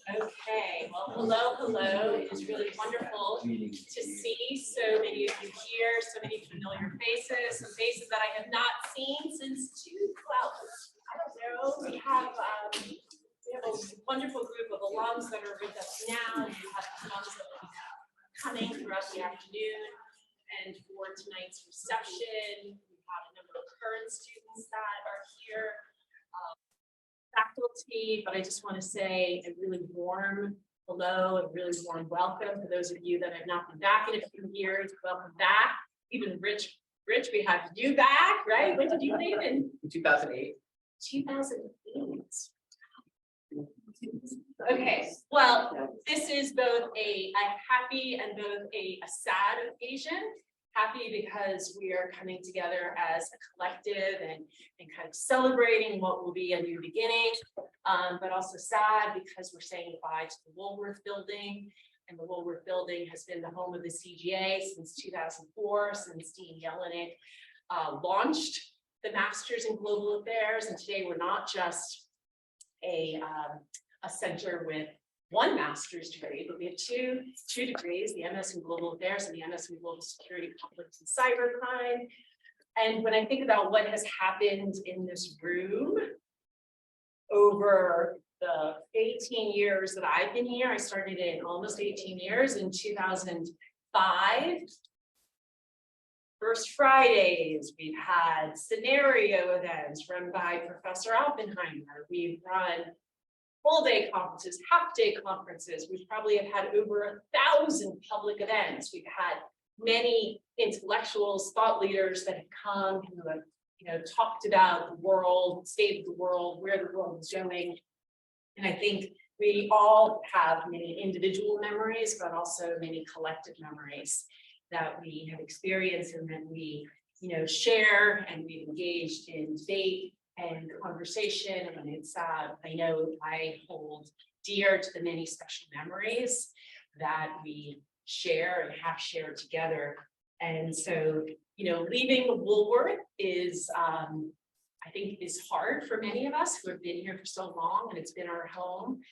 Okay, well, hello. It is really wonderful to see so many of you here, so many familiar faces, some faces that I have not seen since I don't know. We have a wonderful group of alums that are with us now. We have alums that will be coming throughout the afternoon. And for tonight's reception, we have a number of current students that are here. Faculty, but I just want to say a really warm hello, a really warm welcome to those of you that have not been back in a few years. Welcome back. Even Rich, we have you back, right? When did you leave? In 2008. 2008. Okay, well, this is both a happy and both a sad occasion. Happy because we are coming together as a collective and kind of celebrating what will be a new beginning, but also sad because we're saying goodbye to the Woolworth Building. And the Woolworth Building has been the home of the CGA since 2004, since Dean Jelinek launched the Masters in Global Affairs. And today we're not just a center with one master's degree, but we have two degrees, the MS in Global Affairs and the MS in Global Security, Public and Cybercrime. And when I think about what has happened in this room over the 18 years that I've been here, I started in almost 18 years in 2005. First Fridays, we've had scenario events run by Professor Oppenheimer. We've run full-day conferences, half-day conferences. We probably have had over 1,000 public events. We've had many intellectuals, thought leaders that have come who have, talked about the world, state of the world, where the world is going. And I think we all have many individual memories, but also many collective memories that we have experienced and that we, share, and we've engaged in debate and conversation. And it's I know I hold dear to the many special memories that we share and have shared together. And so, leaving Woolworth is I think is hard for many of us who have been here for so long, and it's been our home.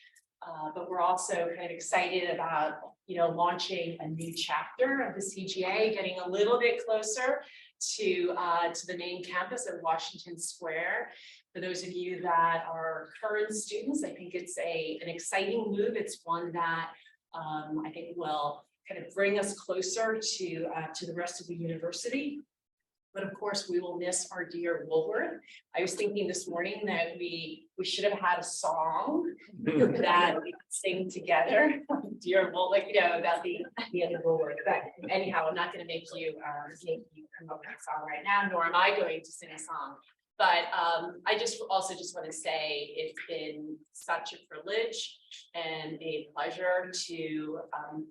But we're also kind of excited about launching a new chapter of the CGA, getting a little bit closer to the main campus at Washington Square. For those of you that are current students, I think it's an exciting move. It's one that I think will kind of bring us closer to the rest of the university. But of course, we will miss our dear Woolworth. I was thinking this morning that we should have had a song that we could sing together, dear Woolworth, about the end of Woolworth. But anyhow, I'm not going to make you come up with a song right now, nor am I going to sing a song. But I just want to say it's been such a privilege and a pleasure to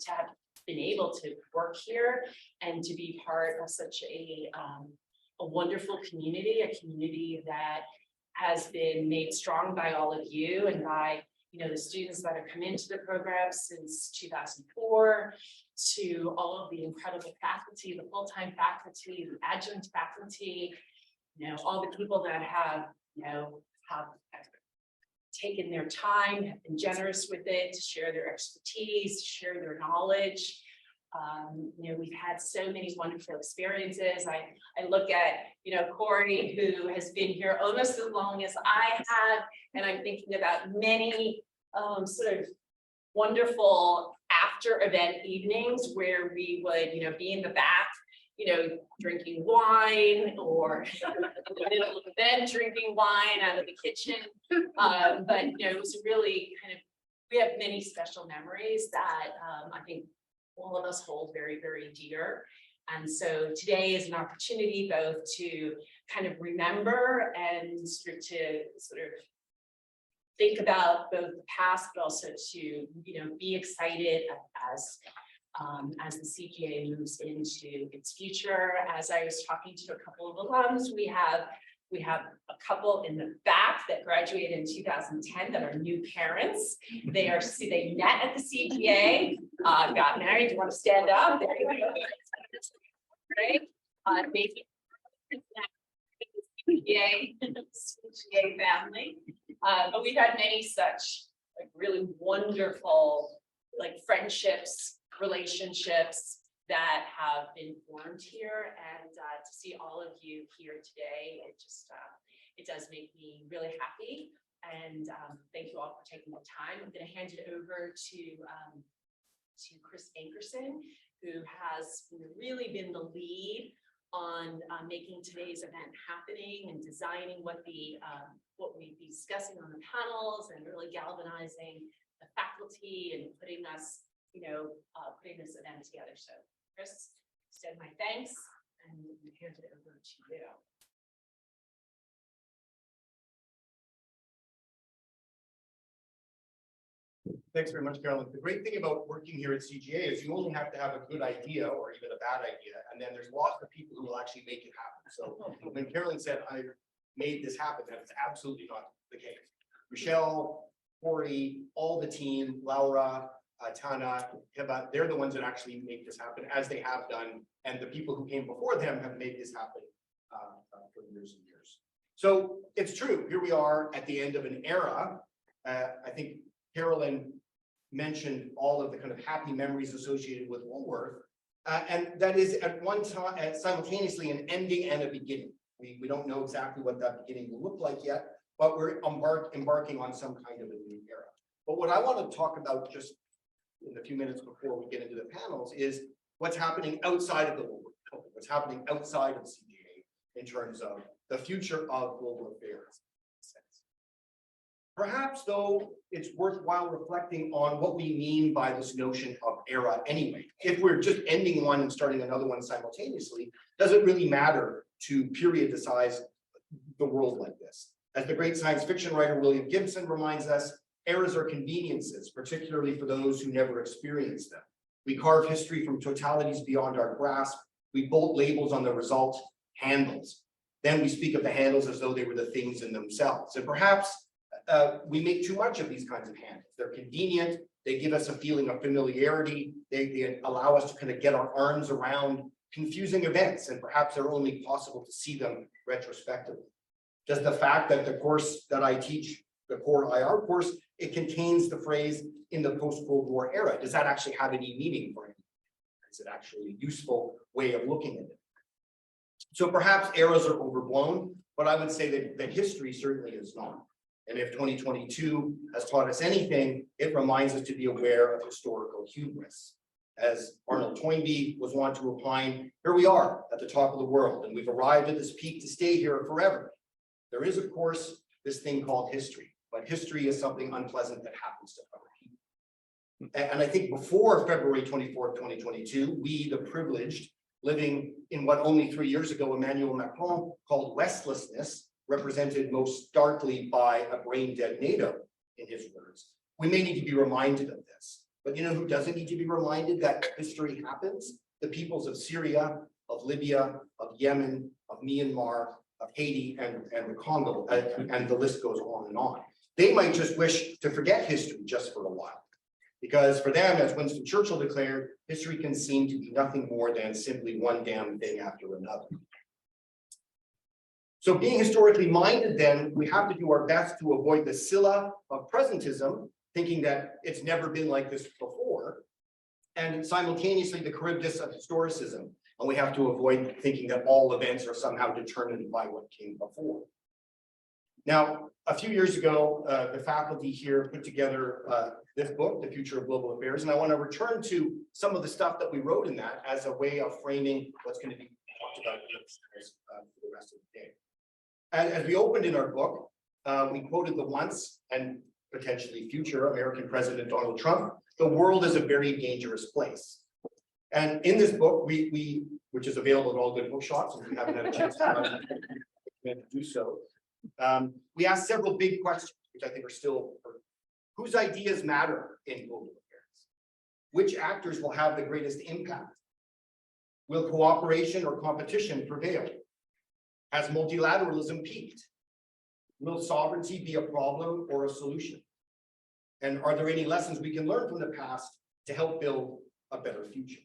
have been able to work here and to be part of such a wonderful community, a community that has been made strong by all of you and by the students that have come into the program since 2004, to all of the incredible faculty, the full-time faculty, the adjunct faculty, all the people that have taken their time, have been generous with it, to share their expertise, to share their knowledge. We've had so many wonderful experiences. I look at, Corey, who has been here almost as long as I have, and I'm thinking about many sort of wonderful after event evenings where we would, be in the back, drinking wine, or in the middle of the event drinking wine out of the kitchen. But it was really we have many special memories that I think all of us hold very, very dear. And so today is an opportunity both to kind of remember and to sort of think about both the past, but also to be excited as the CGA moves into its future. As I was talking to a couple of alums, we have a couple in the back that graduated in 2010 that are new parents. They met at the CGA, got married. Do you want to stand up? There you go. Right? Maybe CGA family. But we've had many such really wonderful, like friendships, relationships that have been formed here, and to see all of you here today, it just it does make me really happy. And thank you all for taking the time. I'm going to hand it over to Chris Ankerson, who has really been the lead on making today's event happening and designing what we'd be discussing on the panels, and really galvanizing the faculty and putting us, putting this event together. So Chris, extend my thanks and hand it over to you. Thanks very much, Carolyn. The great thing about working here at CGA is you only have to have a good idea or even a bad idea, and then there's lots of people who will actually make it happen. So when Carolyn said, I made this happen, that is absolutely not the case. Michelle, Corey, all the team, Laura, Tana, Hiba, they're the ones that actually make this happen, as they have done, and the people who came before them have made this happen for years and years. So it's true, here we are at the end of an era. I think Carolyn mentioned all of the kind of happy memories associated with Woolworth, and that is at one time simultaneously an ending and a beginning. We don't know exactly what that beginning will look like yet, but we're embarking on some kind of a new era. But what I want to talk about just in the few minutes before we get into the panels is what's happening outside of the Woolworth Building, what's happening outside of CGA in terms of the future of global affairs. Perhaps, though, it's worthwhile reflecting on what we mean by this notion of era anyway. If we're just ending one and starting another one simultaneously, does it really matter to periodicize the world like this? As the great science fiction writer William Gibson reminds us, eras are conveniences, particularly for those who never experienced them. We carve history from totalities beyond our grasp. We bolt labels on the result, handles. Then we speak of the handles as though they were the things in themselves. And perhaps we make too much of these kinds of handles. They're convenient. They give us a feeling of familiarity. They allow us to kind of get our arms around confusing events, and perhaps they're only possible to see them retrospectively. Does the fact that the course that I teach, the core IR course, it contains the phrase in the post-Cold War era, does that actually have any meaning for anyone? Is it actually a useful way of looking at it? So perhaps eras are overblown, but I would say that history certainly is not. And if 2022 has taught us anything, it reminds us to be aware of historical hubris. As Arnold Toynbee was wont to opine, here we are at the top of the world, and we've arrived at this peak to stay here forever. There is, of course, this thing called history, but history is something unpleasant that happens to other people. And I think before February 24th, 2022, we, the privileged, living in what only 3 years ago Emmanuel Macron called restlessness, represented most starkly by a brain-dead NATO, in his words. We may need to be reminded of this, but you know who doesn't need to be reminded that history happens? The peoples of Syria, of Libya, of Yemen, of Myanmar, of Haiti, and the Congo, and the list goes on and on. They might just wish to forget history just for a while, because for them, as Winston Churchill declared, history can seem to be nothing more than simply one damn thing after another. So being historically minded, then, we have to do our best to avoid the Scylla of presentism, thinking that it's never been like this before, and simultaneously the Charybdis of historicism. And we have to avoid thinking that all events are somehow determined by what came before. Now, a few years ago, the faculty here put together this book, The Future of Global Affairs, and I want to return to some of the stuff that we wrote in that as a way of framing what's going to be talked about for the rest of the day. And as we opened in our book, we quoted the once and potentially future American President Donald Trump, the world is a very dangerous place. And in this book, which is available at all good bookshops, if you haven't had a chance to do so, we asked several big questions, which I think are still, whose ideas matter in global affairs? Which actors will have the greatest impact? Will cooperation or competition prevail? Has multilateralism peaked? Will sovereignty be a problem or a solution? And are there any lessons we can learn from the past to help build a better future?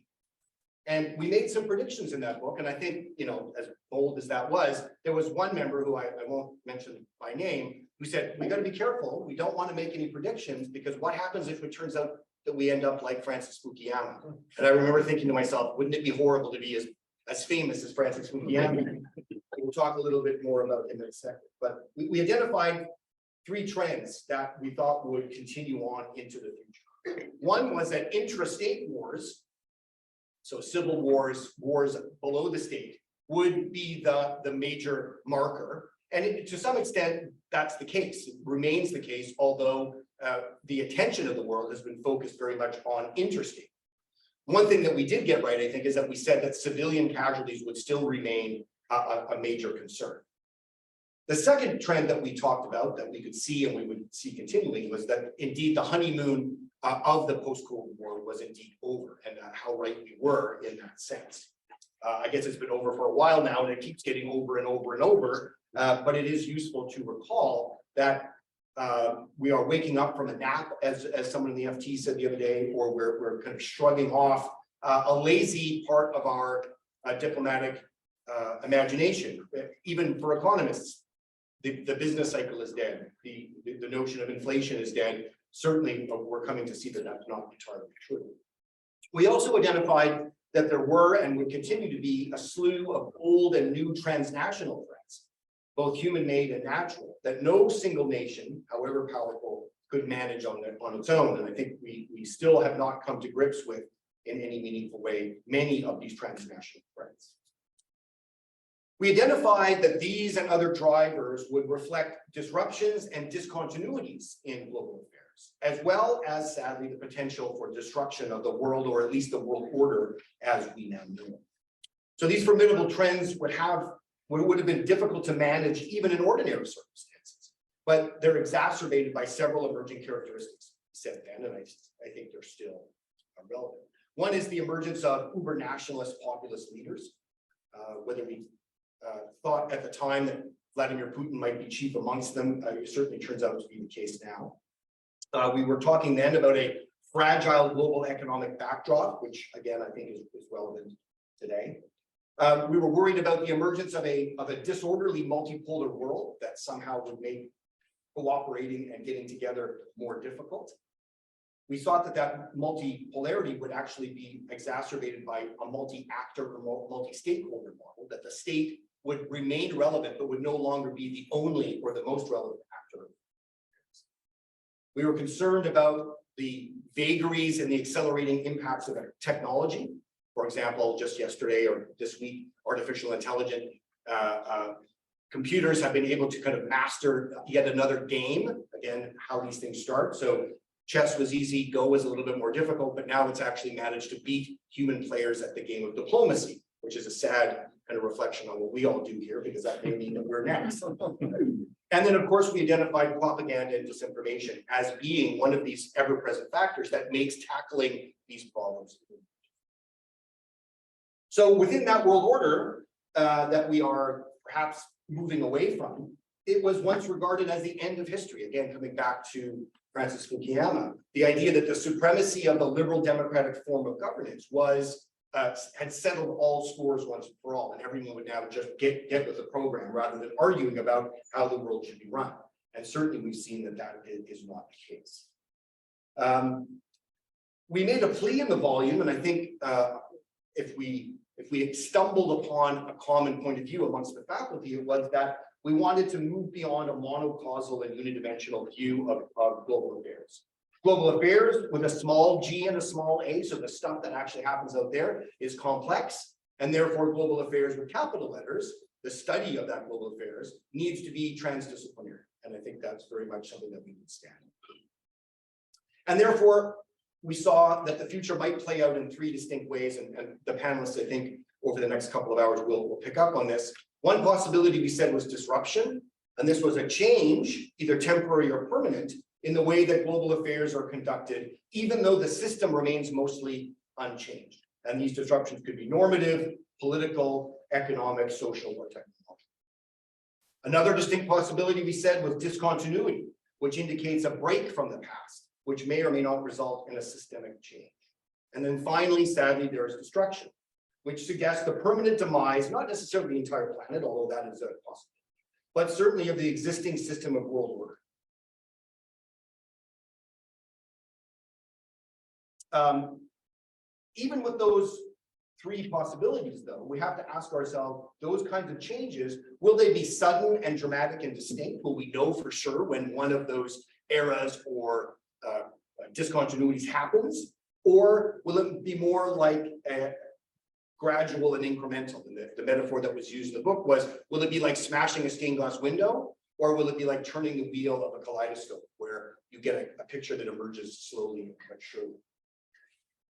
And we made some predictions in that book, and I think, you know, as bold as that was, there was one member who I won't mention by name, we said, we got to be careful. We don't want to make any predictions, because what happens if it turns out that we end up like Francis Fukuyama? And I remember thinking to myself, wouldn't it be horrible to be as famous as Francis Fukuyama? We'll talk a little bit more about him in a second. But we identified 3 trends that we thought would continue on into the future. One was that intrastate wars, so civil wars, wars below the state, would be the major marker. And to some extent, that's the case. It remains the case, although the attention of the world has been focused very much on interstate. One thing that we did get right, I think, is that we said that civilian casualties would still remain a major concern. The second trend that we talked about that we could see and we would see continuing was that indeed the honeymoon of the post-Cold War was indeed over, and how right we were in that sense. I guess it's been over for a while now, and it keeps getting over and over and over, but it is useful to recall that we are waking up from a nap, as someone in the FT said the other day, or we're kind of shrugging off a lazy part of our diplomatic imagination. Even for economists, the business cycle is dead. The notion of inflation is dead. Certainly, we're coming to see that that's not entirely true. We also identified that there were and would continue to be a slew of old and new transnational threats, both human-made and natural, that no single nation, however powerful, could manage on its own. And I think we still have not come to grips with, in any meaningful way, many of these transnational threats. We identified that these and other drivers would reflect disruptions and discontinuities in global affairs, as well as, sadly, the potential for destruction of the world, or at least the world order as we now know it. So these formidable trends would have been difficult to manage even in ordinary circumstances, but they're exacerbated by several emerging characteristics, said then, and I think they're still relevant. One is the emergence of uber-nationalist populist leaders, whether we thought at the time that Vladimir Putin might be chief amongst them, it certainly turns out to be the case now. We were talking then about a fragile global economic backdrop, which again, I think is relevant today. We were worried about the emergence of a disorderly multipolar world that somehow would make cooperating and getting together more difficult. We thought that multipolarity would actually be exacerbated by a multi-actor or multi-stakeholder model, that the state would remain relevant, but would no longer be the only or the most relevant actor. We were concerned about the vagaries and the accelerating impacts of technology. For example, just yesterday or this week, artificial intelligence computers have been able to kind of master yet another game. Again, how these things start. So chess was easy, Go was a little bit more difficult, but now it's actually managed to beat human players at the game of diplomacy, which is a sad kind of reflection on what we all do here, because that may mean that we're next. And then, of course, we identified propaganda and disinformation as being one of these ever-present factors that makes tackling these problems. So within that world order that we are perhaps moving away from, it was once regarded as the end of history. Again, coming back to Francis Fukuyama, the idea that the supremacy of the liberal democratic form of governance had settled all scores once and for all, and everyone would now just get with the program rather than arguing about how the world should be run. And certainly we've seen that is not the case. We made a plea in the volume, and I think if we stumbled upon a common point of view amongst the faculty, it was that we wanted to move beyond a monocausal and unidimensional view of global affairs. Global affairs with a small g and a small a, so the stuff that actually happens out there is complex, and therefore global affairs with capital letters, the study of that global affairs, needs to be transdisciplinary. And I think that's very much something that we would stand. And therefore, we saw that the future might play out in 3 distinct ways, and the panelists, I think, over the next couple of hours will pick up on this. One possibility we said was disruption, and this was a change, either temporary or permanent, in the way that global affairs are conducted, even though the system remains mostly unchanged. And these disruptions could be normative, political, economic, social, or technological. Another distinct possibility we said was discontinuity, which indicates a break from the past, which may or may not result in a systemic change. And then finally, sadly, there is destruction, which suggests the permanent demise, not necessarily the entire planet, although that is a possibility, but certainly of the existing system of world order. Even with those three possibilities, though, we have to ask ourselves, those kinds of changes, will they be sudden and dramatic and distinct? Will we know for sure when one of those eras or discontinuities happens? Or will it be more like gradual and incremental? And the metaphor that was used in the book was, will it be like smashing a stained glass window? Or will it be like turning the wheel of a kaleidoscope where you get a picture that emerges slowly but surely?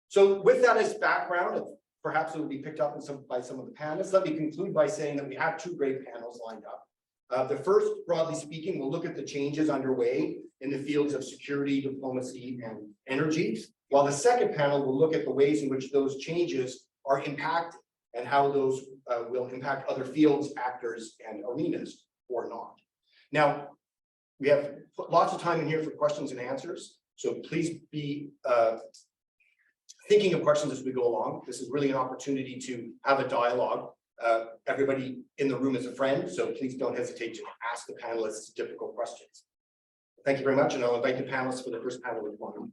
So with that as background, perhaps it will be picked up by some of the panelists. Let me conclude by saying that we have two great panels lined up. The first, broadly speaking, will look at the changes underway in the fields of security, diplomacy, and energy, while the second panel will look at the ways in which those changes are impacted and how those will impact other fields, actors, and arenas or not. Now, we have lots of time in here for questions and answers, so please be thinking of questions as we go along. This is really an opportunity to have a dialogue. Everybody in the room is a friend, so please don't hesitate to ask the panelists difficult questions. Thank you very much, and I'll invite the panelists for the first panel with one.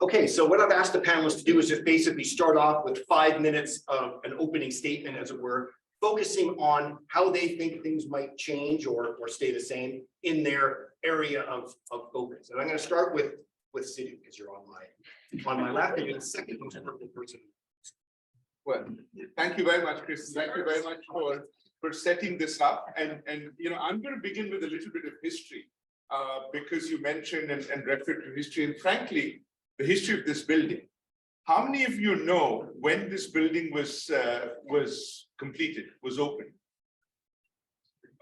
Okay, so what I've asked the panelists to do is just basically start off with 5 minutes of an opening statement, as it were, focusing on how they think things might change or stay the same in their area of focus. And I'm going to start with Sidhu, because you're on my left, and you're the second most important person. Well, thank you very much, Chris. Thank you very much for setting this up. And you know, I'm going to begin with a little bit of history, because you mentioned and referred to history, and frankly, the history of this building. How many of you know when this building was completed, was opened?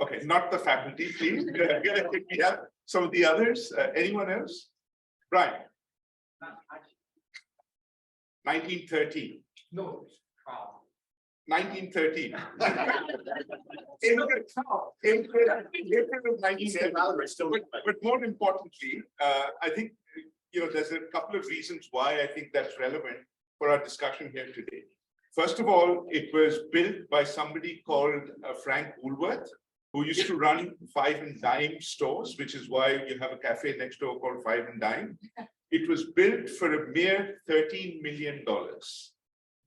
Okay, not the faculty, please. We have some of the others. Anyone else? Brian. 1913. No. 1913. April of 1913. But more importantly, I think, you know, there's a couple of reasons why I think that's relevant for our discussion here today. First of all, it was built by somebody called Frank Woolworth, who used to run 5 and Dime stores, which is why you have a cafe next door called 5 and Dime. It was built for a mere $13 million.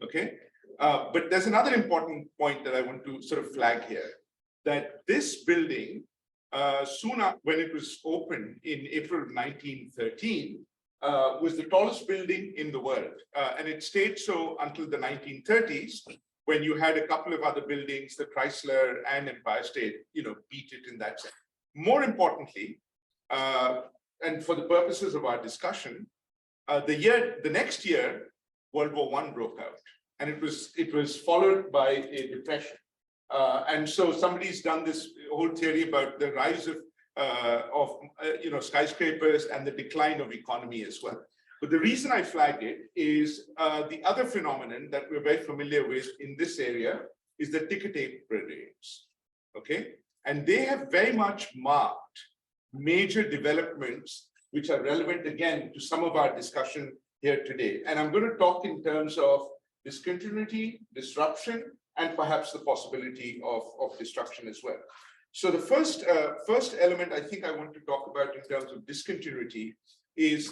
Okay, but there's another important point that I want to sort of flag here, that this building, soon after, when it was opened in April of 1913, was the tallest building in the world. And it stayed so until the 1930s, when you had a couple of other buildings, the Chrysler and Empire State, you know, beat it in that sense. More importantly, and for the purposes of our discussion, the next year, World War I broke out, and it was followed by a depression. And so somebody's done this whole theory about the rise of you know, skyscrapers and the decline of economy as well. But the reason I flagged it is the other phenomenon that we're very familiar with in this area is the ticker tape parades. Okay, and they have very much marked major developments which are relevant again to some of our discussion here today. And I'm going to talk in terms of discontinuity, disruption, and perhaps the possibility of destruction as well. So the first element I think I want to talk about in terms of discontinuity is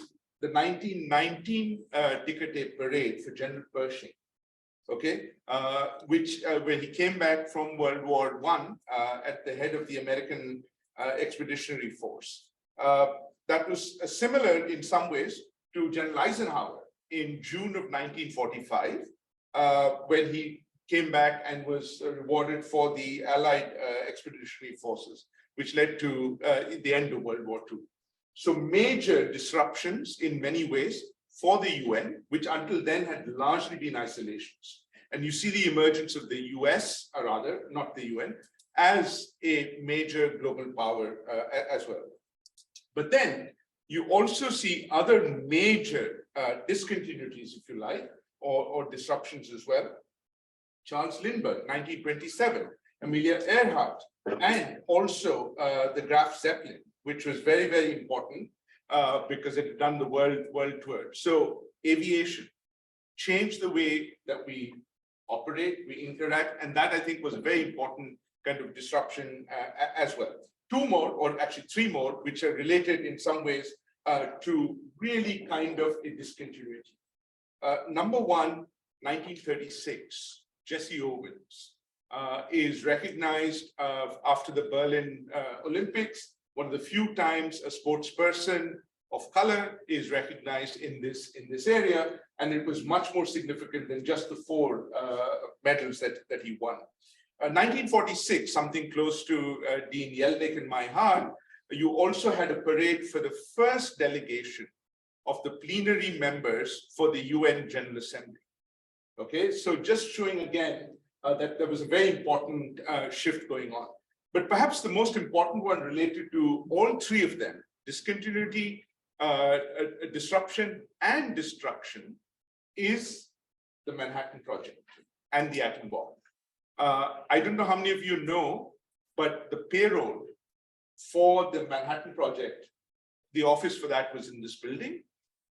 the 1919 ticker tape parade for General Pershing. Okay, which when he came back from World War I at the head of the American Expeditionary Force. That was similar in some ways to General Eisenhower in June of 1945, when he came back and was rewarded for the Allied Expeditionary Forces, which led to the end of World War II. So major disruptions in many ways for the UN, which until then had largely been isolations. And you see the emergence of the US, or rather, not the UN, as a major global power as well. But then you also see other major discontinuities, if you like, or disruptions as well. Charles Lindbergh, 1927, Amelia Earhart, and also the Graf Zeppelin, which was very, very important because it had done the world tour. So aviation changed the way that we operate, we interact, and that I think was a very important kind of disruption as well. Two more, or actually three more, which are related in some ways to really kind of a discontinuity. Number one, 1936, Jesse Owens is recognized after the Berlin Olympics. One of the few times a sports person of color is recognized in this area, and it was much more significant than just the four medals that he won. 1946, something close to Dean Yelnick in my heart, you also had a parade for the first delegation of the plenary members for the UN General Assembly. Okay, so just showing again that there was a very important shift going on. But perhaps the most important one related to all three of them, discontinuity, disruption, and destruction, is the Manhattan Project and the atom bomb. I don't know how many of you know, but the payroll for the Manhattan Project, the office for that was in this building,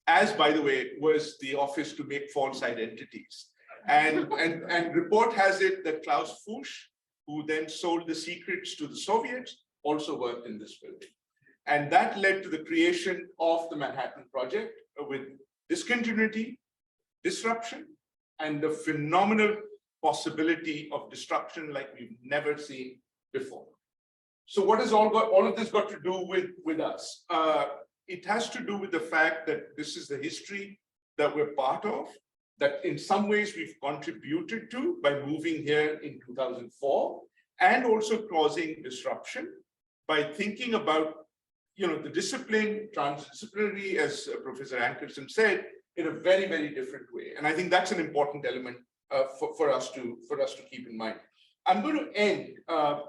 as, by the way, was the office to make false identities. And report has it that Klaus Fuchs, who then sold the secrets to the Soviets, also worked in this building. And that led to the creation of the Manhattan Project with discontinuity, disruption, and the phenomenal possibility of destruction like we've never seen before. So what has all of this got to do with us? It has to do with the fact that this is the history that we're part of, that in some ways we've contributed to by moving here in 2004, and also causing disruption by thinking about, the discipline, transdisciplinary, as Professor Ankerson said, in a very, very different way. And I think that's an important element for us to keep in mind. I'm going to end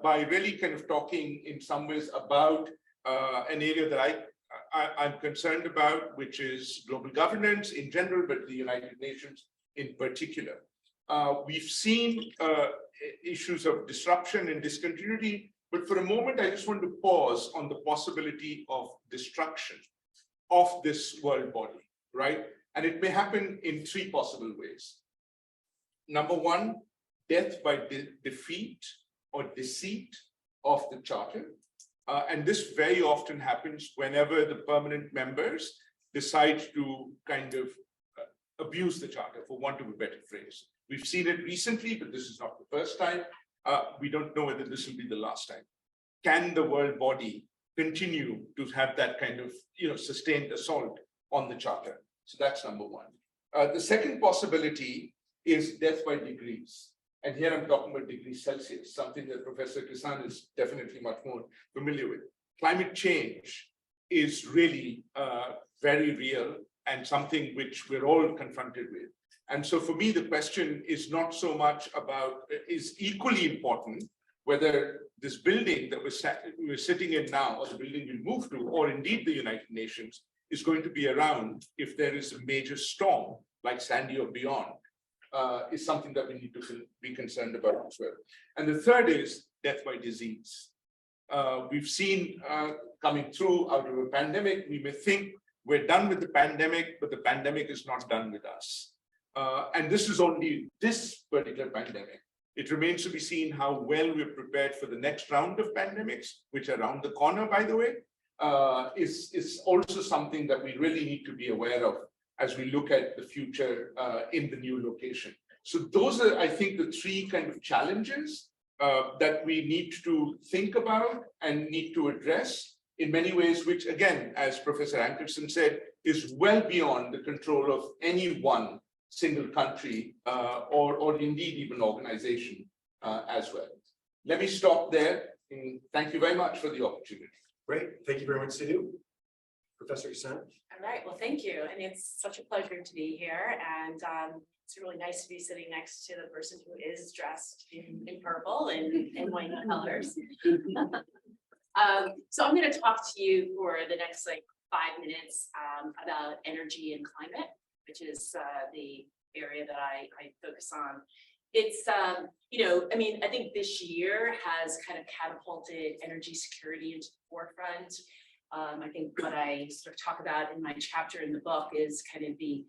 by really kind of talking in some ways about an area that I'm concerned about, which is global governance in general, but the United Nations in particular. We've seen issues of disruption and discontinuity, but for a moment, I just want to pause on the possibility of destruction of this world body, right? And it may happen in three possible ways. Number one, death by defeat or deceit of the charter. And this very often happens whenever the permanent members decide to kind of abuse the charter, for want of a better phrase. We've seen it recently, but this is not the first time. We don't know whether this will be the last time. Can the world body continue to have that kind of sustained assault on the charter? So that's number one. The second possibility is death by degrees. And here I'm talking about degrees Celsius, something that Professor Kisan is definitely much more familiar with. Climate change is really very real and something which we're all confronted with. And so for me, the question is not so much about, is equally important, whether this building that we're sitting in now, or the building we'll move to, or indeed the United Nations, is going to be around if there is a major storm like Sandy or beyond, is something that we need to be concerned about as well. And the third is death by disease. We've seen coming through out of a pandemic, we may think we're done with the pandemic, but the pandemic is not done with us. And this is only this particular pandemic. It remains to be seen how well we're prepared for the next round of pandemics, which are around the corner, by the way, is also something that we really need to be aware of as we look at the future in the new location. So those are, I think, the three kind of challenges that we need to think about and need to address in many ways, which again, as Professor Ankerson said, is well beyond the control of any one single country or indeed even organization as well. Let me stop there, and thank you very much for the opportunity. Great, thank you very much, Sidhu. Professor Kisan. All right, well, thank you. And it's such a pleasure to be here. And it's really nice to be sitting next to the person who is dressed in purple and white colors. So I'm going to talk to you for the next 5 minutes about energy and climate, which is the area that I focus on. It's, I think this year has kind of catapulted energy security into the forefront. I think what I sort of talk about in my chapter in the book is kind of the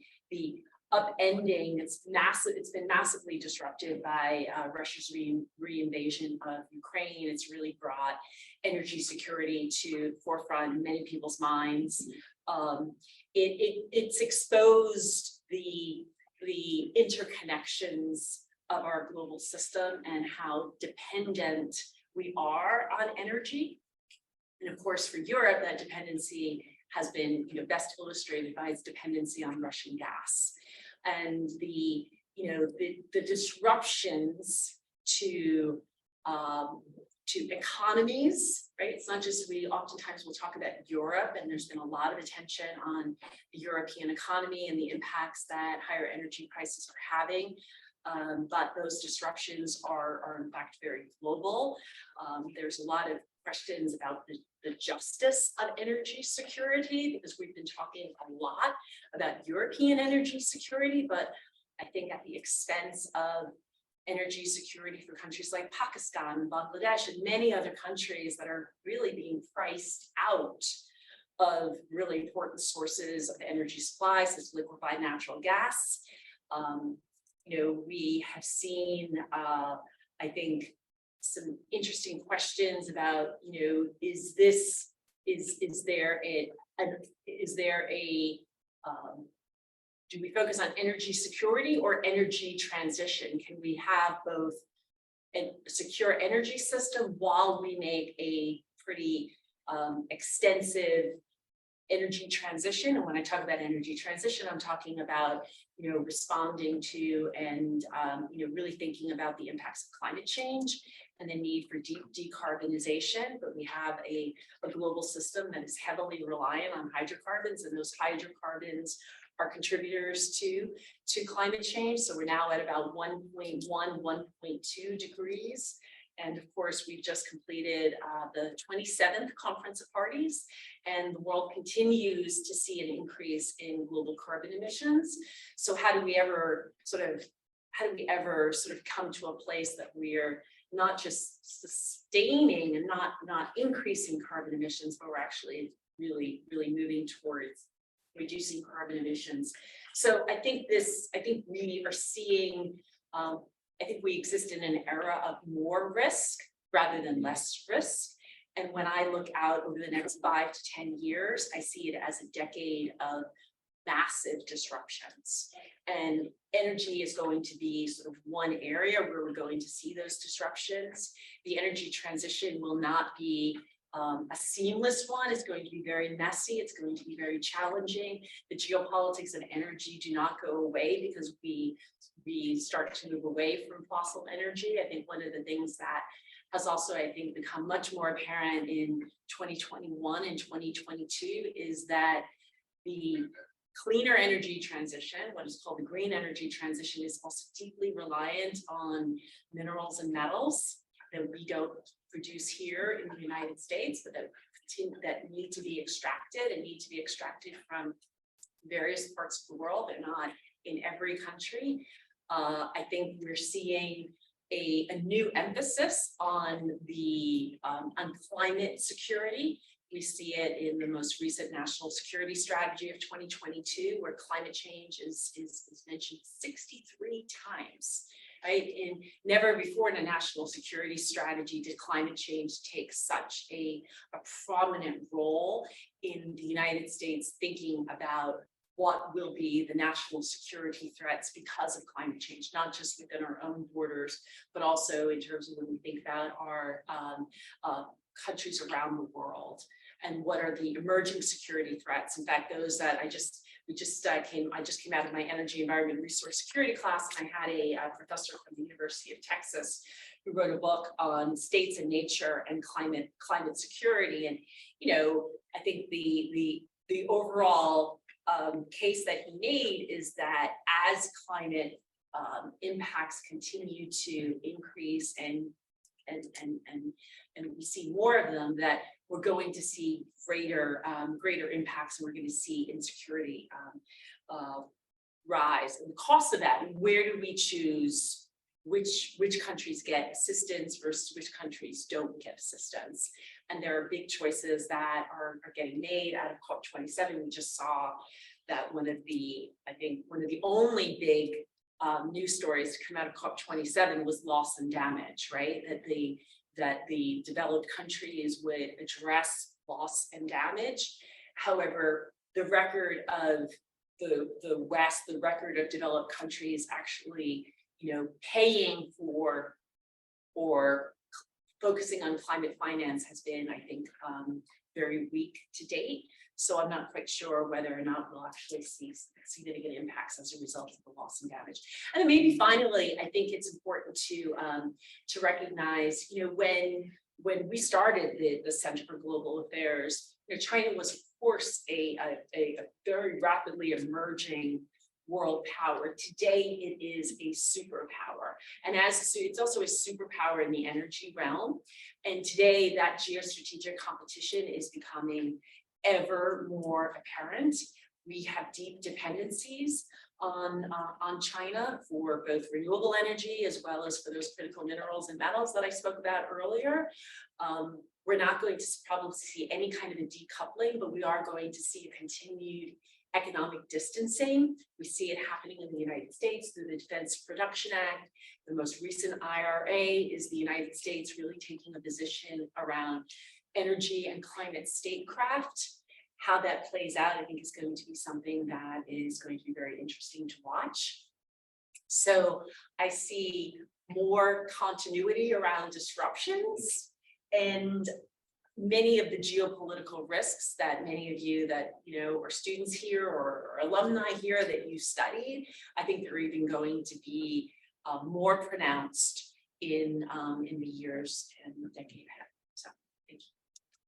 upending. It's massive. It's been massively disrupted by Russia's reinvasion of Ukraine. It's really brought energy security to forefront in many people's minds. It's exposed the interconnections of our global system and how dependent we are on energy. And of course, for Europe, that dependency has been, best illustrated by its dependency on Russian gas. And the disruptions to economies, right? It's not just, we oftentimes will talk about Europe, and there's been a lot of attention on the European economy and the impacts that higher energy prices are having. But those disruptions are in fact very global. There's a lot of questions about the justice of energy security, because we've been talking a lot about European energy security, but I think at the expense of energy security for countries like Pakistan, Bangladesh, and many other countries that are really being priced out of really important sources of energy supply, such as liquefied natural gas. We have seen, I think, some interesting questions about, is there a do we focus on energy security or energy transition? Can we have both a secure energy system while we make a pretty extensive energy transition? And when I talk about energy transition, I'm talking about, responding to and, really thinking about the impacts of climate change and the need for decarbonization. But we have a global system that is heavily reliant on hydrocarbons, and those hydrocarbons are contributors to climate change. So we're now at about 1.1, 1.2 degrees. And of course, we've just completed the 27th Conference of Parties, and the world continues to see an increase in global carbon emissions. So how do we ever sort of come to a place that we're not just sustaining and not increasing carbon emissions, but we're actually really moving towards reducing carbon emissions? So I think we are seeing, I think we exist in an era of more risk rather than less risk. And when I look out over the next 5 to 10 years, I see it as a decade of massive disruptions. And energy is going to be sort of one area where we're going to see those disruptions. The energy transition will not be a seamless one. It's going to be very messy. It's going to be very challenging. The geopolitics of energy do not go away because we start to move away from fossil energy. I think one of the things that has also, I think, become much more apparent in 2021 and 2022 is that the cleaner energy transition, what is called the green energy transition, is also deeply reliant on minerals and metals that we don't produce here in the United States, but that need to be extracted and need to be extracted from various parts of the world. They're not in every country. I think we're seeing a new emphasis on climate security. We see it in the most recent National Security Strategy of 2022, where climate change is mentioned 63 times. Right? And never before in a national security strategy did climate change take such a prominent role in the United States thinking about what will be the national security threats because of climate change, not just within our own borders, but also in terms of when we think about our countries around the world and what are the emerging security threats. In fact, those that I just came out of my energy, environment, resource security class, and I had a professor from the University of Texas who wrote a book on states and nature and climate security. And I think the overall case that he made is that as climate impacts continue to increase and we see more of them, that we're going to see greater impacts, and we're going to see insecurity rise. And the cost of that, and where do we choose which countries get assistance versus which countries don't get assistance? And there are big choices that are getting made out of COP27. We just saw that one of the only big news stories to come out of COP27 was loss and damage, right? That the developed countries would address loss and damage. However, the record of the West, the record of developed countries actually, paying for or focusing on climate finance has been, I think, very weak to date. So I'm not quite sure whether or not we'll actually see significant impacts as a result of the loss and damage. And then maybe finally, I think it's important to recognize, when we started the Center for Global Affairs, China was, of course, a very rapidly emerging world power. Today, it is a superpower. And it's also a superpower in the energy realm. And today, that geostrategic competition is becoming ever more apparent. We have deep dependencies on China for both renewable energy as well as for those critical minerals and metals that I spoke about earlier. We're not going to probably see any kind of a decoupling, but we are going to see a continued economic distancing. We see it happening in the United States through the Defense Production Act. The most recent IRA is the United States really taking a position around energy and climate statecraft. How that plays out, I think, is going to be something that is going to be very interesting to watch. So I see more continuity around disruptions and many of the geopolitical risks that many of you that, are students here or alumni here that you studied, I think they're even going to be more pronounced in the years and the decade ahead. So thank you.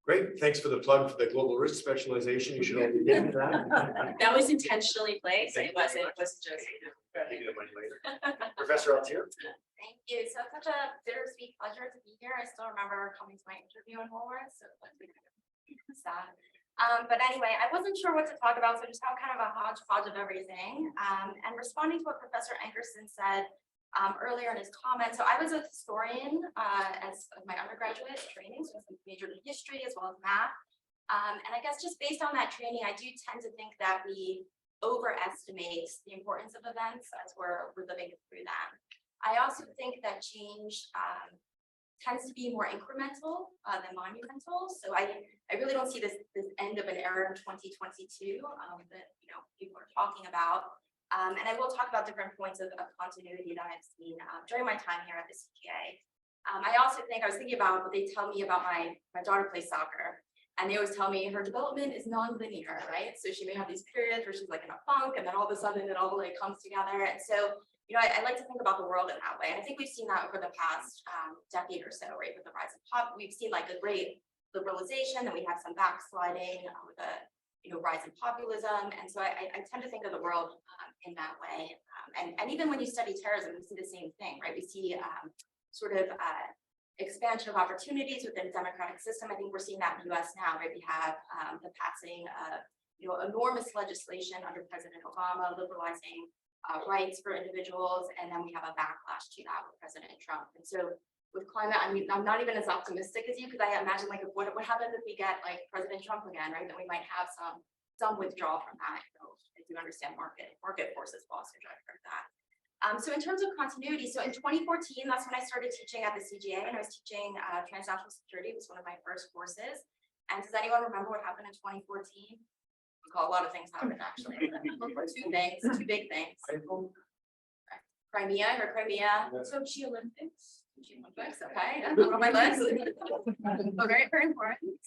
Great, thanks for the plug for the global risk specialization. You should all be doing that. That was intentionally placed. It wasn't just. Give you the money later. Professor Altier. Thank you. So it's such a bittersweet pleasure to be here. I still remember coming to my interview in Woolworth, so it's sad. But anyway, I wasn't sure what to talk about, so just have kind of a hodgepodge of everything. And responding to what Professor Ankerson said earlier in his comments, so I was a historian as my undergraduate training, so I majored in history as well as math. And I guess just based on that training, I do tend to think that we overestimate the importance of events as we're living through them. I also think that change tends to be more incremental than monumental. So I really don't see this end of an era in 2022 that people are talking about. And I will talk about different points of continuity that I've seen during my time here at the CGA. I also think I was thinking about what they tell me about my daughter plays soccer. And they always tell me her development is non-linear, right? So she may have these periods where she's like in a funk, and then all of a sudden it all like comes together. And so, I like to think about the world in that way. And I think we've seen that over the past decade or so, right? With the rise of pop, we've seen like a great liberalization, then we have some backsliding with the rise in populism. And so I tend to think of the world in that way. And even when you study terrorism, we see the same thing, right? We see sort of expansion of opportunities within the democratic system. I think we're seeing that in the US now, right? We have the passing of enormous legislation under President Obama, liberalizing rights for individuals, and then we have a backlash to that with President Trump. And so with climate, I mean, I'm not even as optimistic as you, because I imagine like what happens if we get like President Trump again, right? Then we might have some withdrawal from that. I do understand market forces will also drive for that. So in terms of continuity, so in 2014, that's when I started teaching at the CGA, and I was teaching transnational security. It was one of my first courses. And does anyone remember what happened in 2014? A lot of things happened actually. Two big things. Crimea, or Crimea. Sochi Olympics. Okay, that's on my list. So very, very important.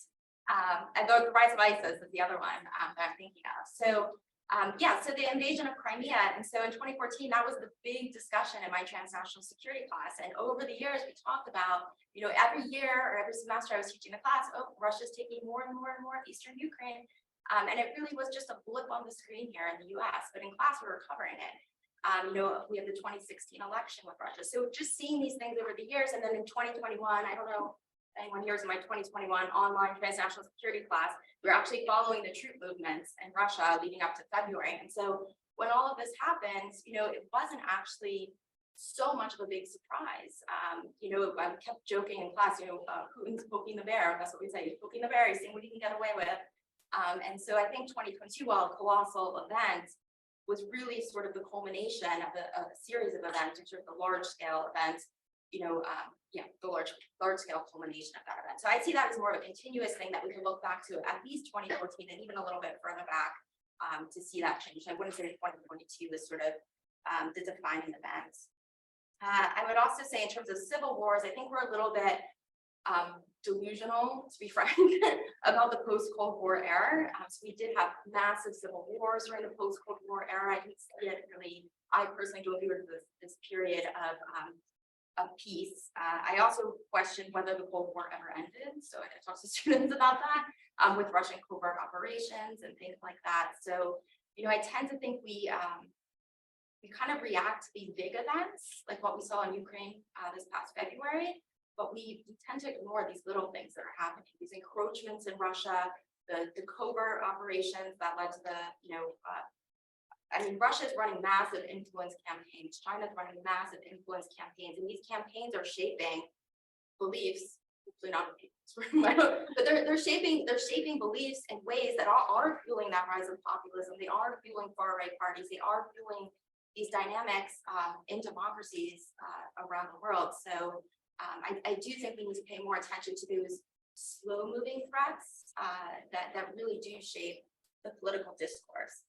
And the rise of ISIS is the other one that I'm thinking of. So so the invasion of Crimea. And so in 2014, that was the big discussion in my transnational security class. And over the years, we talked about, every year or every semester I was teaching a class, Russia's taking more and more and more of Eastern Ukraine. And it really was just a blip on the screen here in the US, but in class we were covering it. We had the 2016 election with Russia. So just seeing these things over the years, and then in 2021, I don't know if anyone here is in my 2021 online transnational security class, we're actually following the troop movements in Russia leading up to February. And so when all of this happens, it wasn't actually so much of a big surprise. You know, I kept joking in class, you know, Putin's poking the bear. That's what we say, he's poking the bear, he's seeing what he can get away with. And so I think 2022, while a colossal event, was really sort of the culmination of a series of events, which are the large scale events, you know, the large scale culmination of that event. So I see that as more of a continuous thing that we can look back to at least 2014 and even a little bit further back to see that change. I wouldn't say 2022 was sort of the defining event. I would also say in terms of civil wars, I think we're a little bit delusional, to be frank, about the post-Cold War era. So we did have massive civil wars during the post-Cold War era. I didn't see it really. I personally don't view it as this period of peace. I also question whether the Cold War ever ended. So I talked to students about that with Russian covert operations and things like that. So, you know, I tend to think we kind of react to these big events, like what we saw in Ukraine this past February, but we tend to ignore these little things that are happening, these encroachments in Russia, the covert operations that led to the, you know, I mean, Russia is running massive influence campaigns, China's running massive influence campaigns, and these campaigns are shaping beliefs, hopefully not in people's room, but they're shaping beliefs in ways that are fueling that rise of populism. They are fueling far-right parties. They are fueling these dynamics in democracies around the world. So I do think we need to pay more attention to those slow-moving threats that really do shape the political discourse.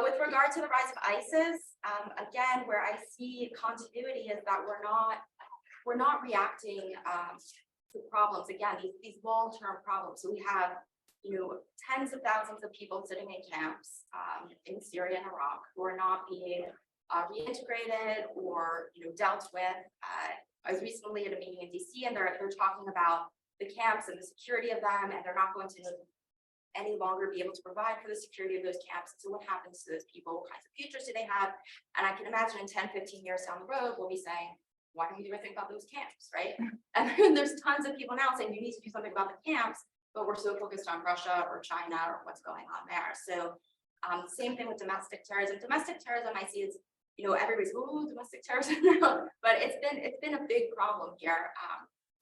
With regard to the rise of ISIS, again, where I see continuity is that we're not reacting to problems. Again, these long-term problems. So we have, you know, tens of thousands of people sitting in camps in Syria and Iraq who are not being reintegrated or, you know, dealt with. I was recently at a meeting in DC, and they're talking about the camps and the security of them, and they're not going to any longer be able to provide for the security of those camps. So what happens to those people? What kinds of futures do they have? And I can imagine in 10, 15 years down the road, we'll be saying, why don't we do anything about those camps, right? And there's tons of people now saying you need to do something about the camps, but we're so focused on Russia or China or what's going on there. So same thing with domestic terrorism. Domestic terrorism I see is, you know, everybody's, oh, domestic terrorism, but it's been a big problem here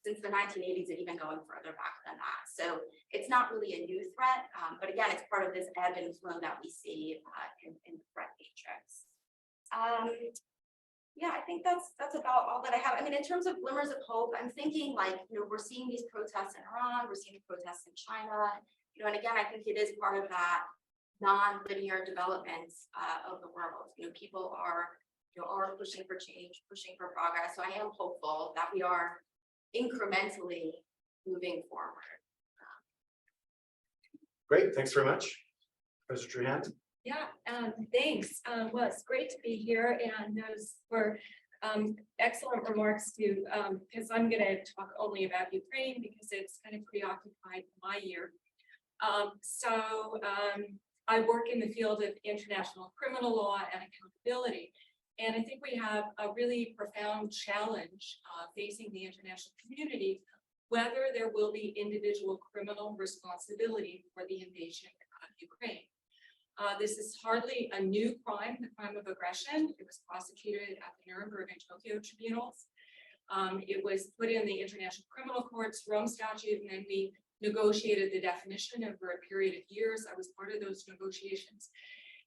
since the 1980s and even going further back than that. So it's not really a new threat, but again, it's part of this ebb and flow that we see in the threat matrix. Yeah, I think that's about all that I have. I mean, in terms of glimmers of hope, I'm thinking like, you know, we're seeing these protests in Iran, we're seeing protests in China, you know, and again, I think it is part of that non-linear development of the world. You know, people are pushing for change, pushing for progress. So I am hopeful that we are incrementally moving forward. Great, thanks very much. Professor Trahan. Yeah, thanks. Well, it's great to be here, and those were excellent remarks too, because I'm going to talk only about Ukraine because it's kind of preoccupied my year. I work in the field of international criminal law and accountability, and I think we have a really profound challenge facing the international community, whether there will be individual criminal responsibility for the invasion of Ukraine. This is hardly a new crime, the crime of aggression. It was prosecuted at the Nuremberg and Tokyo tribunals. It was put in the International Criminal Court's Rome Statute, and then we negotiated the definition over a period of years. I was part of those negotiations.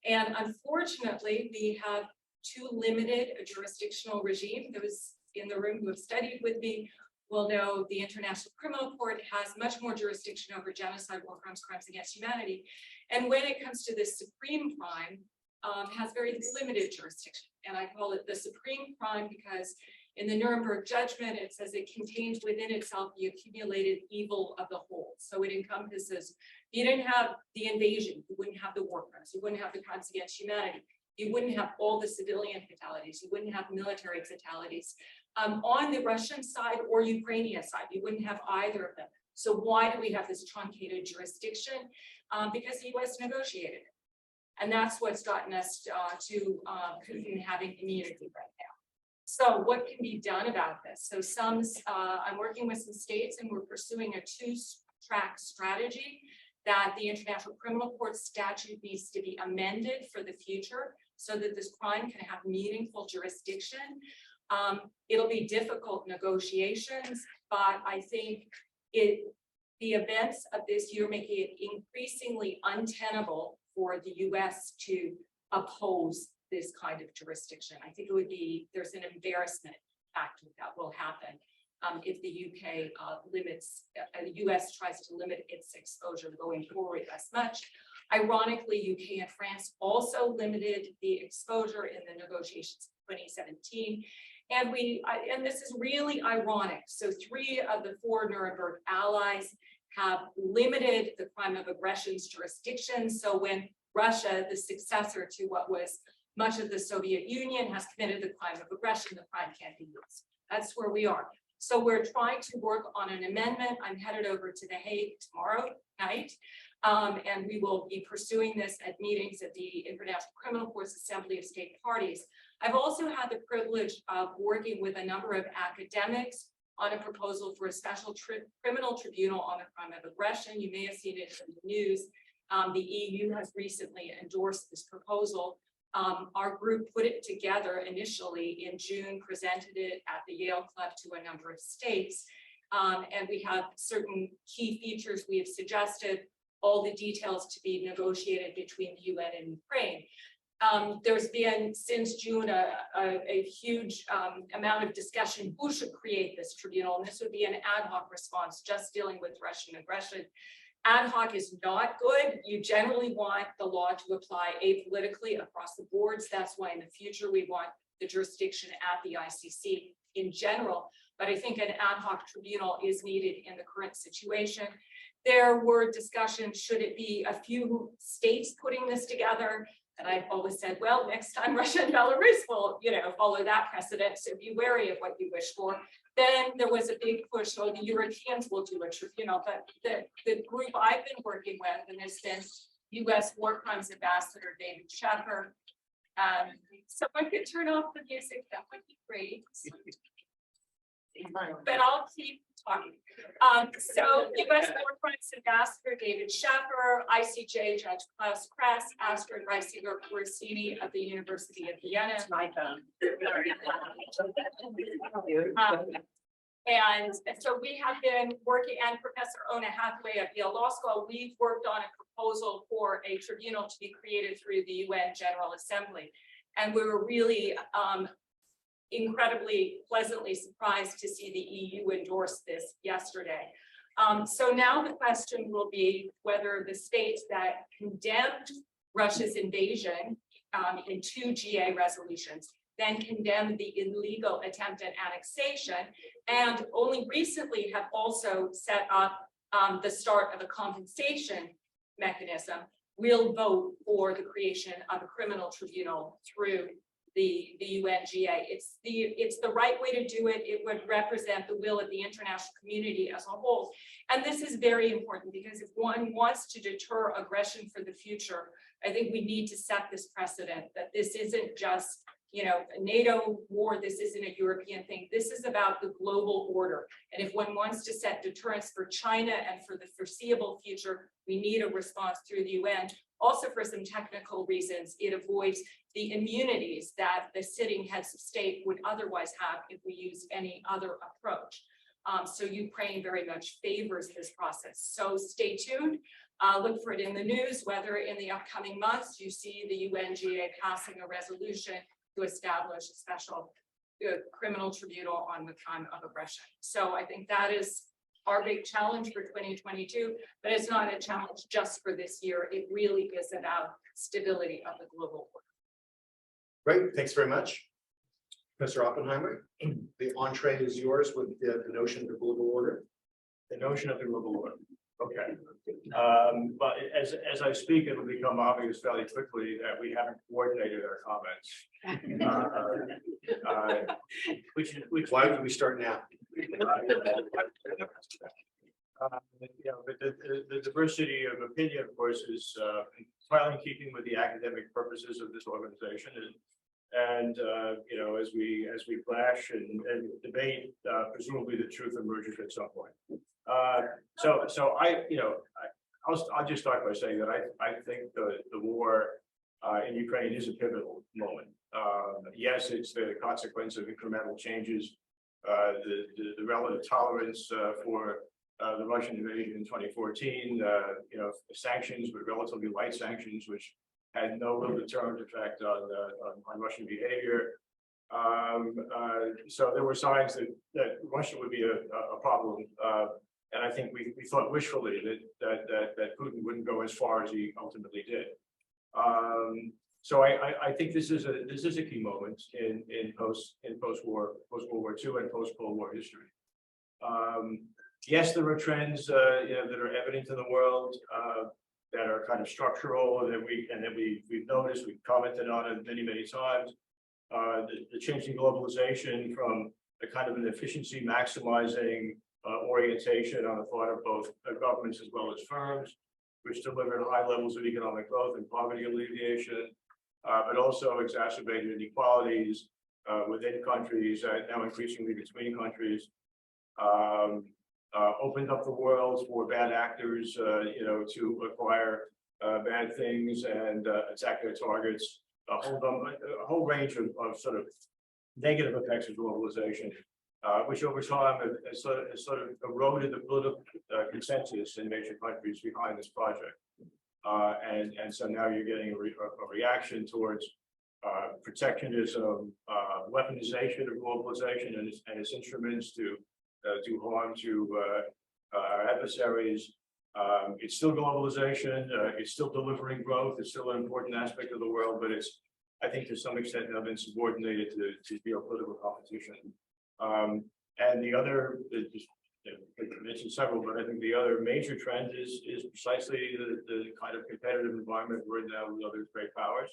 And unfortunately, we have too limited a jurisdictional regime. Those in the room who have studied with me will know the International Criminal Court has much more jurisdiction over genocide, war crimes, crimes against humanity. And when it comes to this supreme crime, has very limited jurisdiction. And I call it the supreme crime because in the Nuremberg judgment, it says it contains within itself the accumulated evil of the whole. So it encompasses, if you didn't have the invasion, you wouldn't have the war crimes, you wouldn't have the crimes against humanity, you wouldn't have all the civilian fatalities, you wouldn't have military fatalities. On the Russian side or Ukrainian side, you wouldn't have either of them. So why do we have this truncated jurisdiction? Because the US negotiated it. And that's what's gotten us to having immunity right now. So what can be done about this? So I'm working with some states, and we're pursuing a two-track strategy that the International Criminal Court statute needs to be amended for the future so that this crime can have meaningful jurisdiction. It'll be difficult negotiations, but I think the events of this year making it increasingly untenable for the US to oppose this kind of jurisdiction. I think there's an embarrassment factor that will happen if the UK the US tries to limit its exposure going forward as much. Ironically, UK and France also limited the exposure in the negotiations in 2017. And this is really ironic. So 3 of the 4 Nuremberg allies have limited the crime of aggression's jurisdiction. So when Russia, the successor to what was much of the Soviet Union, has committed the crime of aggression, the crime can't be used. That's where we are. So we're trying to work on an amendment. I'm headed over to The Hague tomorrow night. And we will be pursuing this at meetings at the International Criminal Court's Assembly of State Parties. I've also had the privilege of working with a number of academics on a proposal for a special criminal tribunal on the crime of aggression. You may have seen it in the news. The EU has recently endorsed this proposal. Our group put it together initially in June, presented it at the Yale Club to a number of states. And we have certain key features we have suggested, all the details to be negotiated between the UN and Ukraine. There's been since June a huge amount of discussion who should create this tribunal, and this would be an ad hoc response just dealing with Russian aggression. Ad hoc is not good. You generally want the law to apply apolitically across the boards. That's why in the future we want the jurisdiction at the ICC in general. But I think an ad hoc tribunal is needed in the current situation. There were discussions, should it be a few states putting this together? And I've always said, well, next time Russia and Belarus will, follow that precedent. So be wary of what you wish for. Then there was a big push, so the Europeans will do a tribunal. But the group I've been working with, and there's been U.S. War Crimes Ambassador David Shepard. Someone could turn off the music, that would be great. But I'll keep talking. So U.S. War Crimes Ambassador David Shepard, ICJ Judge Klaus Kress, Astrid Reisinger-Corsini of the University of Vienna. My phone. And so we have been working, and Professor Ona Hathaway of Yale Law School, we've worked on a proposal for a tribunal to be created through the UN General Assembly. And we were really incredibly pleasantly surprised to see the EU endorse this yesterday. So now the question will be whether the states that condemned Russia's invasion in 2 GA resolutions then condemned the illegal attempt at annexation, and only recently have also set up the start of a compensation mechanism, will vote for the creation of a criminal tribunal through the UNGA. It's the right way to do it. It would represent the will of the international community as a whole. And this is very important because if one wants to deter aggression for the future, I think we need to set this precedent that this isn't just a NATO war, this isn't a European thing. This is about the global order. And if one wants to set deterrence for China and for the foreseeable future, we need a response through the UN. Also, for some technical reasons, it avoids the immunities that the sitting heads of state would otherwise have if we use any other approach. So Ukraine very much favors this process. So stay tuned. Look for it in the news, whether in the upcoming months you see the UNGA passing a resolution to establish a special criminal tribunal on the crime of aggression. So I think that is our big challenge for 2022, but it's not a challenge just for this year. It really is about stability of the global order. Great, thanks very much. Professor Oppenheimer, the entree is yours with the notion of the global order. The notion of the global order. Okay. But as I speak, it'll become obvious fairly quickly that we haven't coordinated our comments. Which Why would we start now? But the diversity of opinion, of course, is entirely in keeping with the academic purposes of this organization. And as we clash and debate, presumably the truth emerges at some point. So I'll just start by saying that I think the war in Ukraine is a pivotal moment. Yes, it's the consequence of incremental changes. The relative tolerance for the Russian invasion in 2014, sanctions, but relatively light sanctions, which had no real deterrent effect on Russian behavior. So there were signs that Russia would be a problem. And I think we thought wishfully that Putin wouldn't go as far as he ultimately did. So I think this is a key moment in post World War II and post Cold War history. Yes, there are trends that are evident in the world that are kind of structural and that we've noticed, we've commented on it many times. The changing globalization from a kind of an efficiency maximizing orientation on the part of both governments as well as firms, which delivered high levels of economic growth and poverty alleviation, but also exacerbated inequalities within countries, now increasingly between countries, opened up the world for bad actors, to acquire bad things and attack their targets. A whole range of sort of negative effects of globalization, which over time has sort of eroded the political consensus in major countries behind this project. And so now you're getting a reaction towards protectionism, weaponization of globalization and its instruments to do harm to our adversaries. It's still globalization, it's still delivering growth, it's still an important aspect of the world, but it's, I think to some extent now been subordinated to geopolitical competition. And the other, I mentioned several, but I think the other major trend is precisely the kind of competitive environment we're in now with other great powers.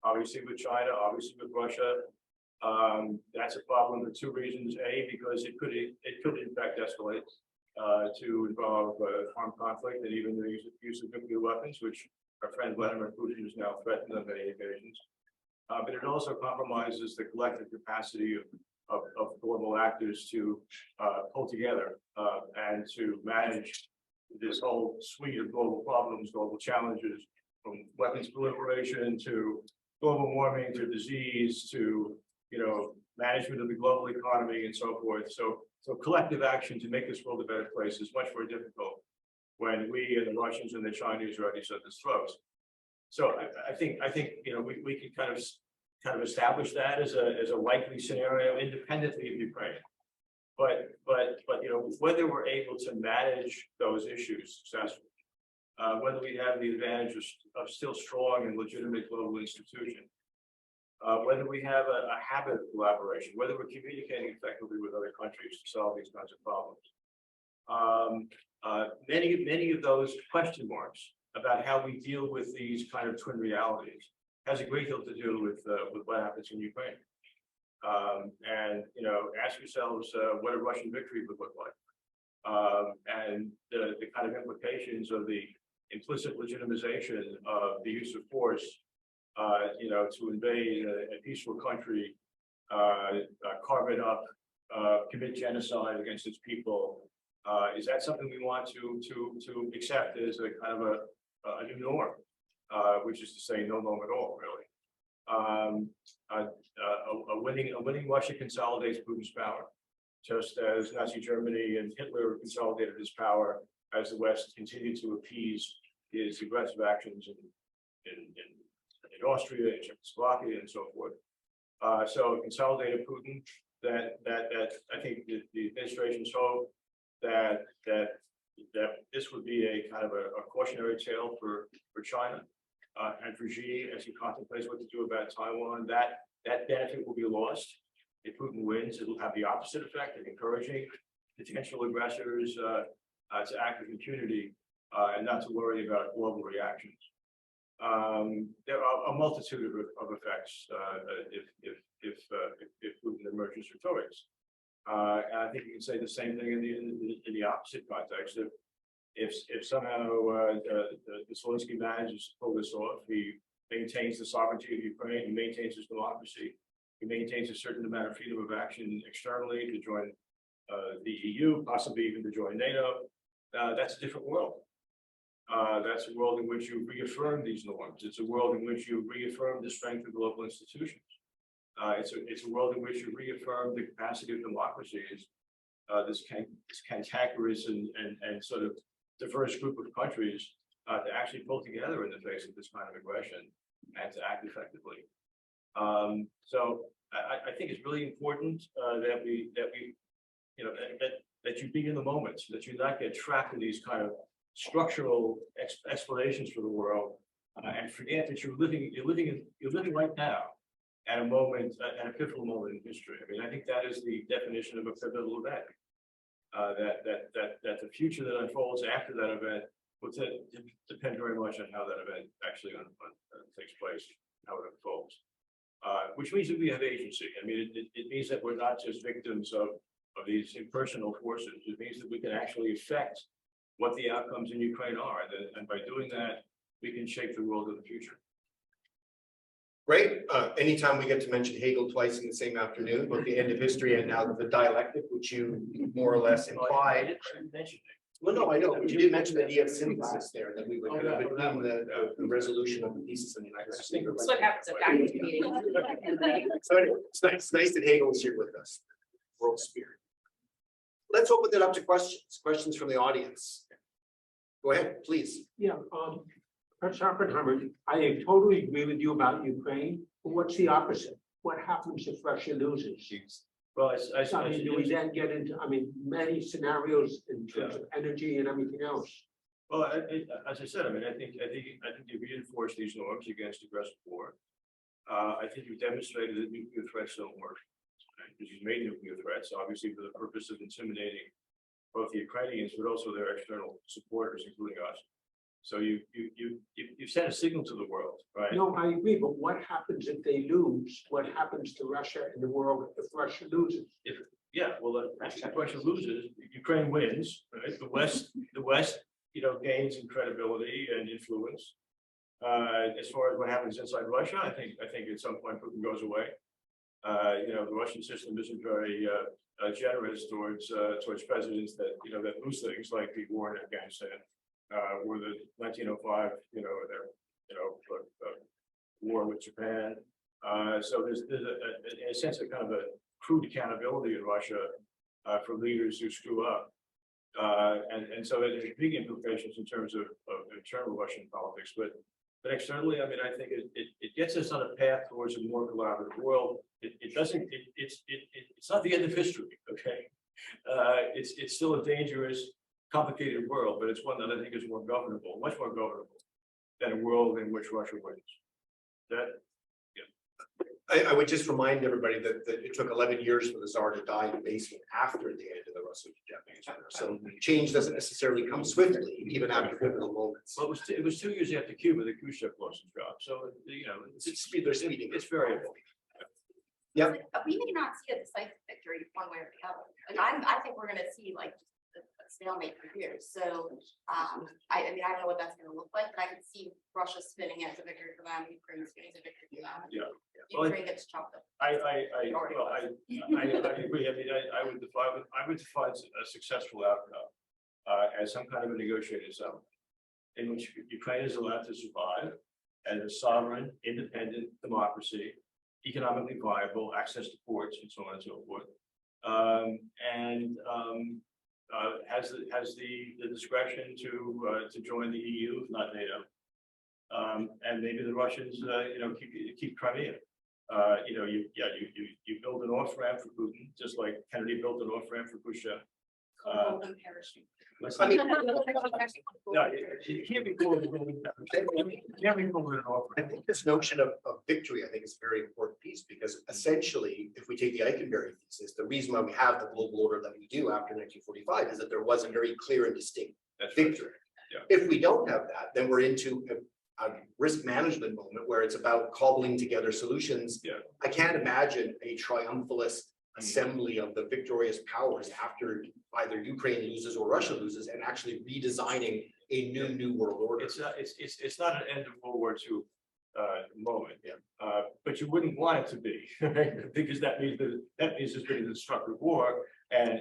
Obviously with China, obviously with Russia. That's a problem for two reasons. A, because it could in fact escalate to involve armed conflict and even the use of nuclear weapons, which our friend Vladimir Putin has now threatened on many occasions. But it also compromises the collective capacity of global actors to pull together and to manage this whole suite of global problems, global challenges, from weapons proliferation to global warming to disease to management of the global economy and so forth. So collective action to make this world a better place is much more difficult when we and the Russians and the Chinese are at each other's throats. So I think we can kind of establish that as a likely scenario independently of Ukraine. But whether we're able to manage those issues successfully, whether we have the advantage of still strong and legitimate global institutions, whether we have a habit of collaboration, whether we're communicating effectively with other countries to solve these kinds of problems. Many of those question marks about how we deal with these kind of twin realities has a great deal to do with what happens in Ukraine. And ask yourselves what a Russian victory would look like, and the kind of implications of the implicit legitimization of the use of force, to invade a peaceful country, carve it up, commit genocide against its people. Is that something we want to accept as a kind of a new norm, which is to say no norm at all, really? A winning Russia consolidates Putin's power, just as Nazi Germany and Hitler consolidated his power as the West continued to appease his aggressive actions in Austria, in Czechoslovakia, and so forth. So consolidated Putin, that I think the administration's hope that this would be a kind of a cautionary tale for China and for Xi as he contemplates what to do about Taiwan. That benefit will be lost. If Putin wins, it will have the opposite effect of encouraging potential aggressors to act with impunity and not to worry about global reactions. There are a multitude of effects if Putin emerges victorious. And I think you can say the same thing in the opposite context. If somehow the Zelensky manages to pull this off, he maintains the sovereignty of Ukraine, he maintains his democracy, he maintains a certain amount of freedom of action externally to join the EU, possibly even to join NATO. That's a different world. That's a world in which you reaffirm these norms. It's a world in which you reaffirm the strength of local institutions. It's a world in which you reaffirm the capacity of democracies, this cantankerous and sort of diverse group of countries to actually pull together in the face of this kind of aggression and to act effectively. So I think it's really important that we that you be in the moment, that you not get trapped in these kind of structural explanations for the world and forget that you're living right now at a moment, at a pivotal moment in history. I mean, I think that is the definition of a pivotal event. That the future that unfolds after that event will depend very much on how that event actually takes place, how it unfolds. Which means that we have agency. I mean, it means that we're not just victims of these impersonal forces. It means that we can actually affect what the outcomes in Ukraine are. And by doing that, we can shape the world of the future. Great. Anytime we get to mention Hegel twice in the same afternoon, both the end of history and now the dialectic, which you more or less implied. I didn't mention it. Well, no, I know, but you did mention the idea of synthesis there, that we would begin the resolution of the thesis in the United States. That's what happens at faculty meetings. So anyway, it's nice that Hegel is here with us, world spirit. Let's open it up to questions from the audience. Go ahead, please. Yeah, Professor Oppenheimer, I totally agree with you about Ukraine, but what's the opposite? What happens if Russia loses? Well, I mean, do we then get into, many scenarios in terms of energy and everything else? well, as I said, I mean, I think you reinforce these norms against aggressive war. I think you've demonstrated that nuclear threats don't work. Because you've made nuclear threats, obviously, for the purpose of intimidating both the Ukrainians, but also their external supporters, including us. So you've sent a signal to the world, right? No, I agree, but what happens if they lose? What happens to Russia and the world if Russia loses? Well, if Russia loses, Ukraine wins, right? The West, gains in credibility and influence. As far as what happens inside Russia, I think at some point Putin goes away. The Russian system isn't very generous towards presidents that that lose things like the war in Afghanistan, or the 1905 war with Japan. So there's in a sense a kind of a crude accountability in Russia for leaders who screw up, and so there's big implications in terms of internal Russian politics, but externally, I mean, I think it gets us on a path towards a more collaborative world. It's not the end of history, okay? It's still a dangerous, complicated world, but it's one that I think is more governable, much more governable than a world in which Russia wins. I would just remind everybody that it took 11 years for the Tsar to die in the basement after the end of the Russo-Japanese War. So change doesn't necessarily come swiftly, even after pivotal moments. Well, it was 2 years after Cuba that Khrushchev lost his job. So it's variable. Yep. We may not see a decisive victory one way or the other. Like I think we're gonna see like just a stalemate for years. So I mean, I don't know what that's gonna look like, but I can see Russia spinning it as a victory for them, Ukraine spinning as a victory for them. Yeah. Ukraine gets chopped up. I agree. I mean, I would define a successful outcome as some kind of a negotiated settlement in which Ukraine is allowed to survive as a sovereign, independent democracy, economically viable, access to ports, and so on and so forth, and has the discretion to join the EU, if not NATO, and maybe the Russians, keep Crimea. You build an off ramp for Putin, just like Kennedy built an off ramp for Khrushchev. Golden parachute. I mean, No, it can't be called. Can't be called an off I ramp. think this notion of victory, I think, is a very important piece, because essentially, if we take the Eikenberry thesis, the reason why we have the global order that we do after 1945 is that there was a very clear and distinct That's right. victory. Yeah. If we don't have that, then we're into a risk management moment where it's about cobbling together solutions. Yeah. I can't imagine a triumphalist assembly of the victorious powers after either Ukraine loses or Russia loses, and actually redesigning a new world order. It's not an end of World War II moment, but you wouldn't want it to be, because that means there's been a destructive war, and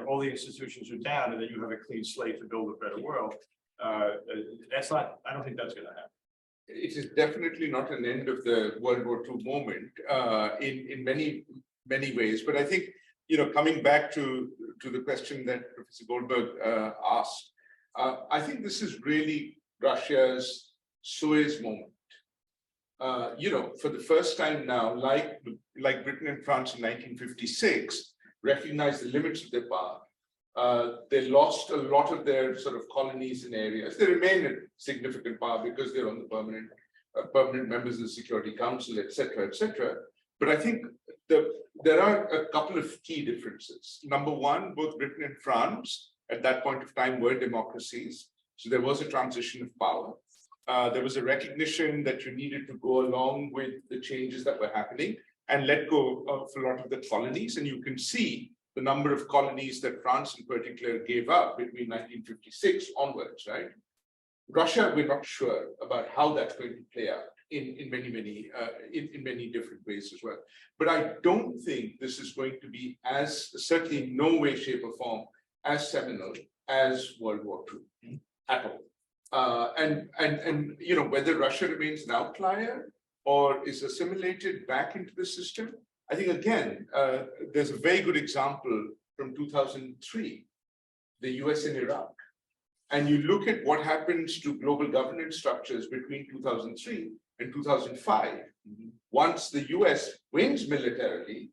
all the institutions are down, and then you have a clean slate to build a better world. That's not, I don't think that's gonna happen. It is definitely not an end of the World War II moment in many ways. But I think, coming back to the question that Professor Goldberg asked, I think this is really Russia's Suez moment. For the first time now, like Britain and France in 1956, recognized the limits of their power. They lost a lot of their sort of colonies and areas. They remain a significant power because they're on the permanent members of the Security Council, et cetera. But I think there are a couple of key differences. Number one, both Britain and France at that point of time were democracies. So there was a transition of power. There was a recognition that you needed to go along with the changes that were happening and let go of a lot of the colonies. And you can see the number of colonies that France in particular gave up between 1956 onwards, right? Russia, we're not sure about how that's going to play out in many different ways as well. But I don't think this is going to be certainly in no way, shape or form, as seminal as World War II at all. And whether Russia remains an outlier or is assimilated back into the system, I think, again, there's a very good example from 2003, the US and Iraq. And you look at what happens to global governance structures between 2003 and 2005. Once the US wins militarily,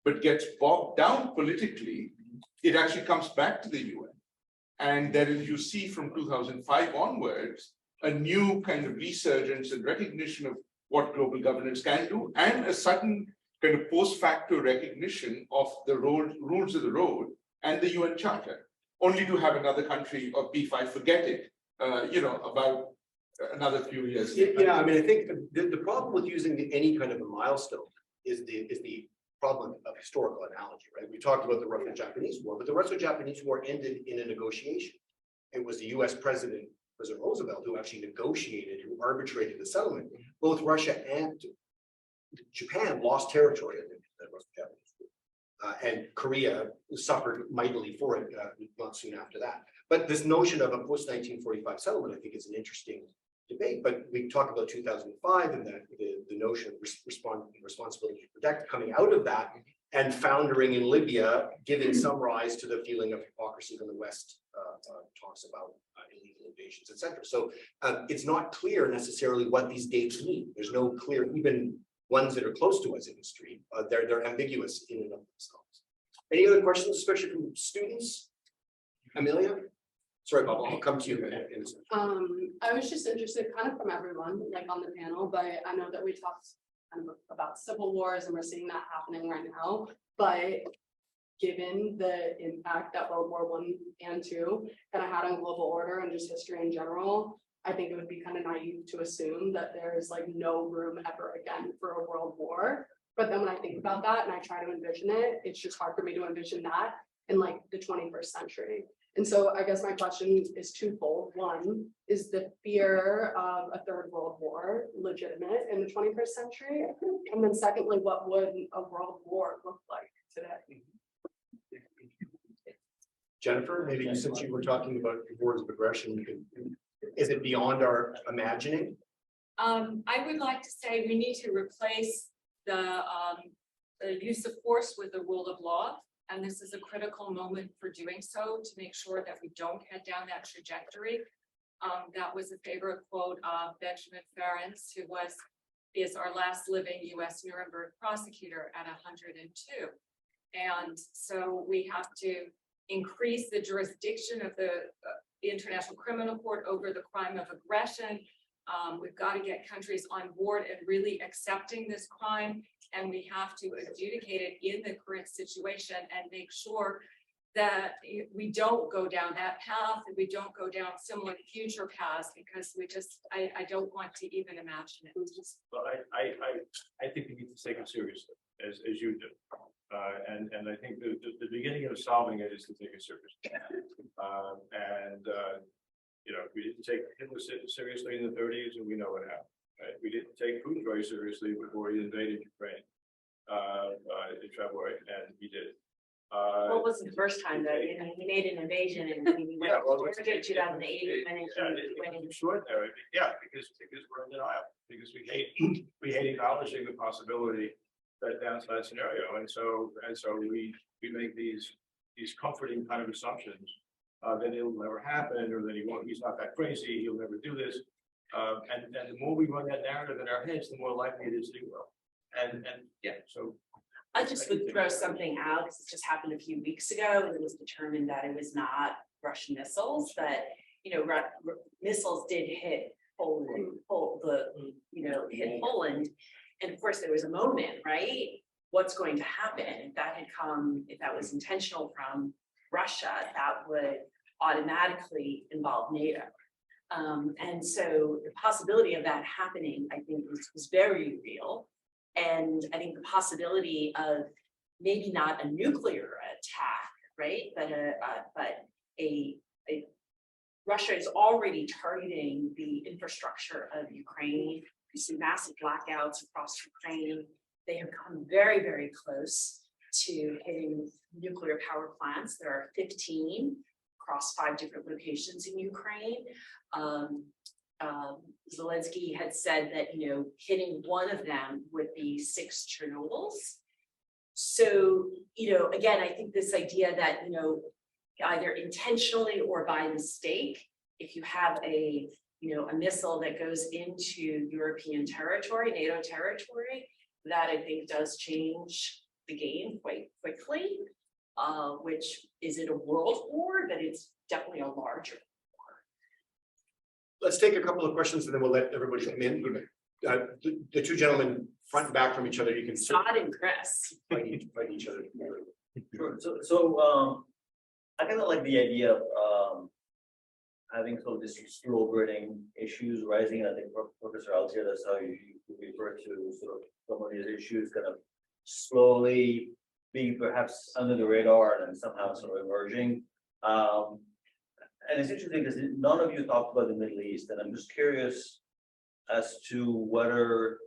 but gets bogged down politically, it actually comes back to the UN. And then you see from 2005 onwards, a new kind of resurgence and recognition of what global governance can do, and a sudden kind of post-facto recognition of the rules of the road and the UN Charter, only to have another country or P5 forget it, about another few years. Yeah, I mean, I think the problem with using any kind of a milestone is the problem of historical analogy, right? We talked about the Russo-Japanese War, but the Russo-Japanese War ended in a negotiation. It was the US President Roosevelt who actually negotiated, who arbitrated the settlement. Both Russia and Japan lost territory in the Russo-Japanese War. And Korea suffered mightily for it not soon after that. But this notion of a post-1945 settlement, I think, is an interesting debate. But we talk about 2005 and the notion of responsibility to protect coming out of that and foundering in Libya, giving some rise to the feeling of hypocrisy when the West talks about illegal invasions, et cetera. So it's not clear necessarily what these dates mean. There's no clear, even ones that are close to us in history, they're ambiguous in and of themselves. Any other questions, especially from students? Amelia? Sorry, Bob, I'll come to you in a second. I was just interested kind of from everyone, like on the panel, but I know that we talked kind of about civil wars and we're seeing that happening right now. But given the impact that World War I and II kind of had on global order and just history in general, I think it would be kind of naive to assume that there's like no room ever again for a world war. But then when I think about that and I try to envision it, it's just hard for me to envision that in like the 21st century. And so I guess my question is twofold. One, is the fear of a third world war legitimate in the 21st century? And then secondly, what would a world war look like today? Jennifer, maybe since you were talking about wars of aggression, is it beyond our imagining? I would like to say we need to replace the use of force with the rule of law. And this is a critical moment for doing so to make sure that we don't head down that trajectory. That was a favorite quote of Benjamin Ferencz, who is our last living US Nuremberg prosecutor at 102. And so we have to increase the jurisdiction of the International Criminal Court over the crime of aggression. We've got to get countries on board and really accepting this crime, and we have to adjudicate it in the current situation and make sure that we don't go down that path and we don't go down similar future paths, because I don't want to even imagine it. Well, I think we need to take it seriously, as you do. And I think the beginning of solving it is to take it seriously. We didn't take Hitler seriously in the 30s, and we know what happened. Right? We didn't take Putin very seriously before he invaded Ukraine in February, and he did. Well, it wasn't the first time though, you know, he made an invasion and we went Yeah, well, to 2008, went into Extraordinary, yeah, because we're in denial, because we hate acknowledging the possibility that downside scenario, and so we make these comforting kind of assumptions that it'll never happen, or that he's not that crazy, he'll never do this. And the more we run that narrative in our heads, the more likely it is to do well. And yeah, so. I just would throw something out, because it just happened a few weeks ago, and it was determined that it was not Russian missiles, but, you know, missiles did hit Poland, hit Poland. And of course, there was a moment, right? What's going to happen if that was intentional from Russia, that would automatically involve NATO. And so the possibility of that happening, I think, was very real. And I think the possibility of maybe not a nuclear attack, right? But Russia is already targeting the infrastructure of Ukraine. We see massive blackouts across Ukraine. They have come very, very close to hitting nuclear power plants. There are 15 across 5 different locations in Ukraine. Zelensky had said that, you know, hitting one of them would be 6 Chernobyls. So, you know, again, I think this idea that, you know, either intentionally or by mistake, if you have a missile that goes into European territory, NATO territory, that I think does change the game quite quickly, which isn't a world war, but it's definitely a larger. Let's take a couple of questions and then we'll let everybody come in. The 2 gentlemen front and back from each other, you can Scott and Chris. fight each other. Sure. So I kind of like the idea of having sort of this slow burning issues rising. I think Professor Altier, that's how you refer to sort of some of these issues kind of slowly being perhaps under the radar and then somehow sort of emerging. And it's interesting because none of you talked about the Middle East, and I'm just curious as to whether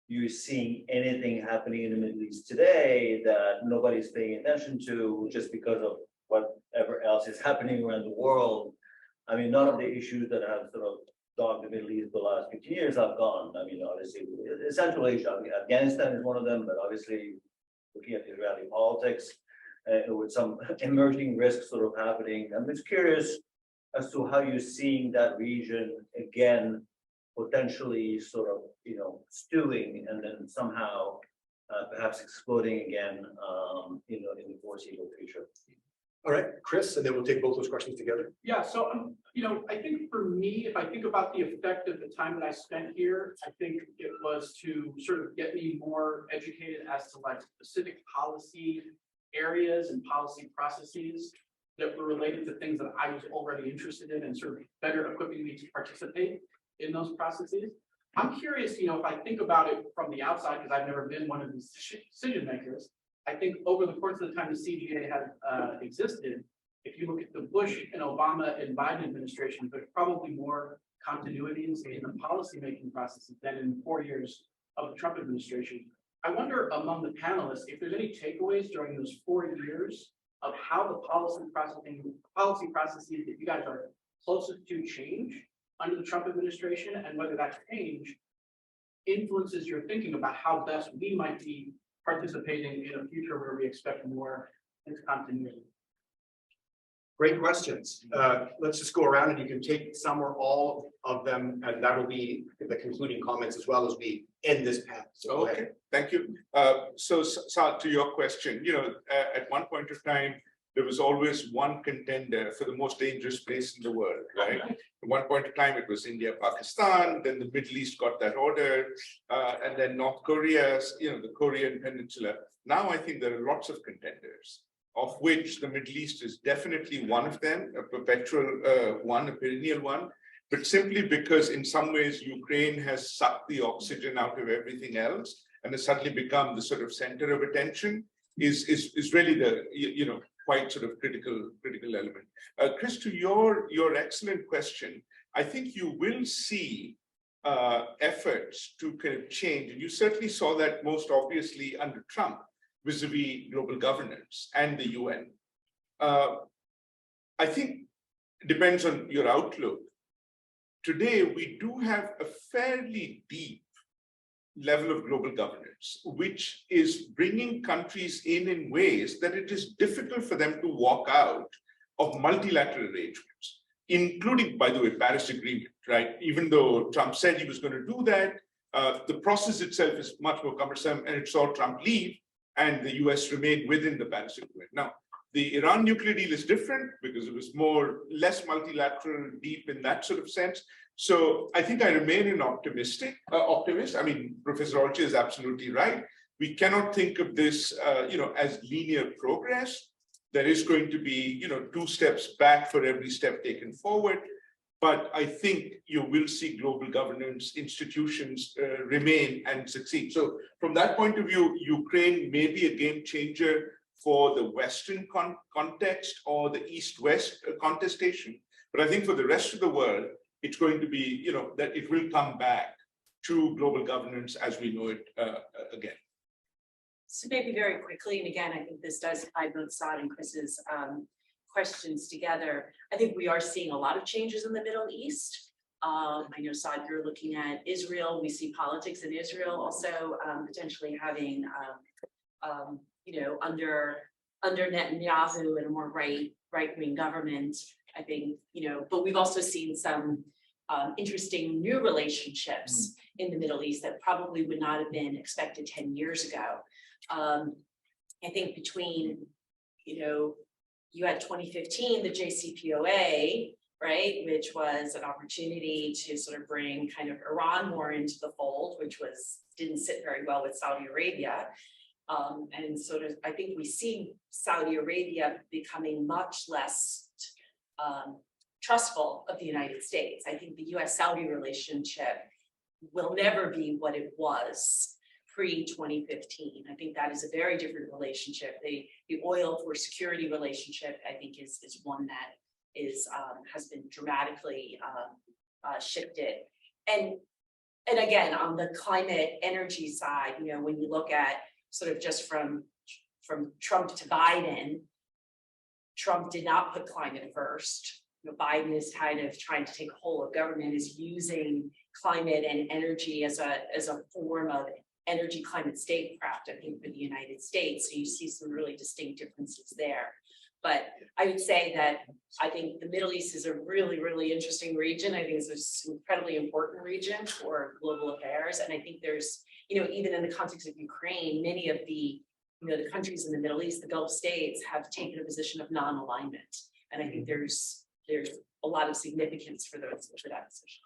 you're seeing anything happening in the Middle East today that nobody's paying attention to just because of whatever else is happening around the world. I mean, none of the issues that have sort of dogged the Middle East the last 50 years have gone. I mean, obviously, Central Asia, I mean, Afghanistan is one of them, but obviously, looking at Israeli politics, with some emerging risks sort of happening. I'm just curious as to how you're seeing that region again, potentially sort of, you know, stewing and then somehow perhaps exploding again, you know, in the foreseeable future. All right, Chris, and then we'll take both those questions together. Yeah, so, you know, I think for me, if I think about the effect of the time that I spent here, I think it was to sort of get me more educated as to like specific policy areas and policy processes that were related to things that I was already interested in and sort of better equipping me to participate in those processes. I'm curious, you know, if I think about it from the outside, because I've never been one of these decision makers, I think over the course of the time the CGA has existed, if you look at the Bush and Obama and Biden administration, there's probably more continuities in the policymaking processes than in 4 years of the Trump administration. I wonder among the panelists if there's any takeaways during those 4 years of how the policy processes that you guys are closest to change under the Trump administration, and whether that change influences your thinking about how best we might be participating in a future where we expect more continuity. Great questions. Let's just go around and you can take some or all of them, and that will be the concluding comments as well as we end this panel. So go ahead. Okay, thank you. So Saad, to your question, you know, at one point of time, there was always one contender for the most dangerous place in the world, right? At one point of time, it was India, Pakistan, then the Middle East got that order, and then North Korea, you know, the Korean Peninsula. Now I think there are lots of contenders, of which the Middle East is definitely one of them, a perpetual one, a perennial one, but simply because in some ways Ukraine has sucked the oxygen out of everything else and has suddenly become the sort of center of attention is really the, you know, quite sort of critical element. Chris, to your excellent question, I think you will see efforts to kind of change, and you certainly saw that most obviously under Trump, vis-a-vis global governance and the UN. I think it depends on your outlook. Today, we do have a fairly deep level of global governance, which is bringing countries in ways that it is difficult for them to walk out of multilateral arrangements, including, by the way, Paris Agreement, right? Even though Trump said he was going to do that, the process itself is much more cumbersome, and it saw Trump leave, and the US remained within the Paris Agreement. Now, the Iran nuclear deal is different because it was less multilateral, deep in that sort of sense. So I think I remain an optimist. I mean, Professor Alchi is absolutely right. We cannot think of this, as linear progress. There is going to be, 2 steps back for every step taken forward. But I think you will see global governance institutions remain and succeed. So from that point of view, Ukraine may be a game changer for the Western context or the East-West contestation. But I think for the rest of the world, it's going to be, that it will come back to global governance as we know it again. So maybe very quickly, and again, I think this does tie both Saad and Chris's questions together. I think we are seeing a lot of changes in the Middle East. I know, Saad, you're looking at Israel. We see politics in Israel also potentially having, under Netanyahu and a more right-wing government, I think, but we've also seen some interesting new relationships in the Middle East that probably would not have been expected 10 years ago. I think between, you had 2015, the JCPOA, right, which was an opportunity to sort of bring kind of Iran more into the fold, which didn't sit very well with Saudi Arabia. And sort of, I think we see Saudi Arabia becoming much less trustful of the United States. I think the US-Saudi relationship will never be what it was pre-2015. I think that is a very different relationship. The oil for security relationship, I think, is one that has been dramatically shifted. And again, on the climate energy side, when you look at sort of just from Trump to Biden, Trump did not put climate first. Biden is kind of trying to take a whole of government, is using climate and energy as a form of energy climate statecraft, I think, for the United States. So you see some really distinct differences there. But I would say that I think the Middle East is a really, really interesting region. I think it's an incredibly important region for global affairs. And I think there's, even in the context of Ukraine, many of the countries in the Middle East, the Gulf states, have taken a position of non-alignment. And I think there's a lot of significance for that decision.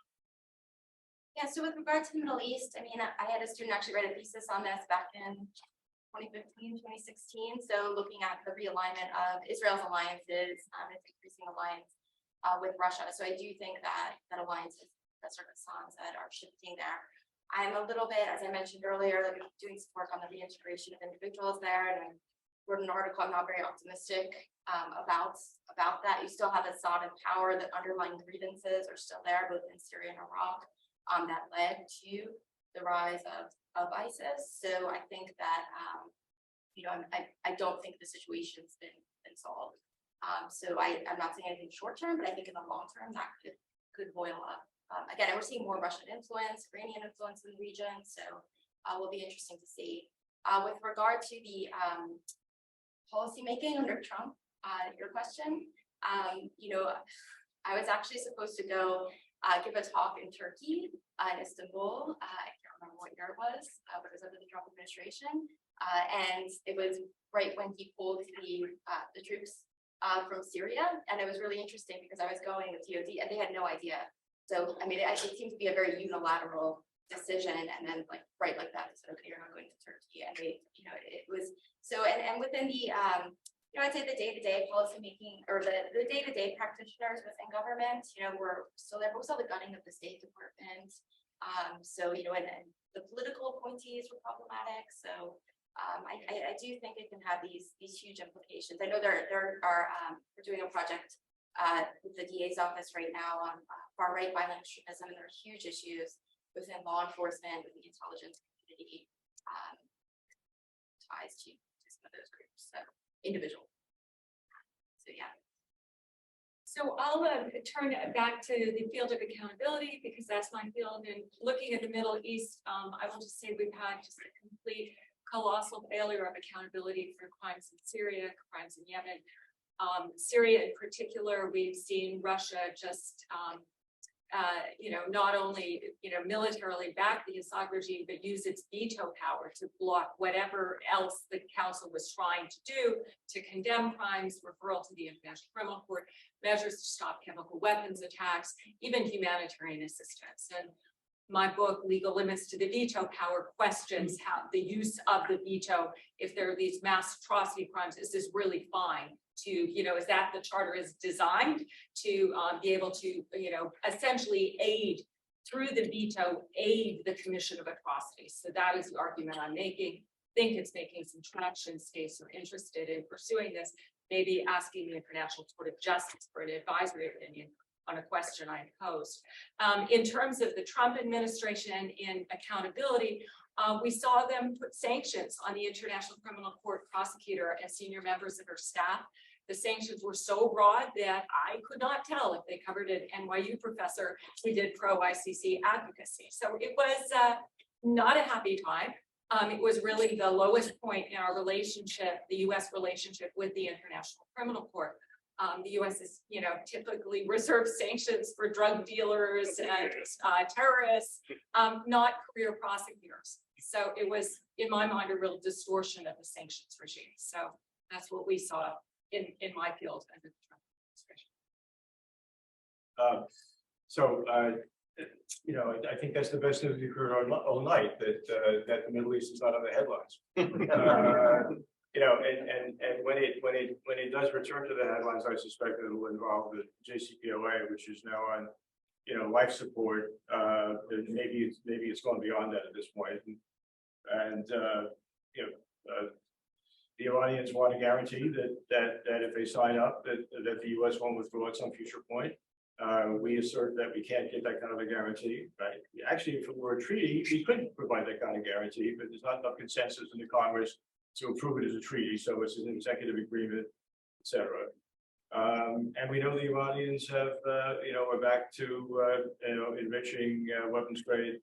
Yeah, so with regard to the Middle East, I mean, I had a student actually write a thesis on this back in 2015, 2016. So looking at the realignment of Israel's alliances, its increasing alliance with Russia. So I do think that alliances, that sort of songs that are shifting there. I'm a little bit, as I mentioned earlier, doing some work on the reintegration of individuals there, and I wrote an article. I'm not very optimistic about that. You still have Assad in power. The underlying grievances are still there, both in Syria and Iraq. That led to the rise of ISIS. So I think that, I don't think the situation's been solved. So I'm not saying anything short term, but I think in the long term that could boil up. Again, we're seeing more Russian influence, Iranian influence in the region. So will be interesting to see. With regard to the policy making under Trump, your question, I was actually supposed to go give a talk in Turkey, in Istanbul. I can't remember what year it was, but it was under the Trump administration. And it was right when he pulled the troops from Syria. And it was really interesting because I was going with DOD and they had no idea. So, I mean, it seemed to be a very unilateral decision. And then right like that, they said, okay, you're not going to Turkey. And they, it was so, and within the, I'd say the day-to-day policymaking or the day-to-day practitioners within government, we're still there, but we saw the gunning of the State Department. So, and the political appointees were problematic. So I do think it can have these huge implications. I know there are, we're doing a project with the DA's office right now on far-right violent extremism, and there are huge issues within law enforcement, with the intelligence community, ties to of those groups, so individual. So, yeah. So I'll turn it back to the field of accountability because that's my field. And looking at the Middle East, I will just say we've had just a complete colossal failure of accountability for crimes in Syria, crimes in Yemen. Syria in particular, we've seen Russia just, not only, militarily back the Assad regime, but use its veto power to block whatever else the council was trying to do to condemn crimes, referral to the International Criminal Court, measures to stop chemical weapons attacks, even humanitarian assistance. And my book, Legal Limits to the Veto Power, questions how the use of the veto, if there are these mass atrocity crimes, is this really fine? To, is that the charter is designed to be able to, essentially aid through the veto, aid the commission of atrocities. So that is the argument I'm making. Think it's making some traction. States are interested in pursuing this, maybe asking the International Court of Justice for an advisory opinion on a question I posed. In terms of the Trump administration in accountability, we saw them put sanctions on the International Criminal Court prosecutor and senior members of her staff. The sanctions were so broad that I could not tell if they covered an NYU professor who did pro-ICC advocacy. So it was not a happy time. It was really the lowest point in our relationship, the US relationship with the International Criminal Court. The US is, typically reserves sanctions for drug dealers and terrorists, not career prosecutors. So it was, in my mind, a real distortion of the sanctions regime. So that's what we saw in my field under the Trump administration. I think that's the best news we've heard all night, that the Middle East is not on the headlines. And when it does return to the headlines, I suspect it will involve the JCPOA, which is now on, life support. Maybe it's gone beyond that at this point. And the Iranians want to guarantee that if they sign up, that the U.S. won't withdraw at some future point. We assert that we can't give that kind of a guarantee, right? Actually, if it were a treaty, we could provide that kind of guarantee, but there's not enough consensus in the Congress to approve it as a treaty. So it's an executive agreement, et cetera. And we know the Iranians have, are back to, enriching weapons grade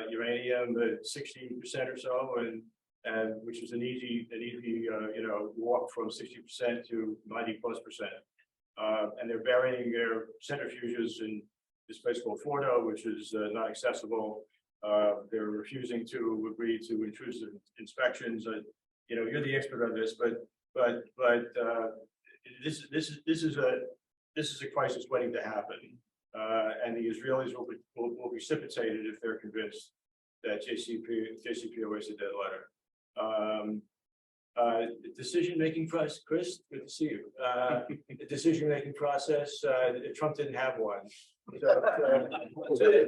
uranium at 16% or so, and which is an easy, walk from 60% to 90+%. And they're burying their centrifuges in this place called Fordo, which is not accessible. They're refusing to agree to intrusive inspections. You're the expert on this, but this is a crisis waiting to happen, and the Israelis will be precipitated if they're convinced that JCPOA is a dead letter. Decision-making process, Chris, good to see you. The decision-making process, Trump didn't have one. So there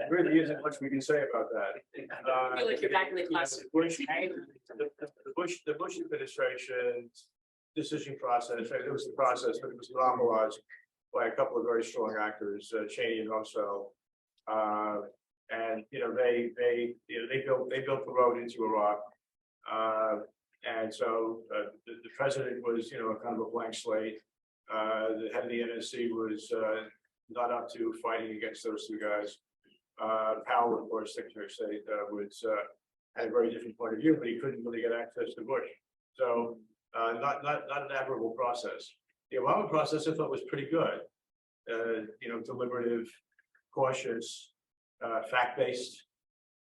really isn't much we can say about that. I feel like you're back in the classroom. The Bush administration's decision process, it was the process, but it was monopolized by a couple of very strong actors, Cheney and Rumsfeld. And they built the road into Iraq. And so the president was, kind of a blank slate. The head of the NSC was not up to fighting against those two guys. Powell, of course, Secretary of State, had a very different point of view, but he couldn't really get access to Bush. So not an admirable process. The Obama process, I thought, was pretty good. Deliberative, cautious, fact-based.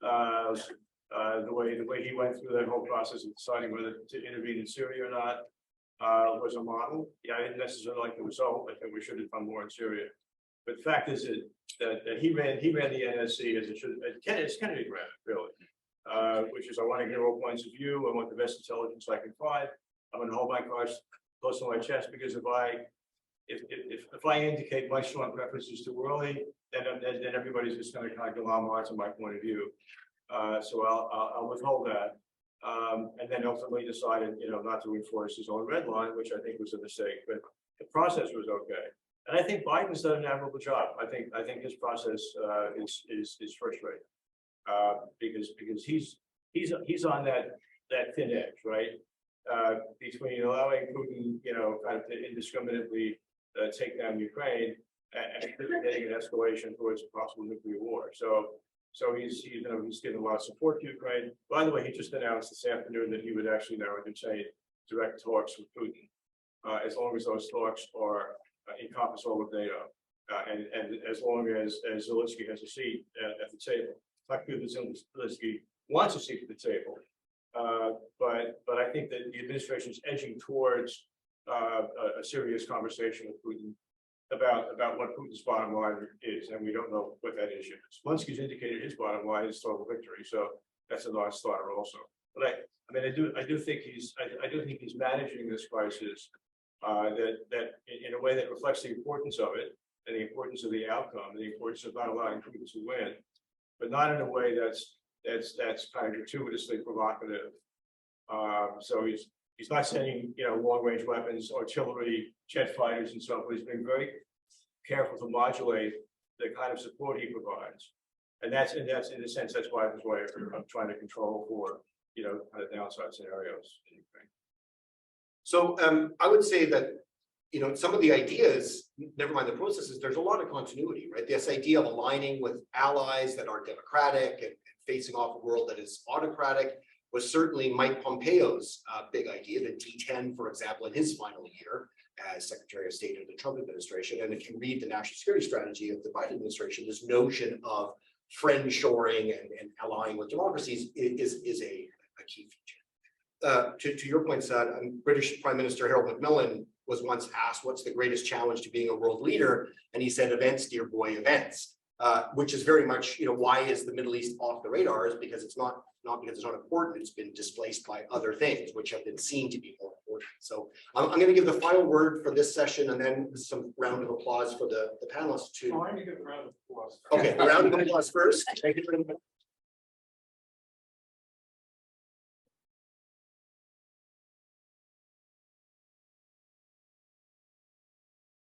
The way he went through that whole process of deciding whether to intervene in Syria or not was a model. Yeah, I didn't necessarily like the result. I think we should have done more in Syria. But the fact is that he ran the NSC as it should, as Kennedy ran it, really, which is I want to hear all points of view. I want the best intelligence I can find. I'm going to hold my cards close to my chest because if I indicate my strong preferences too early, then everybody's just going to kind of glom onto my point of view. So I'll withhold that, and then ultimately decided, not to enforce his own red line, which I think was a mistake. But the process was okay, and I think Biden's done an admirable job. I think his process is first rate, because he's on that that thin edge, right? Between allowing Putin, kind of to indiscriminately take down Ukraine and getting an escalation towards a possible nuclear war. So he's getting a lot of support to Ukraine. By the way, he just announced this afternoon that he would actually now entertain direct talks with Putin, as long as those talks are encompass all of NATO, and as long as Zelensky has a seat at the table. Not good that Zelensky wants a seat at the table, but I think that the administration is edging towards a serious conversation with Putin about what Putin's bottom line is, and we don't know what that is yet. Zelensky's indicated his bottom line is total victory, so that's a non-starter also. But I do think he's managing this crisis that in a way that reflects the importance of it and the importance of the outcome, and the importance of not allowing Putin to win, but not in a way that's kind of gratuitously provocative. So he's not sending long-range weapons, artillery, jet fighters, and so forth. He's been very careful to modulate the kind of support he provides, and that's in a sense that's why his way of trying to control for kind of downside scenarios in Ukraine. So I would say that, some of the ideas, never mind the processes, there's a lot of continuity, right? This idea of aligning with allies that are democratic and facing off a world that is autocratic was certainly Mike Pompeo's big idea, the D10, for example, in his final year as Secretary of State of the Trump administration. And if you read the national security strategy of the Biden administration, this notion of friend shoring and allying with democracies is a key feature. To your point, Sad, British Prime Minister Harold Macmillan was once asked, what's the greatest challenge to being a world leader? And he said, events, dear boy, events, which is very much, why is the Middle East off the radar? Is because it's not because it's not important. It's been displaced by other things, which have been seen to be more important. So I'm going to give the final word for this session, and then some round of applause for the panelists too. Oh, I'm gonna give a round of applause. Okay, a round of applause first. Thank you very much.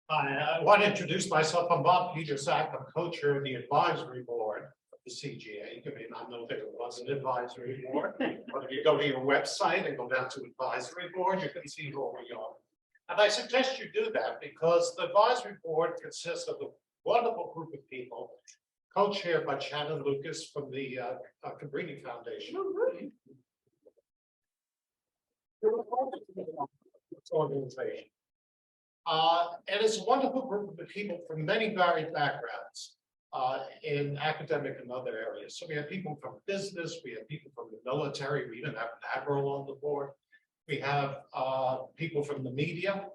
I want to introduce myself. I'm Bob Petersack. I'm co-chair of the advisory board of the CGA. You may not know that it was an advisory board, but if you go to your website and go down to advisory board, you can see who we are. And I suggest you do that because the advisory board consists of a wonderful group of people, co-chaired by Shannon Lucas from the Cabrini Foundation. Organization. And it's a wonderful group of people from many varied backgrounds in academic and other areas. So we have people from business, we have people from the military, we even have an admiral on the board. We have people from the media.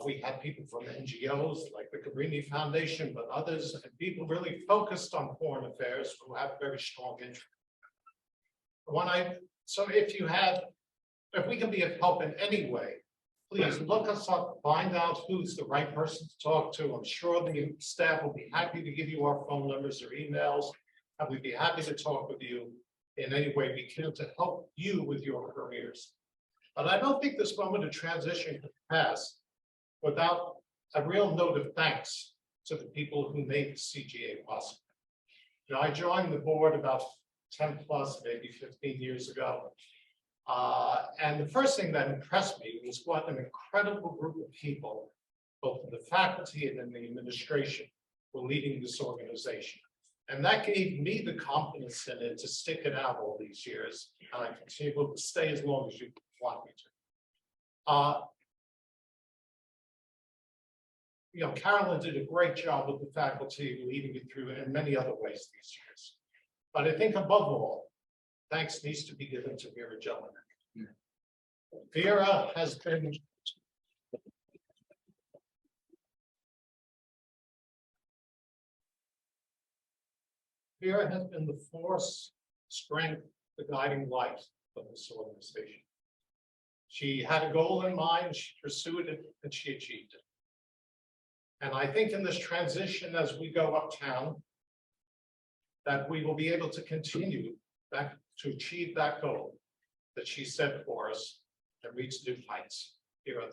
We have people from NGOs like the Cabrini Foundation, but others, and people really focused on foreign affairs who have very strong interest. So if we can be of help in any way, please look us up, find out who's the right person to talk to. I'm sure the staff will be happy to give you our phone numbers or emails, and we'd be happy to talk with you in any way we can to help you with your careers. But I don't think this moment of transition could pass without a real note of thanks to the people who made the CGA possible. I joined the board about 10 plus, maybe 15 years ago. And the first thing that impressed me was what an incredible group of people, both in the faculty and in the administration, were leading this organization. And that gave me the confidence in it to stick it out all these years. And I continue to stay as long as you want me to. Carolyn did a great job with the faculty leading it through in many other ways these years. But I think above all, thanks needs to be given to Vera Jelinek. Vera has been the force, strength, the guiding light of this organization. She had a goal in mind, she pursued it, and she achieved it. And I think in this transition as we go uptown, that we will be able to continue that to achieve that goal that she set for us and reach new heights. Vera,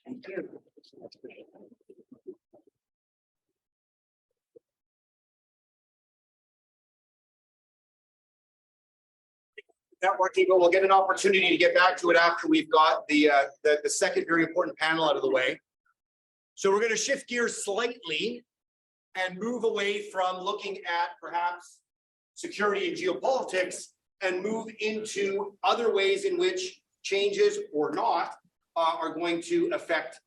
thank you. Thank you. networking, but we'll get an opportunity to get back to it after we've got the second very important panel out of the way. So we're going to shift gears slightly and move away from looking at perhaps security and geopolitics and move into other ways in which changes or not are going to affect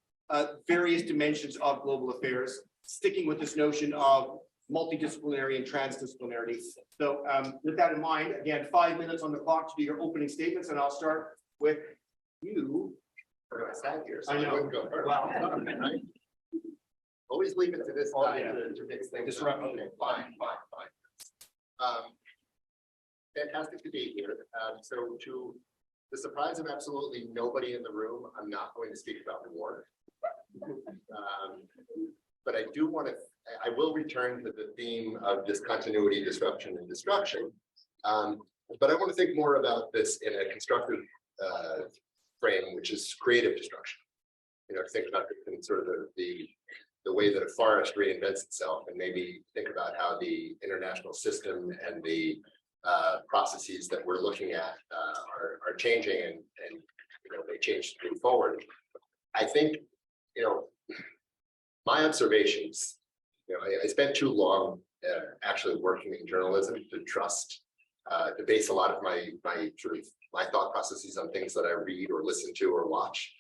various dimensions of global affairs, sticking with this notion of multidisciplinary and transdisciplinarity. So with that in mind, again, 5 minutes on the clock to do your opening statements, and I'll start with you. I sat here, so I I know. wouldn't go first. Wow. Right? Always leave it to this Oh, time yeah. to mix things Disrupt. up. Okay, fine. Fantastic to be here. So to the surprise of absolutely nobody in the room, I'm not going to speak about war. But I do want to, I will return to the theme of discontinuity, disruption, and destruction. But I want to think more about this in a constructive frame, which is creative destruction. You know, to think about it in sort of the way that a forest reinvents itself, and maybe think about how the international system and the processes that we're looking at are changing, and you know, they change to move forward. I think, you know, my observations, you know, I spent too long actually working in journalism to trust, to base a lot of my thought processes on things that I read or listen to or watch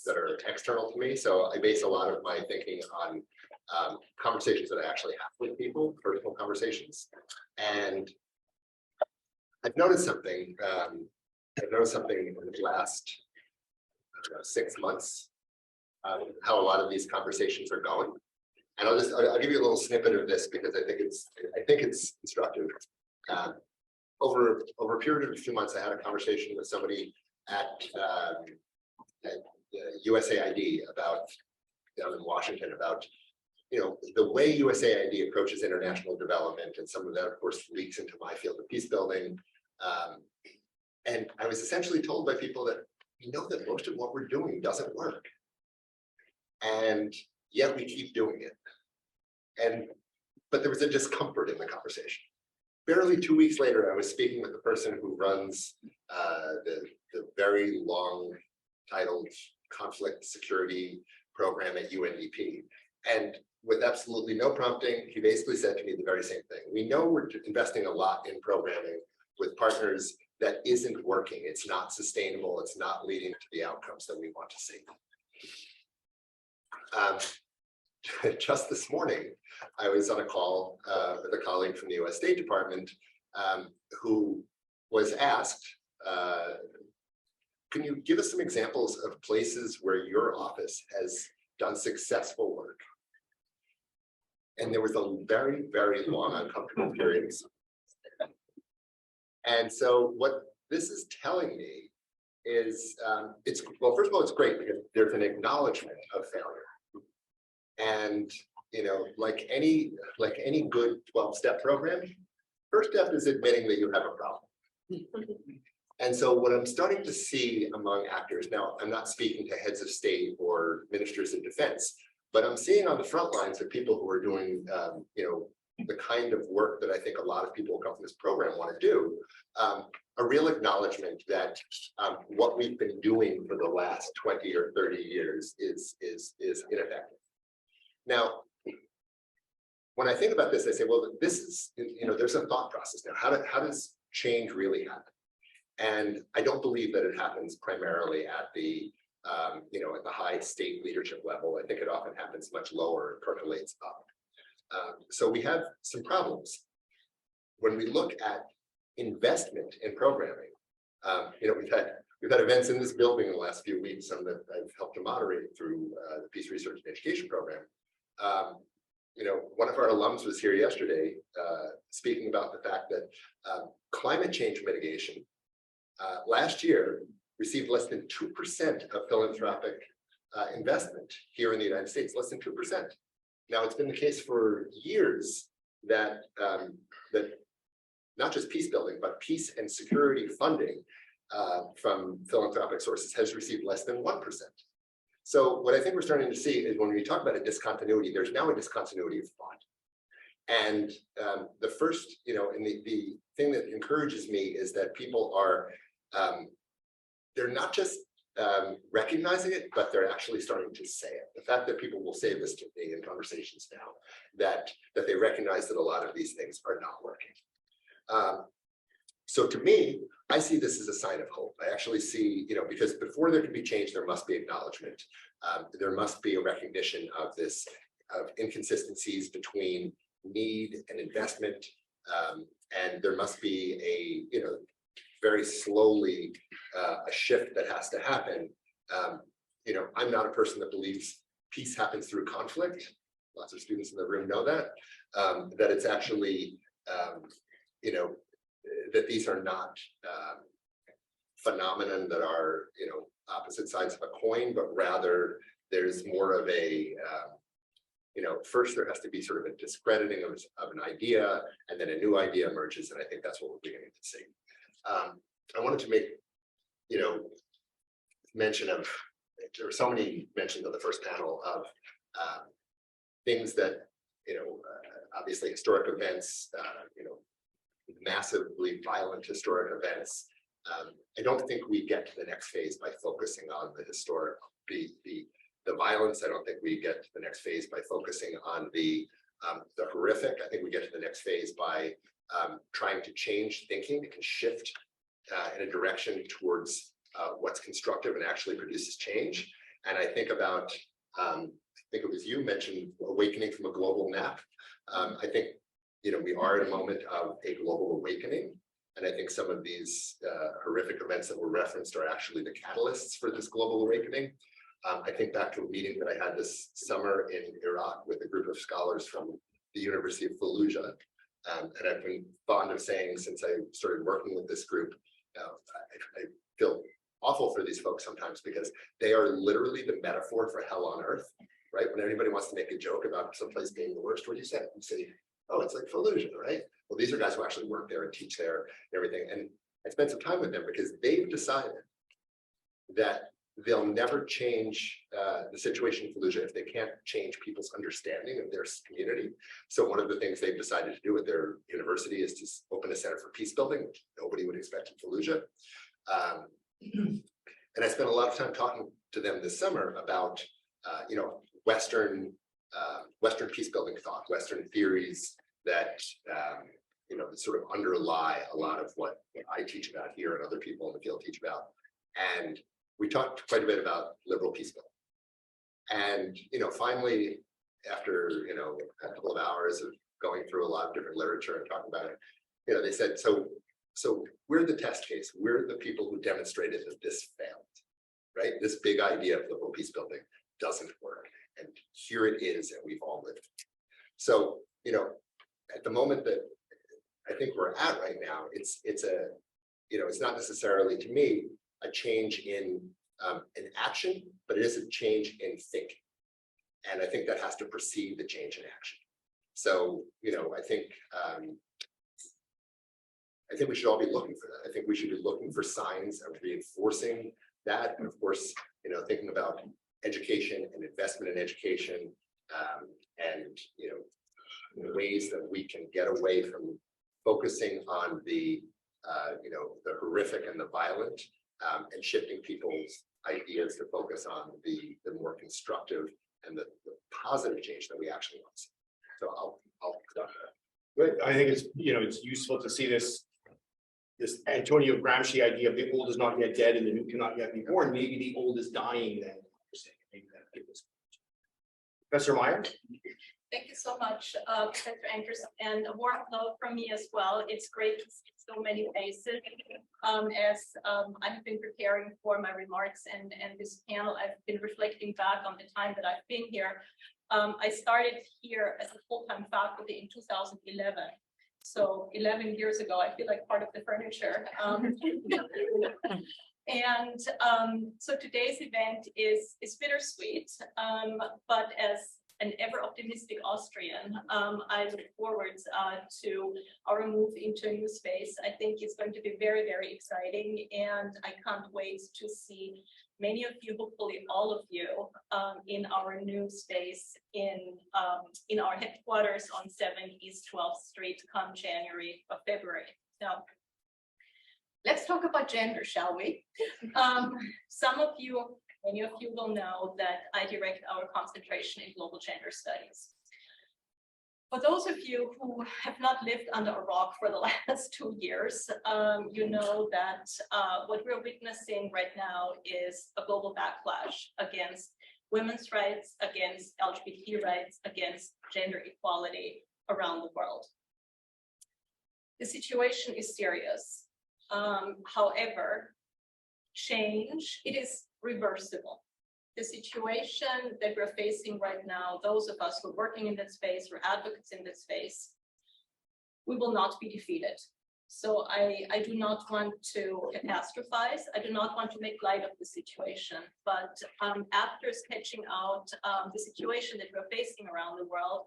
that are external to me. So I base a lot of my thinking on conversations that I actually have with people, personal conversations. And I've noticed something. In the last 6 months, how a lot of these conversations are going. And I'll give you a little snippet of this because I think it's instructive. Over a period of a few months, I had a conversation with somebody at USAID down in Washington about, you know, the way USAID approaches international development, and some of that, of course, leaks into my field of peace building. And I was essentially told by people that we know that most of what we're doing doesn't work, and yet we keep doing it. But there was a discomfort in the conversation. Barely 2 weeks later, I was speaking with the person who runs the very long titled conflict security program at UNDP. And with absolutely no prompting, he basically said to me the very same thing. We know we're investing a lot in programming with partners that isn't working. It's not sustainable. It's not leading to the outcomes that we want to see. Just this morning, I was on a call with a colleague from the US State Department who was asked, can you give us some examples of places where your office has done successful work? And there was a very, very long, uncomfortable period. And so what this is telling me is, well, first of all, it's great because there's an acknowledgement of failure. And, you know, like any good 12-step program, first step is admitting that you have a problem. And so what I'm starting to see among actors, now I'm not speaking to heads of state or ministers of defense, but I'm seeing on the front lines of people who are doing, you know, the kind of work that I think a lot of people who come from this program want to do, a real acknowledgement that what we've been doing for the last 20 or 30 years is ineffective. Now, when I think about this, I say, well, this is, you know, there's a thought process now. How does change really happen? And I don't believe that it happens primarily at the, you know, at the high state leadership level. I think it often happens much lower and percolates up. So we have some problems. When we look at investment in programming, you know, we've had events in this building in the last few weeks, some that I've helped to moderate through the Peace Research and Education Program. You know, one of our alums was here yesterday speaking about the fact that climate change mitigation last year received less than 2% of philanthropic investment here in the United States, less than 2%. Now, it's been the case for years that that not just peace building, but peace and security funding from philanthropic sources has received less than 1%. So what I think we're starting to see is when we talk about a discontinuity, there's now a discontinuity of thought. And the first, and the thing that encourages me is that people are, they're not just recognizing it, but they're actually starting to say it. The fact that people will say this to me in conversations now, that they recognize that a lot of these things are not working. So to me, I see this as a sign of hope. I actually see, because before there can be change, there must be acknowledgement. There must be a recognition of this, of inconsistencies between need and investment. And there must be a, very slowly a shift that has to happen. I'm not a person that believes peace happens through conflict. Lots of students in the room know that. That it's actually, that these are not phenomenon that are, opposite sides of a coin, but rather there's more of a, first there has to be sort of a discrediting of an idea, and then a new idea emerges, and I think that's what we're beginning to see. I wanted to make, mention of, there were so many mentions on the first panel of things that, obviously historic events, massively violent historic events. I don't think we get to the next phase by focusing on the historic, the violence. I don't think we get to the next phase by focusing on the horrific. I think we get to the next phase by trying to change thinking and shift in a direction towards what's constructive and actually produces change. And I think about, I think it was you mentioned awakening from a global nap. I think, we are at a moment of a global awakening. And I think some of these horrific events that were referenced are actually the catalysts for this global awakening. I think back to a meeting that I had this summer in Iraq with a group of scholars from the University of Fallujah. And I've been fond of saying since I started working with this group, I feel awful for these folks sometimes because they are literally the metaphor for hell on earth, right? When anybody wants to make a joke about someplace being the worst, what do you say? You say, oh, it's like Fallujah, right? Well, these are guys who actually work there and teach there and everything. And I spent some time with them because they've decided that they'll never change the situation in Fallujah if they can't change people's understanding of their community. So one of the things they've decided to do at their university is to open a center for peace building, which nobody would expect in Fallujah. And I spent a lot of time talking to them this summer about, Western peace building thought, Western theories that, that sort of underlie a lot of what I teach about here and other people in the field teach about. And we talked quite a bit about liberal peace building. And, finally, after, a couple of hours of going through a lot of different literature and talking about it, they said, so we're the test case. We're the people who demonstrated that this failed, right? This big idea of liberal peace building doesn't work. And here it is, and we've all lived it. So, at the moment that I think we're at right now, it's not necessarily to me a change in an action, but it is a change in thinking. And I think that has to precede the change in action. So, I think we should all be looking for that. I think we should be looking for signs of reinforcing that. And of course, thinking about education and investment in education, and ways that we can get away from focusing on the horrific and the violent, and shifting people's ideas to focus on the more constructive and the positive change that we actually want. So I'll stop there. But I think it's useful to see this Antonio Gramsci idea of the old is not yet dead and the new cannot yet be born. Maybe the old is dying then. Maybe that gives us. Professor Meyer? Thank you so much, Professor Andrews, and a warm hello from me as well. It's great to see so many faces. As I've been preparing for my remarks and this panel, I've been reflecting back on the time that I've been here. I started here as a full-time faculty in 2011. So 11 years ago, I feel like part of the furniture. So today's event is bittersweet, but an ever optimistic Austrian, I look forward to our move into a new space. I think it's going to be very, very exciting, and I can't wait to see many of you, hopefully all of you, in our new space in our headquarters on 7 East 12th Street come January or February. Now, let's talk about gender, shall we? Some of you, many of you will know that I direct our concentration in global gender studies. For those of you who have not lived under a rock for the last 2 years, you know that what we're witnessing right now is a global backlash against women's rights, against LGBT rights, against gender equality around the world. The situation is serious. However, change, it is reversible. The situation that we're facing right now, those of us who are working in that space, or advocates in that space, we will not be defeated. So I do not want to catastrophize. I do not want to make light of the situation. But after sketching out the situation that we're facing around the world,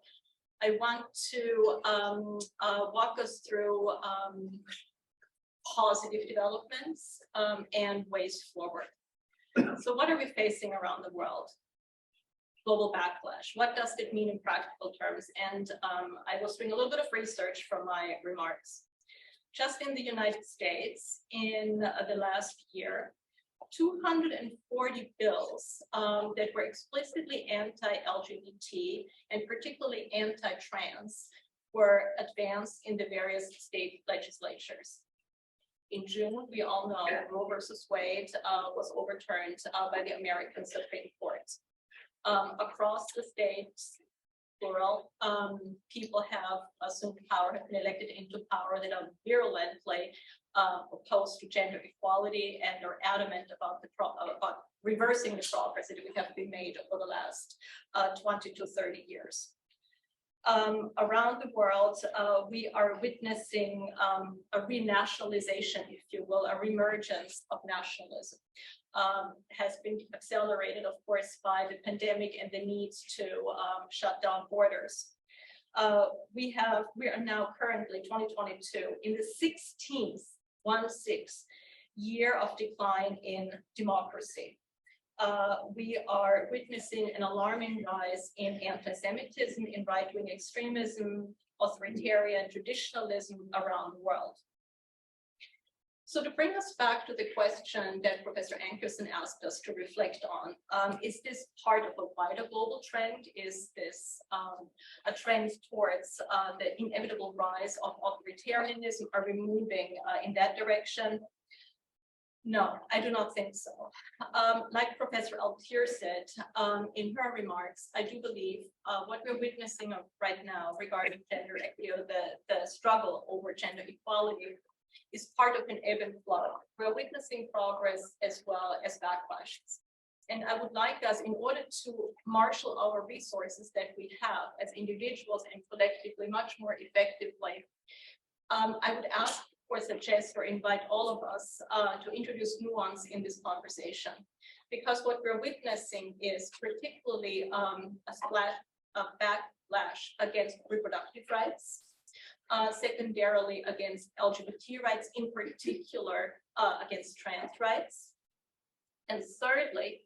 I want to walk us through positive developments and ways forward. So what are we facing around the world? Global backlash. What does it mean in practical terms? And I will string a little bit of research from my remarks. Just in the United States, in the last year, 240 bills that were explicitly anti-LGBT and particularly anti-trans were advanced in the various state legislatures. In June, we all know Roe versus Wade was overturned by the American Supreme Court. Across the states, plural, people have assumed power, have been elected into power that are virulently opposed to gender equality and are adamant about reversing the progress that we have been made over the last 20 to 30 years. Around the world, we are witnessing a renationalization, if you will, a reemergence of nationalism. Has been accelerated, of course, by the pandemic and the needs to shut down borders. We are now currently 2022 in the 16th year of decline in democracy. We are witnessing an alarming rise in anti-Semitism, in right-wing extremism, authoritarian traditionalism around the world. So to bring us back to the question that Professor Ankerson asked us to reflect on, is this part of a wider global trend? Is this a trend towards the inevitable rise of authoritarianism? Are we moving in that direction? No, I do not think so. Like Professor Altier said in her remarks, I do believe what we're witnessing right now regarding gender equity, or the struggle over gender equality, is part of an ebb and flow. We're witnessing progress as well as backlashes. And I would like us, in order to marshal our resources that we have as individuals and collectively much more effectively, I would ask or suggest or invite all of us to introduce nuance in this conversation. Because what we're witnessing is particularly a backlash against reproductive rights, secondarily against LGBT rights, in particular against trans rights. And thirdly,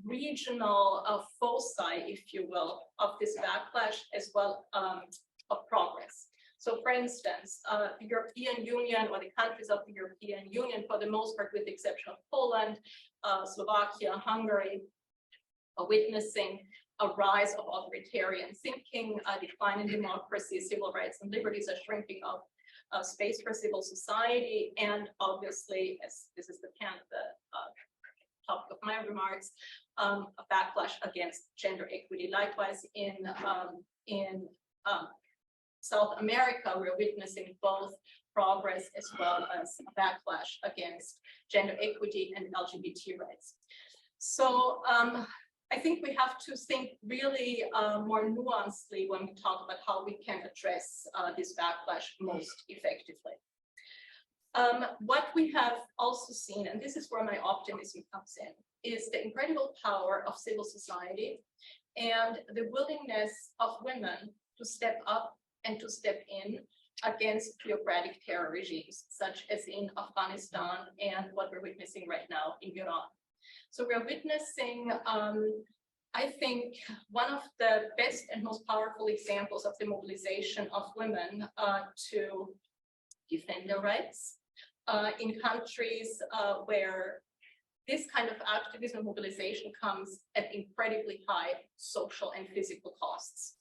regional foci, if you will, of this backlash as well of progress. So for instance, the European Union, or the countries of the European Union, for the most part, with the exception of Poland, Slovakia, Hungary, are witnessing a rise of authoritarian thinking, a decline in democracy, civil rights and liberties, a shrinking of space for civil society, and obviously, as this is the topic of my remarks, a backlash against gender equity. Likewise, in South America, we're witnessing both progress as well as a backlash against gender equity and LGBT rights. So I think we have to think really more nuancedly when we talk about how we can address this backlash most effectively. What we have also seen, and this is where my optimism comes in, is the incredible power of civil society and the willingness of women to step up and to step in against theocratic terror regimes, such as in Afghanistan and what we're witnessing right now in Iran. So we're witnessing, I think, one of the best and most powerful examples of the mobilization of women to defend their rights in countries where this kind of activism mobilization comes at incredibly high social and physical costs.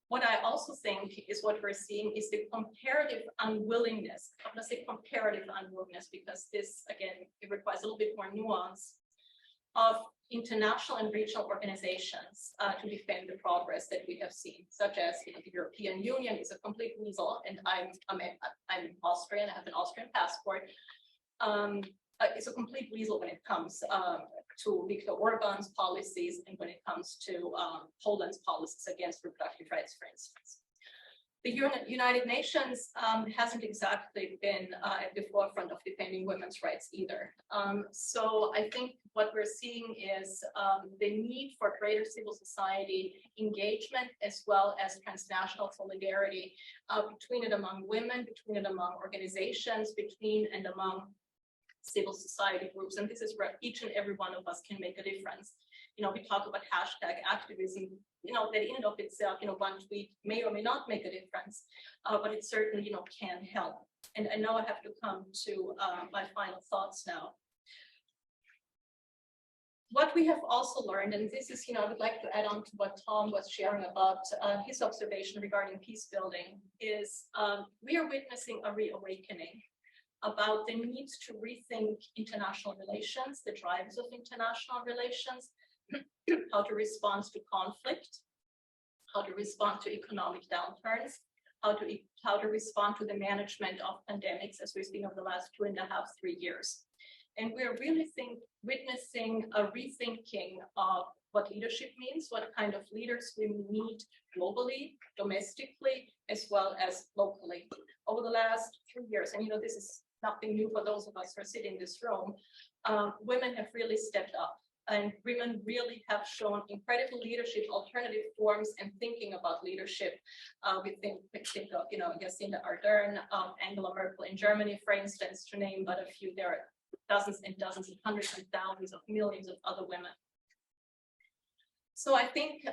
What I also think is what we're seeing is the comparative unwillingness. I'm going to say comparative unwillingness because this, again, it requires a little bit more nuance of international and regional organizations to defend the progress that we have seen, such as the European Union is a complete weasel, and I'm Austrian, I have an Austrian passport. It's a complete weasel when it comes to Viktor Orban's policies and when it comes to Poland's policies against reproductive rights, for instance. The United Nations hasn't exactly been at the forefront of defending women's rights either. So I think what we're seeing is the need for greater civil society engagement as well as transnational solidarity between and among women, between and among organizations, between and among civil society groups. And this is where each and every one of us can make a difference. You know, we talk about hashtag activism, you know, that in and of itself, you know, one tweet may or may not make a difference, but it certainly, you know, can help. And I know I have to come to my final thoughts now. What we have also learned, and this is, you know, I would like to add on to what Tom was sharing about his observation regarding peace building, is we are witnessing a reawakening about the need to rethink international relations, the drivers of international relations, how to respond to conflict, how to respond to economic downturns, how to respond to the management of pandemics, as we've seen over the last 2.5, 3 years. And we're really witnessing a rethinking of what leadership means, what kind of leaders we need globally, domestically, as well as locally. Over the last 3 years, and you know, this is nothing new for those of us who are sitting in this room, women have really stepped up. And women really have shown incredible leadership, alternative forms, and thinking about leadership. We think of, you know, Jacinda Ardern, Angela Merkel in Germany, for instance, to name but a few. There are dozens and dozens and hundreds and thousands of millions of other women. So I think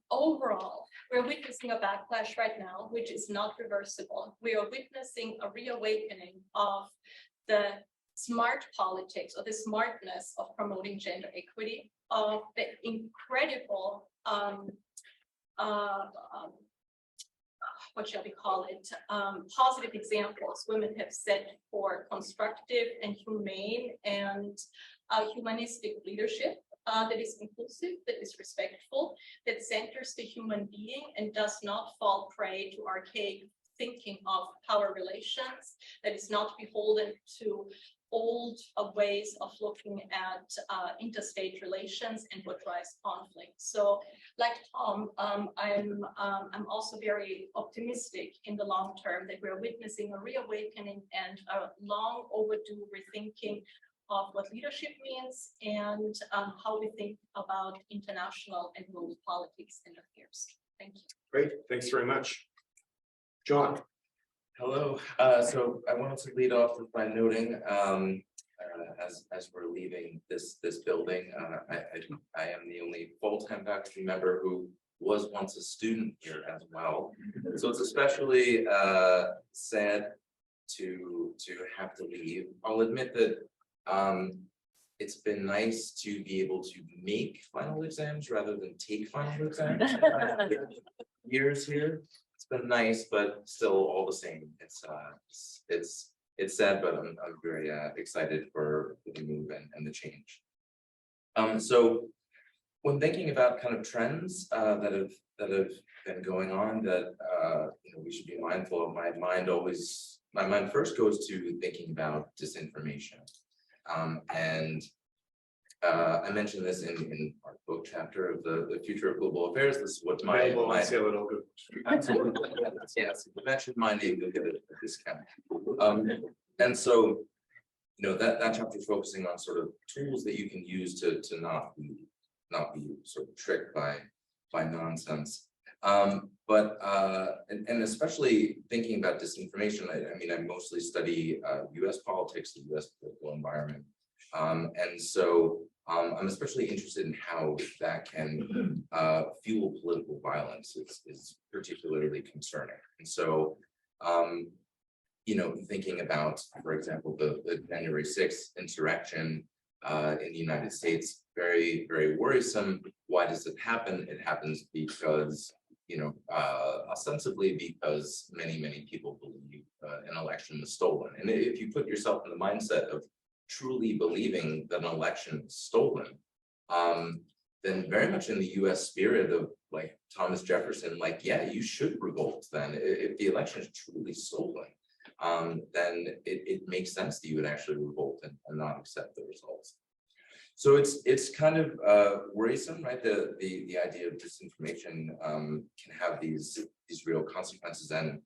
overall, we're witnessing a backlash right now, which is not reversible. We are witnessing a reawakening of the smart politics or the smartness of promoting gender equity, of the incredible, what shall we call it, positive examples women have set for constructive and humane and humanistic leadership that is inclusive, that is respectful, that centers the human being and does not fall prey to archaic thinking of power relations, that is not beholden to old ways of looking at interstate relations and what drives conflict. So, like Tom, I'm also very optimistic in the long term that we're witnessing a reawakening and a long overdue rethinking of what leadership means and how we think about international and global politics in the years. Thank you. Great, thanks very much. John. Hello, so I wanted to lead off with by noting, as we're leaving this building, I am the only full-time faculty member who was once a student here as well. So it's especially sad to have to leave. I'll admit that it's been nice to be able to make final exams rather than take final exams. Years here. It's been nice, but still all the same. It's sad, but I'm very excited for the move and the change. So when thinking about kind of trends that have been going on that you know, we should be mindful of, my mind first goes to thinking about disinformation. And I mentioned this in our book chapter of the future of global affairs. This is what my absolutely, yes, if you mention my name, you'll get a discount. And so that chapter is focusing on sort of tools that you can use to not be sort of tricked by nonsense. And especially thinking about disinformation, I mean, I mostly study US politics, the US political environment. And so I'm especially interested in how that can fuel political violence is particularly concerning. And so, thinking about, for example, the January 6th insurrection in the United States, very, very worrisome. Why does it happen? It happens because, ostensibly because many people believe an election was stolen. And if you put yourself in the mindset of truly believing that an election is stolen, then very much in the US spirit of like Thomas Jefferson, like, yeah, you should revolt then. If the election is truly stolen, then it makes sense that you would actually revolt and not accept the results. So it's kind of worrisome, right? The idea of disinformation can have these real consequences. And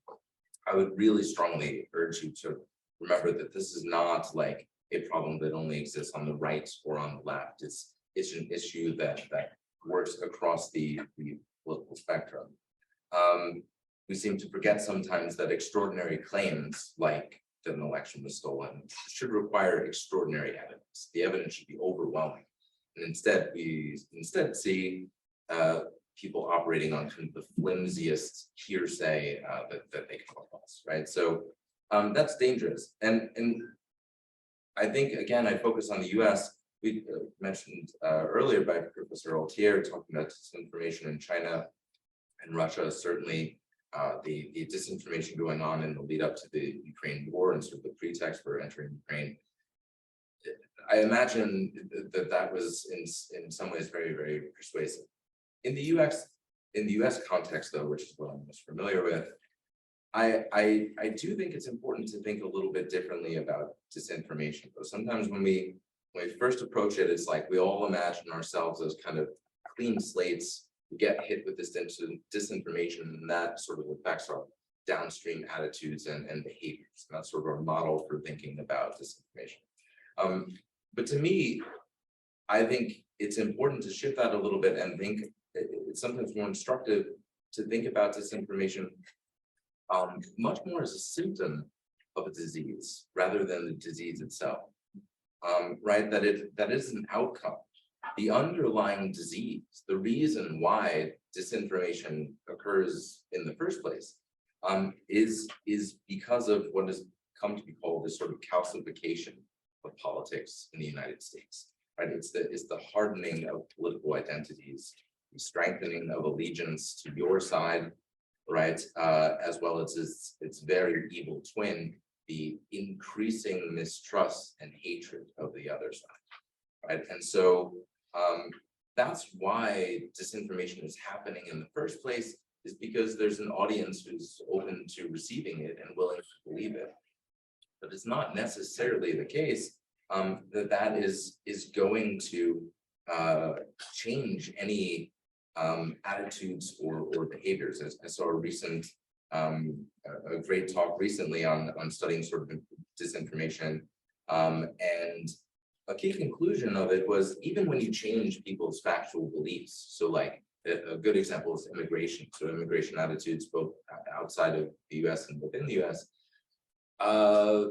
I would really strongly urge you to remember that this is not like a problem that only exists on the right or on the left. It's an issue that works across the political spectrum. We seem to forget sometimes that extraordinary claims like that an election was stolen should require extraordinary evidence. The evidence should be overwhelming. And instead, we see people operating on kind of the flimsiest hearsay that they come across, right? So that's dangerous. And I think, again, I focus on the US. We mentioned earlier by Professor Altier talking about disinformation in China and Russia, certainly the disinformation going on in the lead up to the Ukraine war and sort of the pretext for entering Ukraine. I imagine that was in some ways very, very persuasive. In the US context, though, which is what I'm most familiar with, I do think it's important to think a little bit differently about disinformation. But sometimes when we first approach it, it's like we all imagine ourselves as kind of clean slates. We get hit with this disinformation, and that sort of affects our downstream attitudes and behaviors. And that's sort of our model for thinking about disinformation. But to me, I think it's important to shift that a little bit and think it's sometimes more instructive to think about disinformation much more as a symptom of a disease rather than the disease itself, right? That is an outcome. The underlying disease, the reason why disinformation occurs in the first place, is because of what has come to be called this sort of calcification of politics in the United States, right? It's the hardening of political identities, the strengthening of allegiance to your side, right? As well as its very evil twin, the increasing mistrust and hatred of the other side, right? And so that's why disinformation is happening in the first place, is because there's an audience who's open to receiving it and willing to believe it. But it's not necessarily the case that is going to change any attitudes or behaviors. I saw a great talk recently on studying sort of disinformation, and a key conclusion of it was even when you change people's factual beliefs, so like a good example is immigration. So immigration attitudes both outside of the US and within the US. A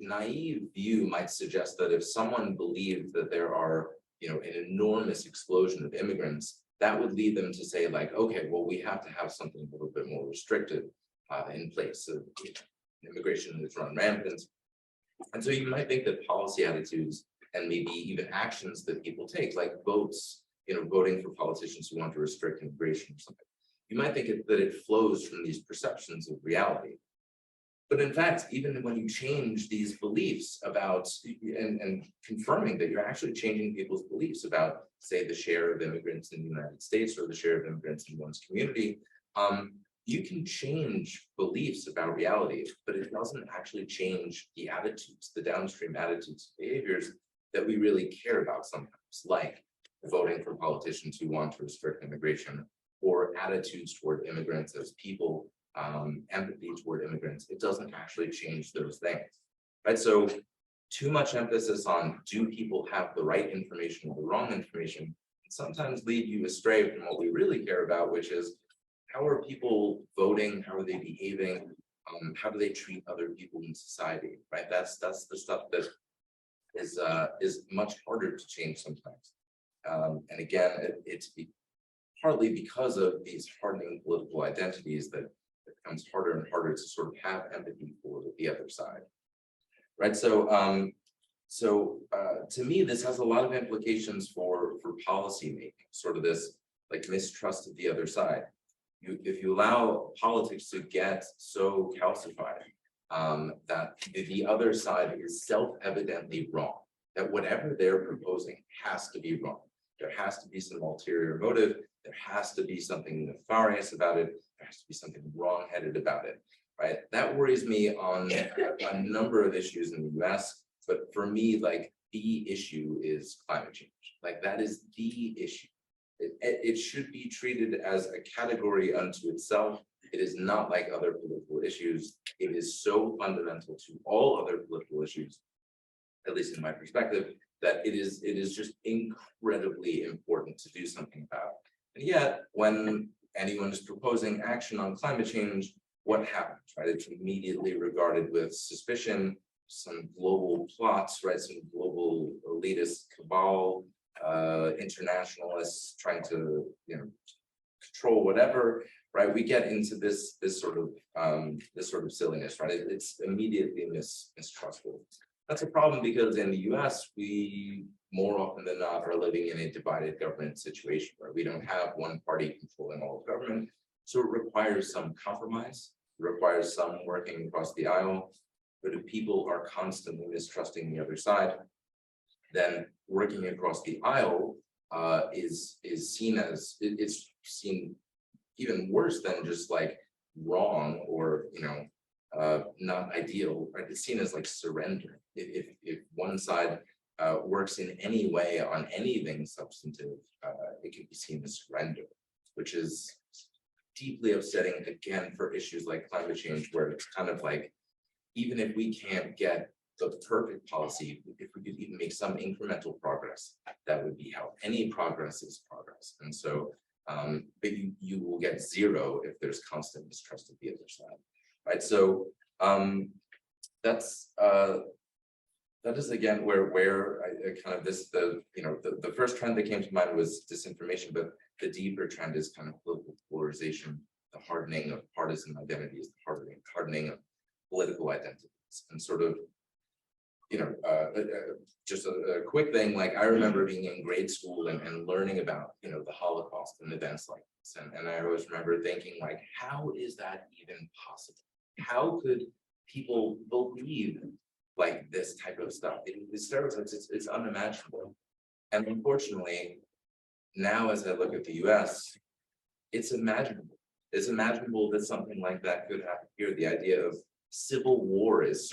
naive view might suggest that if someone believed that there are, an enormous explosion of immigrants, that would lead them to say like, okay, well, we have to have something a little bit more restrictive in place. So immigration is run rampant. And so you might think that policy attitudes and maybe even actions that people take, like votes, voting for politicians who want to restrict immigration or something, you might think that it flows from these perceptions of reality. But in fact, even when you change these beliefs about and confirming that you're actually changing people's beliefs about, say, the share of immigrants in the United States or the share of immigrants in one's community, you can change beliefs about reality, but it doesn't actually change the attitudes, the downstream attitudes, behaviors that we really care about sometimes, like voting for politicians who want to restrict immigration or attitudes toward immigrants as people, empathy toward immigrants. It doesn't actually change those things, right? So too much emphasis on do people have the right information or the wrong information, can sometimes lead you astray from what we really care about, which is how are people voting, how are they behaving, how do they treat other people in society, right? That's the stuff that is much harder to change sometimes. And again, it's partly because of these hardening political identities that it becomes harder and harder to sort of have empathy for the other side. Right, so to me, this has a lot of implications for policy making, sort of this like mistrust of the other side. If you allow politics to get so calcified that the other side is self-evidently wrong, that whatever they're proposing has to be wrong. There has to be some ulterior motive. There has to be something nefarious about it. There has to be something wrong-headed about it, right? That worries me on a number of issues in the US, but for me, like the issue is climate change. Like that is the issue. It should be treated as a category unto itself. It is not like other political issues. It is so fundamental to all other political issues, at least in my perspective, that it is just incredibly important to do something about. And yet, when anyone is proposing action on climate change, what happens, right? It's immediately regarded with suspicion, some global plots, right? Some global elitist cabal, internationalists trying to, control whatever, right? We get into this sort of silliness, right? It's immediately mistrustful. That's a problem because in the US, we more often than not are living in a divided government situation where we don't have one party controlling all of government. So it requires some compromise, it requires some working across the aisle. But if people are constantly mistrusting the other side, then working across the aisle is seen as, it's seen even worse than just like wrong or not ideal, right? It's seen as like surrender. If one side works in any way on anything substantive, it can be seen as surrender, which is deeply upsetting again for issues like climate change, where it's kind of like, even if we can't get the perfect policy, if we could even make some incremental progress, that would be how any progress is progress. And so, but you will get zero if there's constant mistrust of the other side, right? So that is again where I kind of the first trend that came to mind was disinformation, but the deeper trend is kind of political polarization, the hardening of partisan identities, the hardening of political identities, and sort of just a quick thing, like I remember being in grade school and learning about the Holocaust and events like this, and I always remember thinking like, how is that even possible? How could people believe like this type of stuff? These stereotypes, it's unimaginable. And unfortunately, now as I look at the US, it's imaginable. It's imaginable that something like that could happen here. The idea of civil war is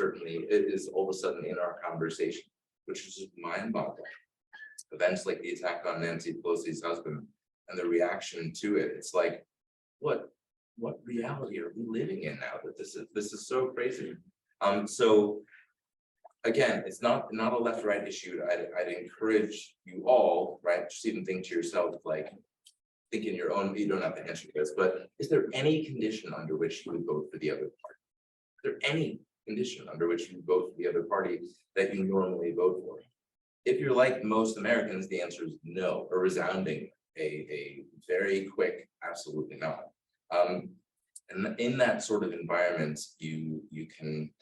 all of a sudden in our conversation, which is just mind-boggling. Events like the attack on Nancy Pelosi's husband and the reaction to it, it's like, what reality are we living in now that this is so crazy? So again, it's not a left-right issue. I'd encourage you all, right, just even think to yourself, like, think in your own, you don't have to answer this, but is there any condition under which you would vote for the other party? Is there any condition under which you vote for the other party that you normally vote for? If you're like most Americans, the answer is no, a resounding, a very quick, absolutely not. And in that sort of environment, you can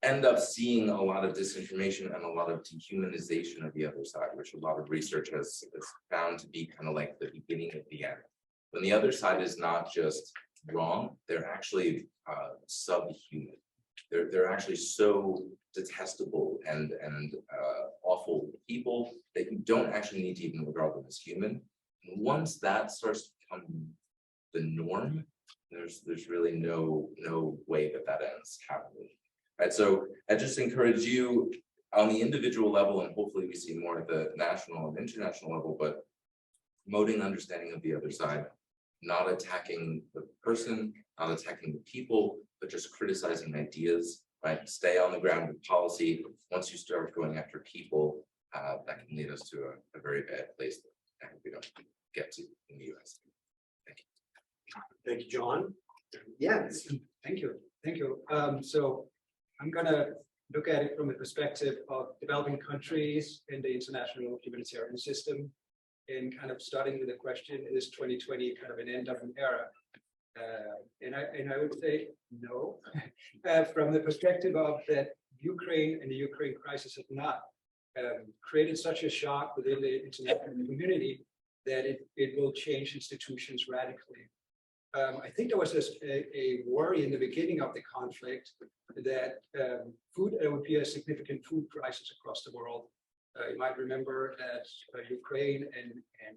end up seeing a lot of disinformation and a lot of dehumanization of the other side, which a lot of research has found to be kind of like the beginning of the end. When the other side is not just wrong, they're actually subhuman. They're actually so detestable and awful people that you don't actually need to even regard them as human. And once that starts to become the norm, there's really no way that ends happily. Right, so I just encourage you on the individual level, and hopefully we see more at the national and international level, but promoting understanding of the other side, not attacking the person, not attacking the people, but just criticizing ideas, right? Stay on the ground with policy. Once you start going after people, that can lead us to a very bad place that I hope we don't get to in the US. Thank you, John. Yes, thank you, thank you. So I'm gonna look at it from a perspective of developing countries in the international humanitarian system. And kind of starting with the question, is 2020 kind of an end of an era? And I would say no, from the perspective of that Ukraine and the Ukraine crisis have not created such a shock within the international community that it will change institutions radically. I think there was a worry in the beginning of the conflict that there would be a significant food crisis across the world. You might remember that Ukraine and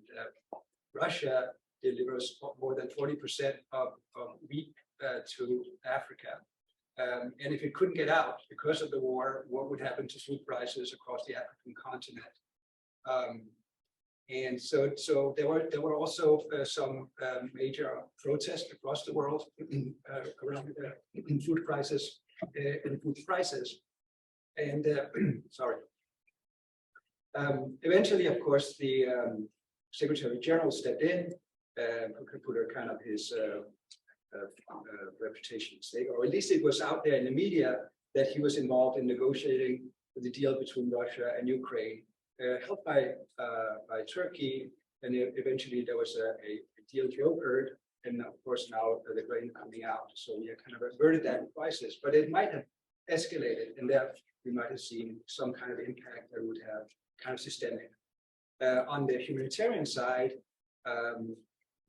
Russia delivers more than 40% of wheat to Africa. And if it couldn't get out because of the war, what would happen to food prices across the African continent? And so there were also some major protests across the world around food crisis and food prices. And sorry. Eventually, of course, the Secretary General stepped in, put a kind of his reputation at stake, or at least it was out there in the media that he was involved in negotiating the deal between Russia and Ukraine, helped by Turkey, and eventually there was a deal brokered, and of course now the grain coming out. So we kind of averted that crisis, but it might have escalated, and that we might have seen some kind of impact that would have kind of systemic. On the humanitarian side,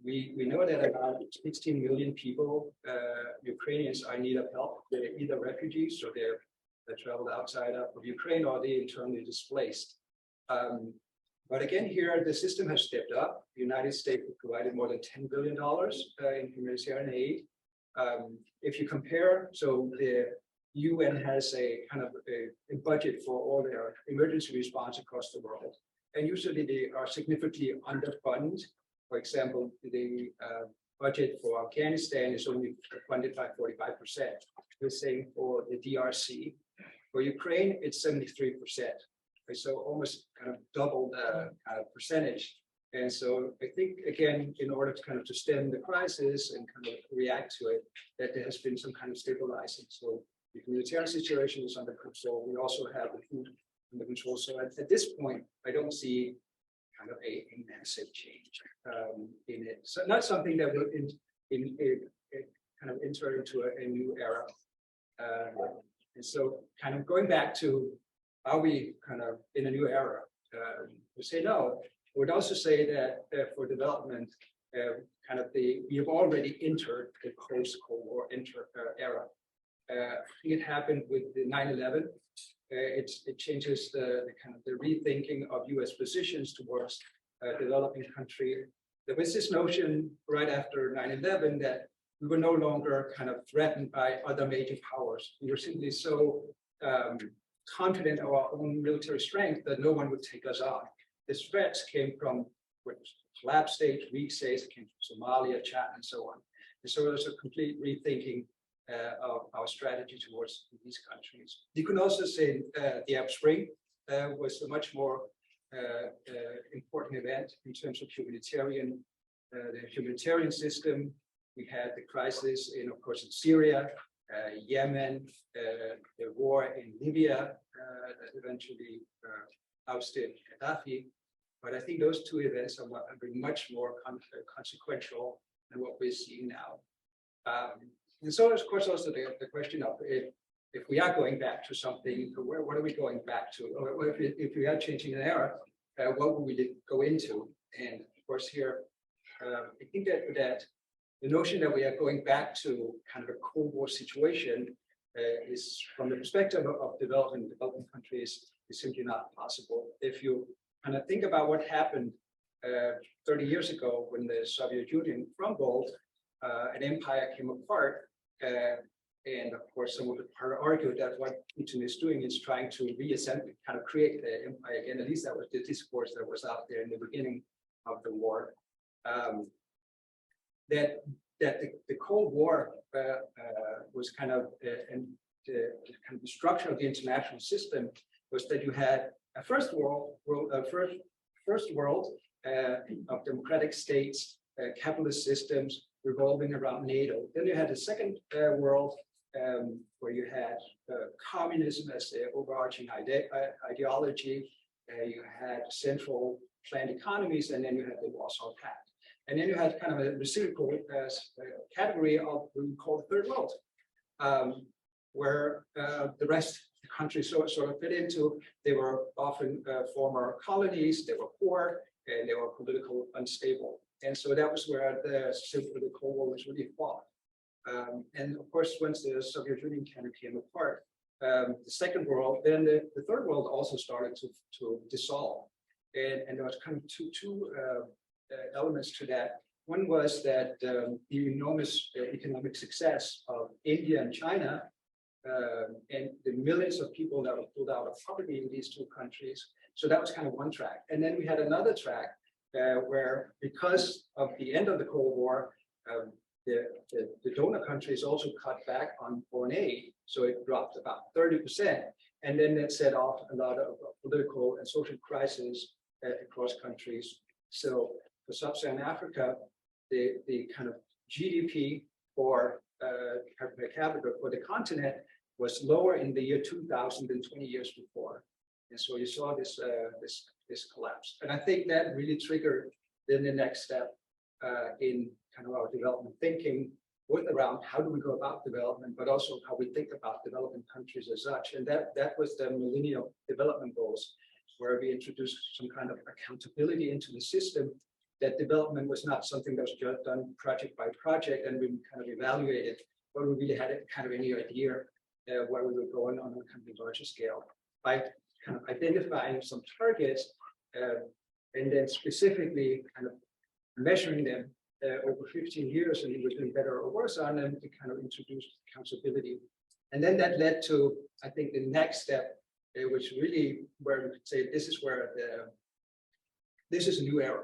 we know that about 16 million people, Ukrainians, are in need of help. They're either refugees, so they're traveled outside of Ukraine, or they're internally displaced. But again, here the system has stepped up. The United States provided more than $10 billion in humanitarian aid. If you compare, so the UN has a kind of a budget for all their emergency response across the world, and usually they are significantly underfunded. For example, the budget for Afghanistan is only funded by 45%. The same for the DRC. For Ukraine, it's 73%. So almost kind of double the percentage. And so I think, again, in order to kind of to stem the crisis and kind of react to it, that there has been some kind of stabilizing. So the humanitarian situation is under control. We also have the food under control. So at this point, I don't see kind of a massive change in it. So not something that will kind of enter into a new era. And so kind of going back to, are we kind of in a new era? We say no. I would also say that for development, kind of we have already entered the post-Cold War era. It happened with the 9/11. It changes the kind of the rethinking of U.S. positions towards developing country. There was this notion right after 9/11 that we were no longer kind of threatened by other major powers. We were simply so confident of our own military strength that no one would take us on. The threats came from collapsed states, weak states, came from Somalia, Chad, and so on. And so there was a complete rethinking of our strategy towards these countries. You can also say the Arab Spring was a much more important event in terms of the humanitarian system. We had the crisis of course, in Syria, Yemen, the war in Libya that eventually ousted Gaddafi. But I think those two events are much more consequential than what we're seeing now. And so, of course, also the question of if we are going back to something, what are we going back to? Or if we are changing an era, what will we go into? And of course, here, I think that the notion that we are going back to kind of a Cold War situation is, from the perspective of developing countries, is simply not possible. If you kind of think about what happened 30 years ago when the Soviet Union crumbled, an empire came apart, and of course, some of the argued that what Putin is doing is trying to reassemble, kind of create the empire again. At least that was the discourse that was out there in the beginning of the war. That the Cold War was kind of kind of the structure of the international system was that you had a first world of democratic states, capitalist systems revolving around NATO. Then you had a second world where you had communism as the overarching ideology. You had central planned economies, and then you had the Warsaw Pact. And then you had kind of a reciprocal category of what we call the third world, where the rest of the countries sort of fit into. They were often former colonies, they were poor, and they were politically unstable. And so that was where the Cold War was really fought. And of course, once the Soviet Union kind of came apart, the second world, then the third world also started to dissolve. And there was kind of two elements to that. One was that the enormous economic success of India and China, and the millions of people that were pulled out of poverty in these two countries. So that was kind of one track. And then we had another track where, because of the end of the Cold War, the donor countries also cut back on foreign aid. So it dropped about 30%. And then that set off a lot of political and social crises across countries. So for Sub-Saharan Africa, the kind of GDP for per capita for the continent was lower in the year 2000 than 20 years before. And so you saw this collapse. And I think that really triggered then the next step in kind of our development thinking, both around how do we go about development, but also how we think about developing countries as such. And that was the Millennium Development Goals, where we introduced some kind of accountability into the system, that development was not something that was just done project by project and we kind of evaluated, but we really had kind of any idea where we were going on a kind of larger scale by kind of identifying some targets and then specifically kind of measuring them over 15 years, and we were doing better or worse on them to kind of introduce accountability. And then that led to, I think, the next step, which really where we could say this is where this is a new era.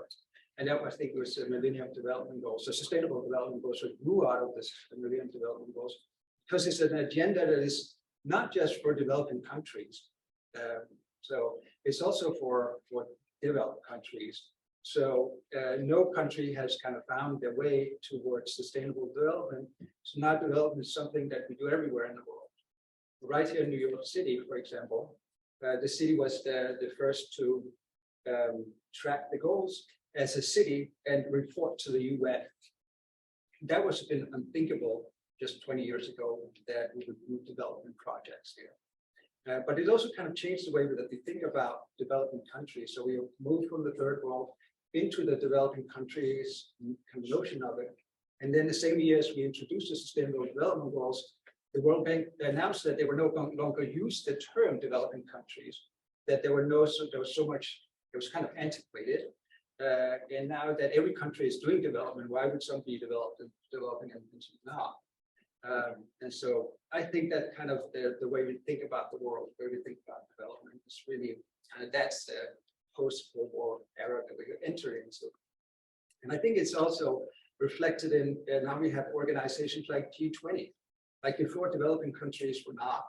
And that, I think, was the Millennium Development Goals, the Sustainable Development Goals, that grew out of this Millennium Development Goals, because it's an agenda that is not just for developing countries. So it's also for developed countries. So no country has kind of found their way towards sustainable development. So now development is something that we do everywhere in the world. Right here in New York City, for example, the city was the first to track the goals as a city and report to the UN. That was been unthinkable just 20 years ago, that we would do development projects here. But it also kind of changed the way that we think about developing countries. So we moved from the third world into the developing countries kind of notion of it. And then the same year as we introduced the Sustainable Development Goals, the World Bank announced that they were no longer use the term developing countries, that there was so much, it was kind of antiquated. And now that every country is doing development, why would some be developing and some not? And so I think that kind of the way we think about the world, the way we think about development is really, that's the post-Cold War era that we're entering into. And I think it's also reflected in, now we have organizations like G20. Like before, developing countries were not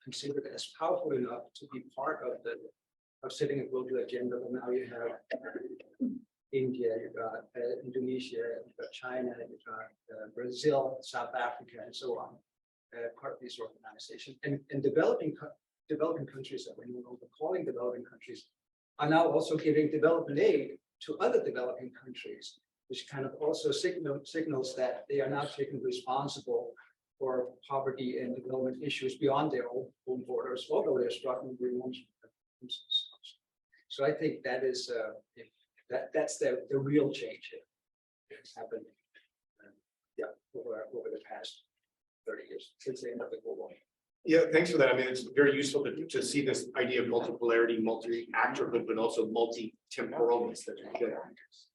considered as powerful enough to be part of setting a global agenda. But now you have India, you've got Indonesia, you've got China, you've got Brazil, South Africa, and so on, part of these organizations. And developing countries that we're no longer calling developing countries are now also giving development aid to other developing countries, which kind of also signals that they are now taking responsible for poverty and development issues beyond their own borders, although they're struggling with themselves. So I think that is that's the real change here. It's happened, over the past 30 years since the end of the Cold War. Yeah, thanks for that. I mean, it's very useful to see this idea of multipolarity, multi-actorhood, but also multi-temporalness. That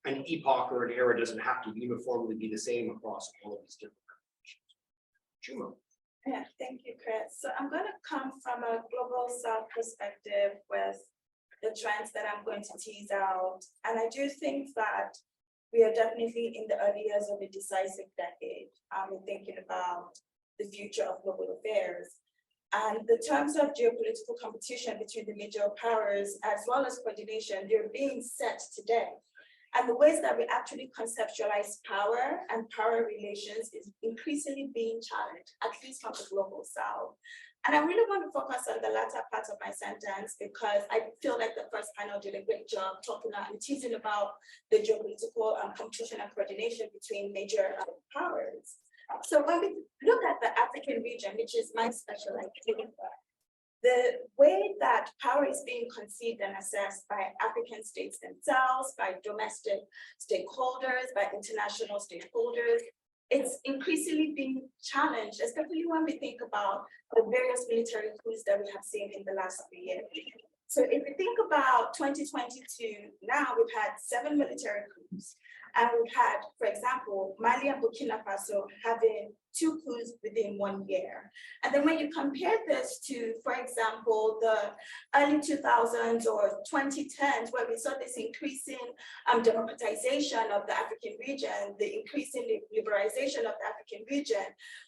an epoch or an era doesn't have to uniformly be the same across all of these different countries. Jumo. Yeah, thank you, Chris. So I'm going to come from a global South perspective with the trends that I'm going to tease out. And I do think that we are definitely in the early years of a decisive decade. I'm thinking about the future of global affairs. And the terms of geopolitical competition between the major powers, as well as coordination, they're being set today. And the ways that we actually conceptualize power and power relations is increasingly being challenged, at least from the global south. And I really want to focus on the latter part of my sentence because I feel like the first panel did a great job talking and teasing about the geopolitical competition and coordination between major powers. So when we look at the African region, which is my specialization, the way that power is being conceived and assessed by African states themselves, by domestic stakeholders, by international stakeholders, it's increasingly being challenged, especially when we think about the various military coups that we have seen in the last 3 years. So if we think about 2022, now we've had 7 military coups. And we've had, for example, Mali and Burkina Faso having 2 coups within 1 year. And then when you compare this to, for example, the early 2000s or 2010s, where we saw this increasing democratization of the African region, the increasing liberalization of the African region,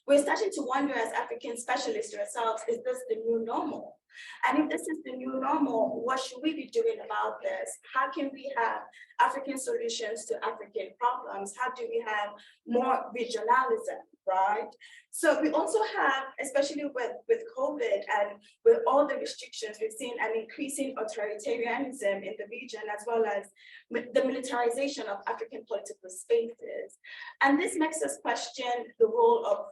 we're starting to wonder as African specialists ourselves, is this the new normal? And if this is the new normal, what should we be doing about this? How can we have African solutions to African problems? How do we have more regionalism, right? So we also have, especially with COVID and with all the restrictions, we've seen an increasing authoritarianism in the region, as well as the militarization of African political spaces. And this makes us question the role of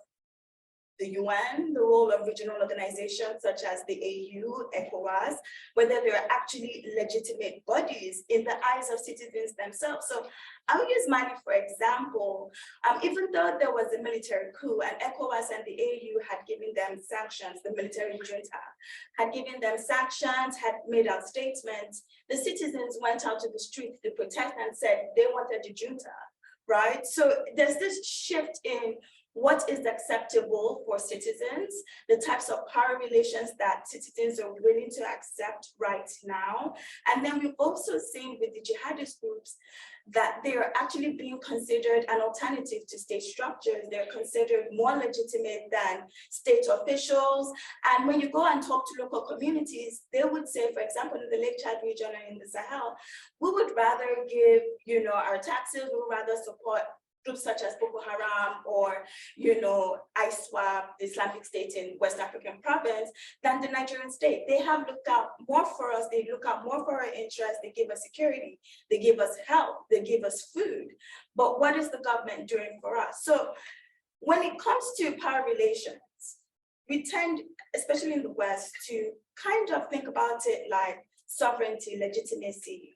the UN, the role of regional organizations such as the AU, ECOWAS, whether they're actually legitimate bodies in the eyes of citizens themselves. So I'll use Mali, for example. Even though there was a military coup and ECOWAS and the AU had given them sanctions, the military junta had given them sanctions, had made out statements, the citizens went out to the streets to protest and said they wanted the junta, right? So there's this shift in what is acceptable for citizens, the types of power relations that citizens are willing to accept right now. And then we've also seen with the jihadist groups that they are actually being considered an alternative to state structures. They're considered more legitimate than state officials. And when you go and talk to local communities, they would say, for example, in the Lake Chad region and in the Sahel, we would rather give, our taxes, we would rather support groups such as Boko Haram or, ISWAP, the Islamic State in West African province, than the Nigerian state. They have looked out more for us. They look out more for our interests. They give us security. They give us help. They give us food. But what is the government doing for us? So when it comes to power relations, we tend, especially in the West, to kind of think about it like sovereignty, legitimacy.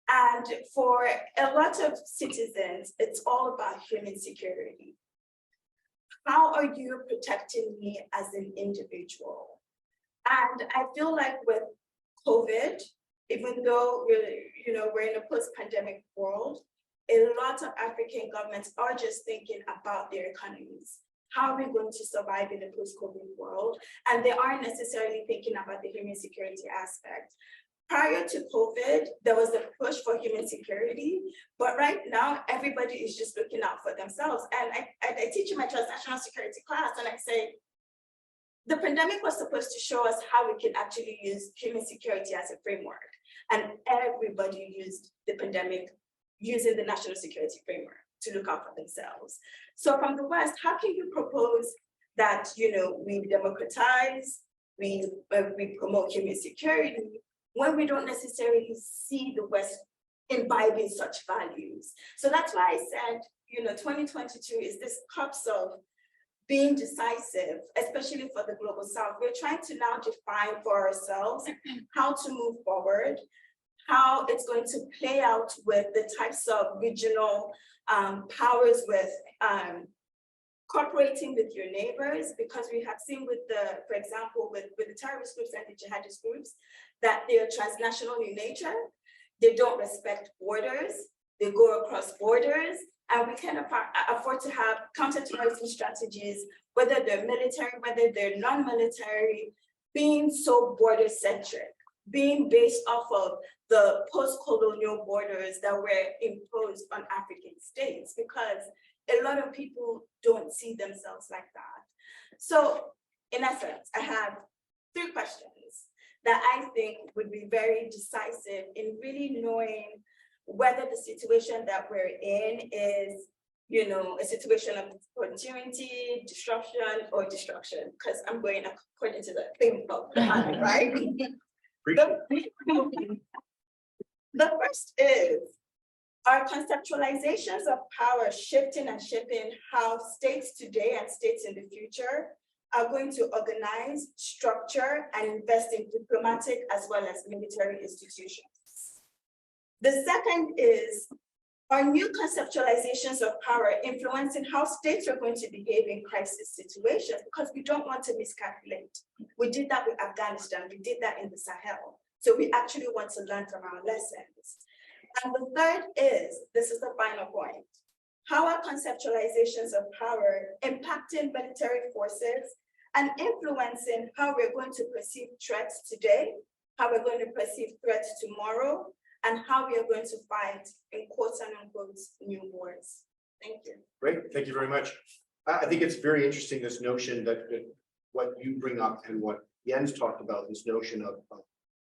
And for a lot of citizens, it's all about human security. How are you protecting me as an individual? And I feel like with COVID, even though we're in a post-pandemic world, a lot of African governments are just thinking about their economies. How are we going to survive in a post-COVID world? And they aren't necessarily thinking about the human security aspect. Prior to COVID, there was a push for human security, but right now, everybody is just looking out for themselves. And I teach in my transnational security class, and I say, the pandemic was supposed to show us how we can actually use human security as a framework. And everybody used the pandemic using the national security framework to look out for themselves. So from the West, how can you propose that, we democratize, we promote human security, when we don't necessarily see the West imbibing such values? So that's why I said, 2022 is this cusp of being decisive, especially for the global South. We're trying to now define for ourselves how to move forward, how it's going to play out with the types of regional powers with cooperating with your neighbors, because we have seen for example, with the terrorist groups and the jihadist groups, that they are transnational in nature. They don't respect borders. They go across borders, and we can afford to have counterterrorism strategies, whether they're military, whether they're non-military, being so border-centric, being based off of the post-colonial borders that were imposed on African states, because a lot of people don't see themselves like that. So in essence, I have 3 questions that I think would be very decisive in really knowing whether the situation that we're in is, you know, a situation of continuity, disruption, or destruction, because I'm going according to the theme of the month, right? The first is, are conceptualizations of power shifting and shaping how states today and states in the future are going to organize, structure, and invest in diplomatic as well as military institutions? The second is, are new conceptualizations of power influencing how states are going to behave in crisis situations? Because we don't want to miscalculate. We did that with Afghanistan, we did that in the Sahel. So we actually want to learn from our lessons. And the third is, this is the final point, how are conceptualizations of power impacting military forces and influencing how we're going to perceive threats today, how we're going to perceive threats tomorrow, and how we are going to fight, in quotes and unquote, new wars. Thank you. Great, thank you very much. I think it's very interesting, this notion that what you bring up and what Jens talked about, this notion of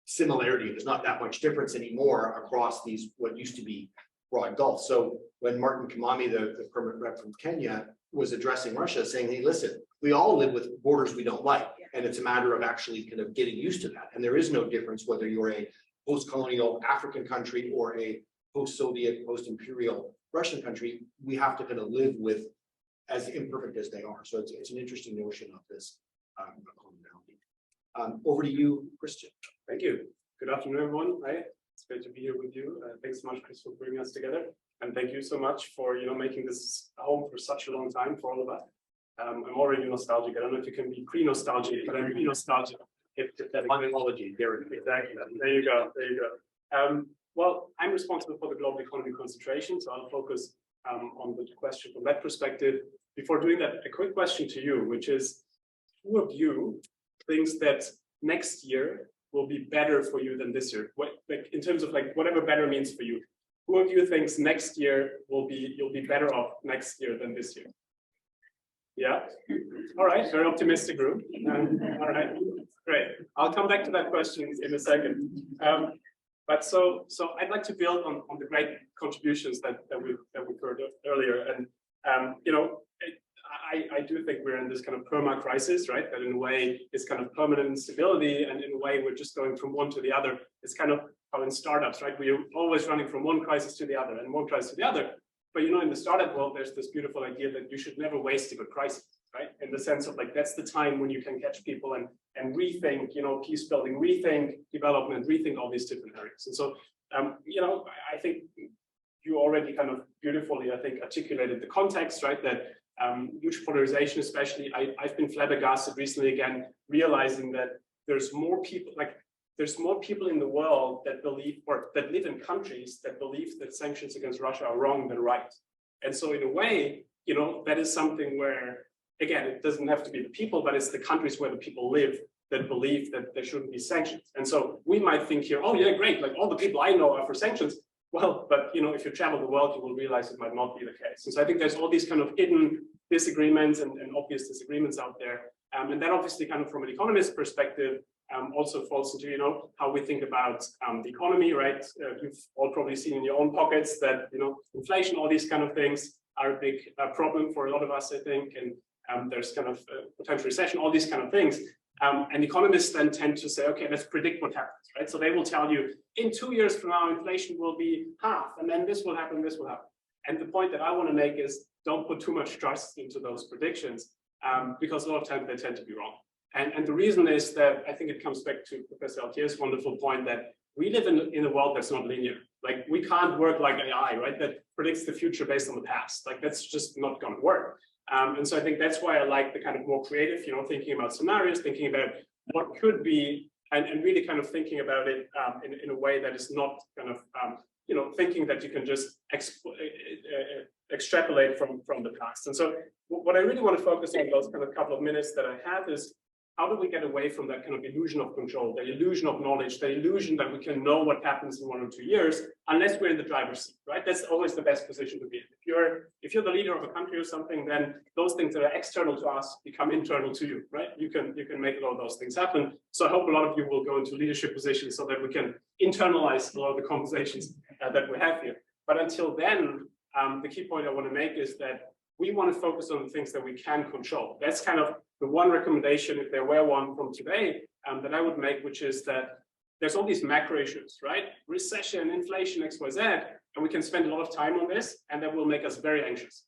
similarity. There's not that much difference anymore across these, what used to be broad gulf. So when Martin Kimami, the permanent rep from Kenya, was addressing Russia, saying, hey, listen, we all live with borders we don't like. And it's a matter of actually kind of getting used to that. And there is no difference whether you're a post-colonial African country or a post-Soviet, post-imperial Russian country. We have to kind of live with as imperfect as they are. So it's an interesting notion of this commonality. Over to you, Christian. Thank you. Good afternoon, everyone. Hi, it's great to be here with you. Thanks so much, Chris, for bringing us together. And thank you so much for making this a home for such a long time for all of us. I'm already nostalgic. I don't know if you can be pre-nostalgic, but I'm pre-nostalgic. If that technology, exactly. There you go. There you go. Well, I'm responsible for the global economy concentration, so I'll focus on the question from that perspective. Before doing that, a quick question to you, which is, who of you thinks that next year will be better for you than this year? What, like, in terms of like whatever better means for you, who of you thinks next year you'll be better off next year than this year? Yeah. All right. Very optimistic group. All right. Great. I'll come back to that question in a second. But so I'd like to build on the great contributions that we heard earlier. And I do think we're in this kind of perma crisis, right? That in a way is kind of permanent instability, and in a way we're just going from one to the other. It's kind of how in startups, right? We're always running from one crisis to the other and one crisis to the other. But in the startup world, there's this beautiful idea that you should never waste a good crisis, right? In the sense of like, that's the time when you can catch people and rethink, peace building, rethink development, rethink all these different areas. And so, I think you already kind of beautifully, I think, articulated the context, right? That huge polarization, especially, I've been flabbergasted recently again, realizing that there's more people in the world that believe, or that live in countries that believe that sanctions against Russia are wrong than right. And so in a way, that is something where, again, it doesn't have to be the people, but it's the countries where the people live that believe that there shouldn't be sanctions. And so we might think here, oh yeah, great, like all the people I know are for sanctions. Well, but if you travel the world, you will realize it might not be the case. And so I think there's all these kind of hidden disagreements and obvious disagreements out there. And that obviously kind of from an economist perspective, also falls into, how we think about the economy, right? You've all probably seen in your own pockets that, inflation, all these kind of things are a big problem for a lot of us, I think. And there's kind of potential recession, all these kind of things. And economists then tend to say, okay, let's predict what happens, right? So they will tell you in 2 years from now, inflation will be half, and then this will happen, this will happen. And the point that I want to make is don't put too much trust into those predictions because a lot of times they tend to be wrong. And the reason is that I think it comes back to Professor Altier's wonderful point that we live in a world that's not linear. Like we can't work like AI, right? That predicts the future based on the past. Like that's just not going to work. And so I think that's why I like the kind of more creative, thinking about scenarios, thinking about what could be, and really kind of thinking about it in a way that is not kind of, thinking that you can just extrapolate from the past. And so what I really want to focus on those kind of couple of minutes that I have is how do we get away from that kind of illusion of control, the illusion of knowledge, the illusion that we can know what happens in 1 or 2 years, unless we're in the driver's seat, right? That's always the best position to be in. If you're the leader of a country or something, then those things that are external to us become internal to you, right? You can make a lot of those things happen. So I hope a lot of you will go into leadership positions so that we can internalize a lot of the conversations that we have here. But until then, the key point I want to make is that we want to focus on the things that we can control. That's kind of the one recommendation, if there were one from today, that I would make, which is that there's all these macro issues, right? Recession, inflation, X, Y, Z, and we can spend a lot of time on this, and that will make us very anxious.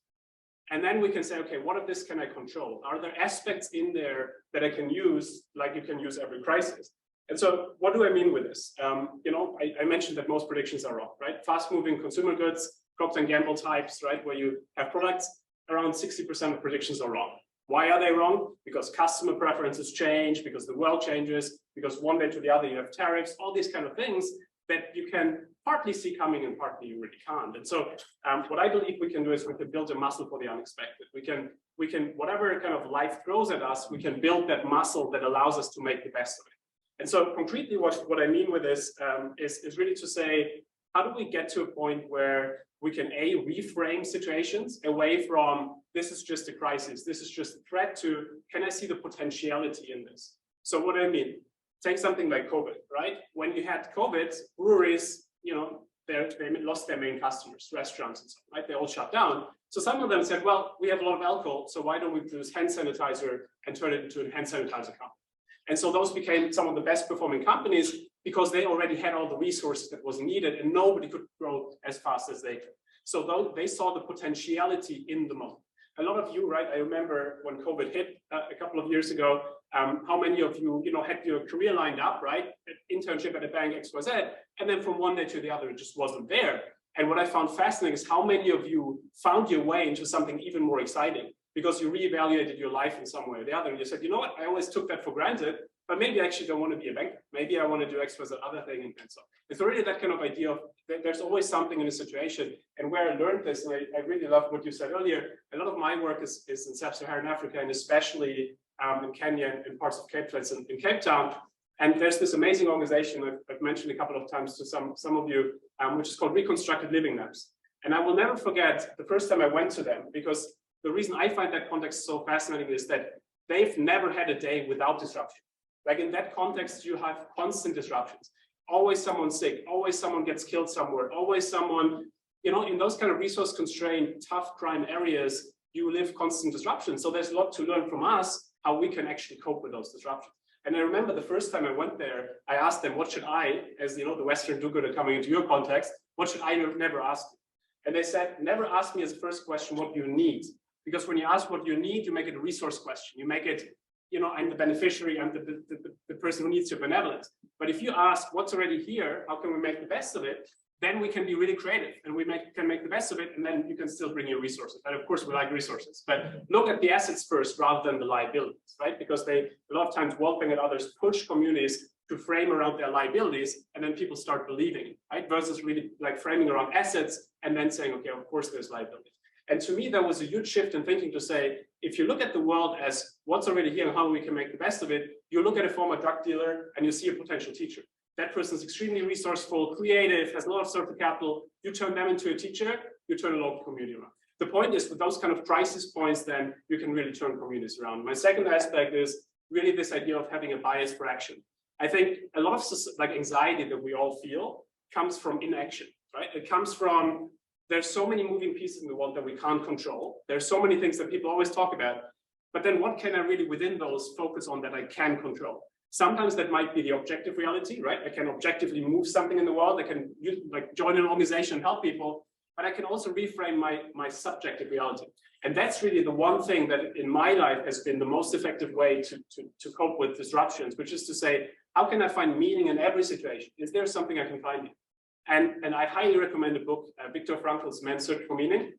And then we can say, okay, what of this can I control? Are there aspects in there that I can use, like you can use every crisis? And so what do I mean with this? I mentioned that most predictions are wrong, right? Fast-moving consumer goods, Procter & Gamble types, right? Where you have products, around 60% of predictions are wrong. Why are they wrong? Because customer preferences change, because the world changes, because one day to the other you have tariffs, all these kind of things that you can partly see coming and partly you really can't. And so what I believe we can do is we can build a muscle for the unexpected. We can, whatever kind of life throws at us, we can build that muscle that allows us to make the best of it. And so concretely what I mean with this is really to say, how do we get to a point where we can reframe situations away from this is just a crisis, this is just a threat, to can I see the potentiality in this? So what do I mean? Take something like COVID, right? When you had COVID, breweries, they lost their main customers, restaurants and so on, right? They all shut down. So some of them said, well, we have a lot of alcohol, so why don't we produce hand sanitizer and turn it into a hand sanitizer company? And so those became some of the best performing companies because they already had all the resources that was needed and nobody could grow as fast as they could. So they saw the potentiality in the moment. A lot of you, right? I remember when COVID hit a couple of years ago, how many of you, had your career lined up, right? Internship at a bank, XYZ, and then from one day to the other, it just wasn't there. And what I found fascinating is how many of you found your way into something even more exciting because you reevaluated your life in some way or the other. And you said, you know what? I always took that for granted, but maybe I actually don't want to be a banker. Maybe I want to do XYZ other thing. And so it's really that kind of idea of there's always something in a situation. And where I learned this, and I really love what you said earlier, a lot of my work is in Sub-Saharan Africa and especially in Kenya and parts of Cape Flats and in Cape Town. And there's this amazing organization I've mentioned a couple of times to some of you, which is called Reconstructed Living Labs. And I will never forget the first time I went to them, because the reason I find that context so fascinating is that they've never had a day without disruption. Like in that context, you have constant disruptions. Always someone sick, always someone gets killed somewhere, always someone, in those kind of resource constrained, tough crime areas, you live constant disruption. So there's a lot to learn from us, how we can actually cope with those disruptions. And I remember the first time I went there, I asked them, what should I, as the Western do-gooder coming into your context, what should I never ask you? And they said, never ask me as a first question, what you need. Because when you ask what you need, you make it a resource question. You make it, I'm the beneficiary, I'm the person who needs your benevolence. But if you ask what's already here, how can we make the best of it? Then we can be really creative and we can make the best of it, and then you can still bring your resources. And of course, we like resources, but look at the assets first rather than the liabilities, right? Because a lot of times, welcoming at others push communities to frame around their liabilities, and then people start believing, right? Versus really like framing around assets and then saying, okay, of course there's liabilities. And to me, that was a huge shift in thinking to say, if you look at the world as what's already here and how we can make the best of it, you look at a former drug dealer and you see a potential teacher. That person is extremely resourceful, creative, has a lot of social capital. You turn them into a teacher, you turn a local community around. The point is, with those kind of crisis points, then you can really turn communities around. My second aspect is really this idea of having a bias for action. I think a lot of anxiety that we all feel comes from inaction, right? It comes from, there's so many moving pieces in the world that we can't control. There's so many things that people always talk about, but then what can I really within those focus on that I can control? Sometimes that might be the objective reality, right? I can objectively move something in the world. I can join an organization and help people, but I can also reframe my subjective reality. And that's really the one thing that in my life has been the most effective way to cope with disruptions, which is to say, how can I find meaning in every situation? Is there something I can find here? And I highly recommend a book, Viktor Frankl's Man's Search for Meaning,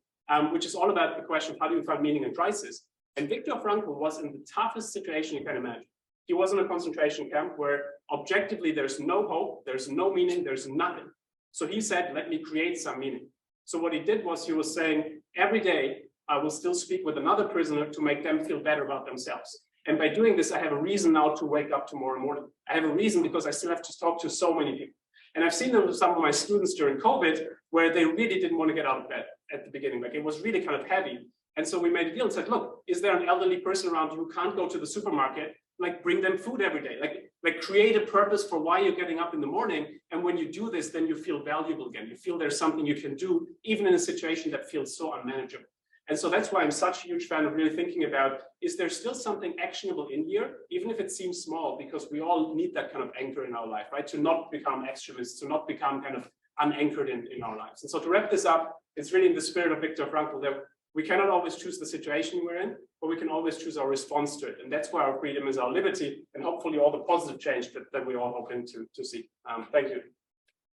which is all about the question of how do you find meaning in crisis? And Viktor Frankl was in the toughest situation you can imagine. He was in a concentration camp where objectively there's no hope, there's no meaning, there's nothing. So he said, let me create some meaning. So what he did was he was saying, every day I will still speak with another prisoner to make them feel better about themselves. And by doing this, I have a reason now to wake up tomorrow morning. I have a reason because I still have to talk to so many people. And I've seen them with some of my students during COVID, where they really didn't want to get out of bed at the beginning. Like it was really kind of heavy. And so we made a deal and said, look, is there an elderly person around you who can't go to the supermarket? Like bring them food every day, like create a purpose for why you're getting up in the morning. And when you do this, then you feel valuable again. You feel there's something you can do, even in a situation that feels so unmanageable. And so that's why I'm such a huge fan of really thinking about, is there still something actionable in here, even if it seems small, because we all need that kind of anchor in our life, right? To not become extremists, to not become kind of unanchored in our lives. And so to wrap this up, it's really in the spirit of Viktor Frankl that we cannot always choose the situation we're in, but we can always choose our response to it. And that's why our freedom is our liberty, and hopefully all the positive change that we all hoping to see. Thank you.